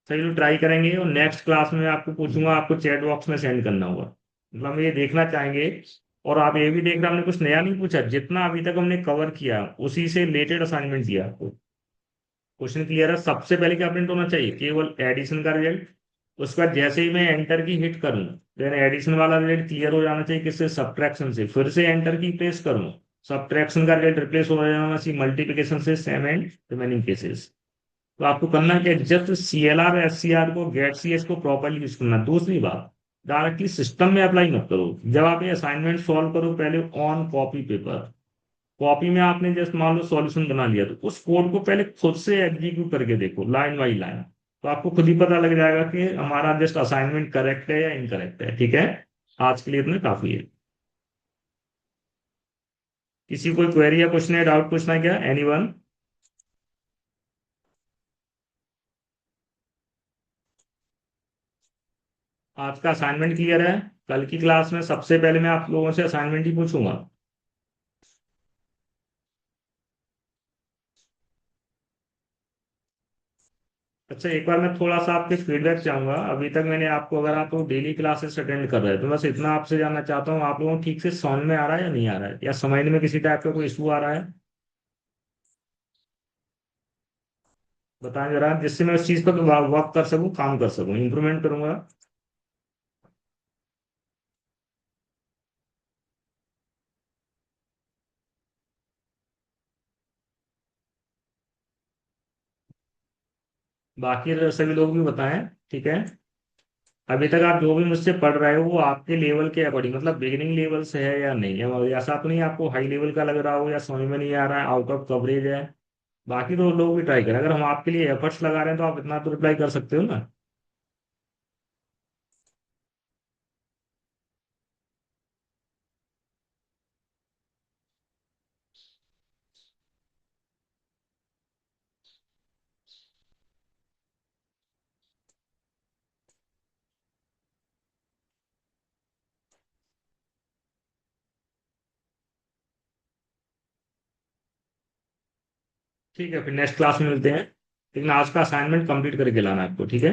सभी लोग ट्राई करेंगे और नेक्स्ट क्लास में मैं आपको पूछूंगा, आपको चैट बॉक्स में सेंड करना होगा। मतलब हम ये देखना चाहेंगे। और आप ये भी देख रहे, हमने कुछ नया नहीं पूछा, जितना अभी तक हमने कवर किया उसी से रिलेटेड असाइनमेंट दिया आपको। क्वेश्चन क्लियर है, सबसे पहले क्या प्रिंट होना चाहिए, केवल एडिशन का रिजल्ट। उसके बाद जैसे ही मैं एंटर की हिट करूं, देन एडिशन वाला रिजल्ट क्लियर हो जाना चाहिए, किससे, सब्ट्रैक्शन से। फिर से एंटर की प्रेस करूं, सब्ट्रैक्शन का रिजल्ट रिप्लेस हो जाना चाहिए मल्टीप्लिकेशन से, सेम एंड रिमेनिंग केसेस। तो आपको करना क्या है, जस्ट CLR SCR को, गेट CS को प्रॉपरली यूज करना। दूसरी बात, डायरेक्टली सिस्टम में अप्लाई मत करो। जब आप ये असाइनमेंट सॉल्व करो, पहले ऑन कॉपी पेपर, कॉपी में आपने जस्ट मान लो सॉल्यूशन बना लिया, तो उस कोड को पहले खुद से एग्जीक्यूट करके देखो, लाइन बाई लाइन। तो आपको खुद ही पता लग जाएगा कि हमारा जस्ट असाइनमेंट करेक्ट है या इनकरेक्ट है, ठीक है। आज के लिए इतना काफी है। किसी कोई क्वेरी या क्वेश्चन या डाउट पूछना है क्या, एनीवन। आज का असाइनमेंट क्लियर है। कल की क्लास में सबसे पहले मैं आप लोगों से असाइनमेंट ही पूछूंगा। अच्छा, एक बार मैं थोड़ा सा आपके फीडबैक चाहूंगा। अभी तक मैंने आपको, अगर आप डेली क्लासेस अटेंड कर रहे हैं, तो बस इतना आपसे जानना चाहता हूँ, आप लोगों को ठीक से समझ में आ रहा है या नहीं आ रहा है, या समझने में किसी टाइप का कोई इशू आ रहा है, बताएं जरा, जिससे मैं उस चीज पर वर्क कर सकूं, काम कर सकूं, इंप्रूवमेंट करूंगा। बाकी सभी लोग भी बताएं, ठीक है। अभी तक आप जो भी मुझसे पढ़ रहे हो वो आपके लेवल के अकॉर्डिंग, मतलब बिगिनिंग लेवल से है या नहीं है, ऐसा तो नहीं आपको हाई लेवल का लग रहा हो या समझ में नहीं आ रहा है, आउट ऑफ कवरेज है। बाकी तो लोग भी ट्राई करें, अगर हम आपके लिए एफर्ट्स लगा रहे हैं तो आप इतना तो रिप्लाई कर सकते हो ना। ठीक है, फिर नेक्स्ट क्लास में मिलते हैं। लेकिन आज का असाइनमेंट कंप्लीट करके लाना है आपको, ठीक है।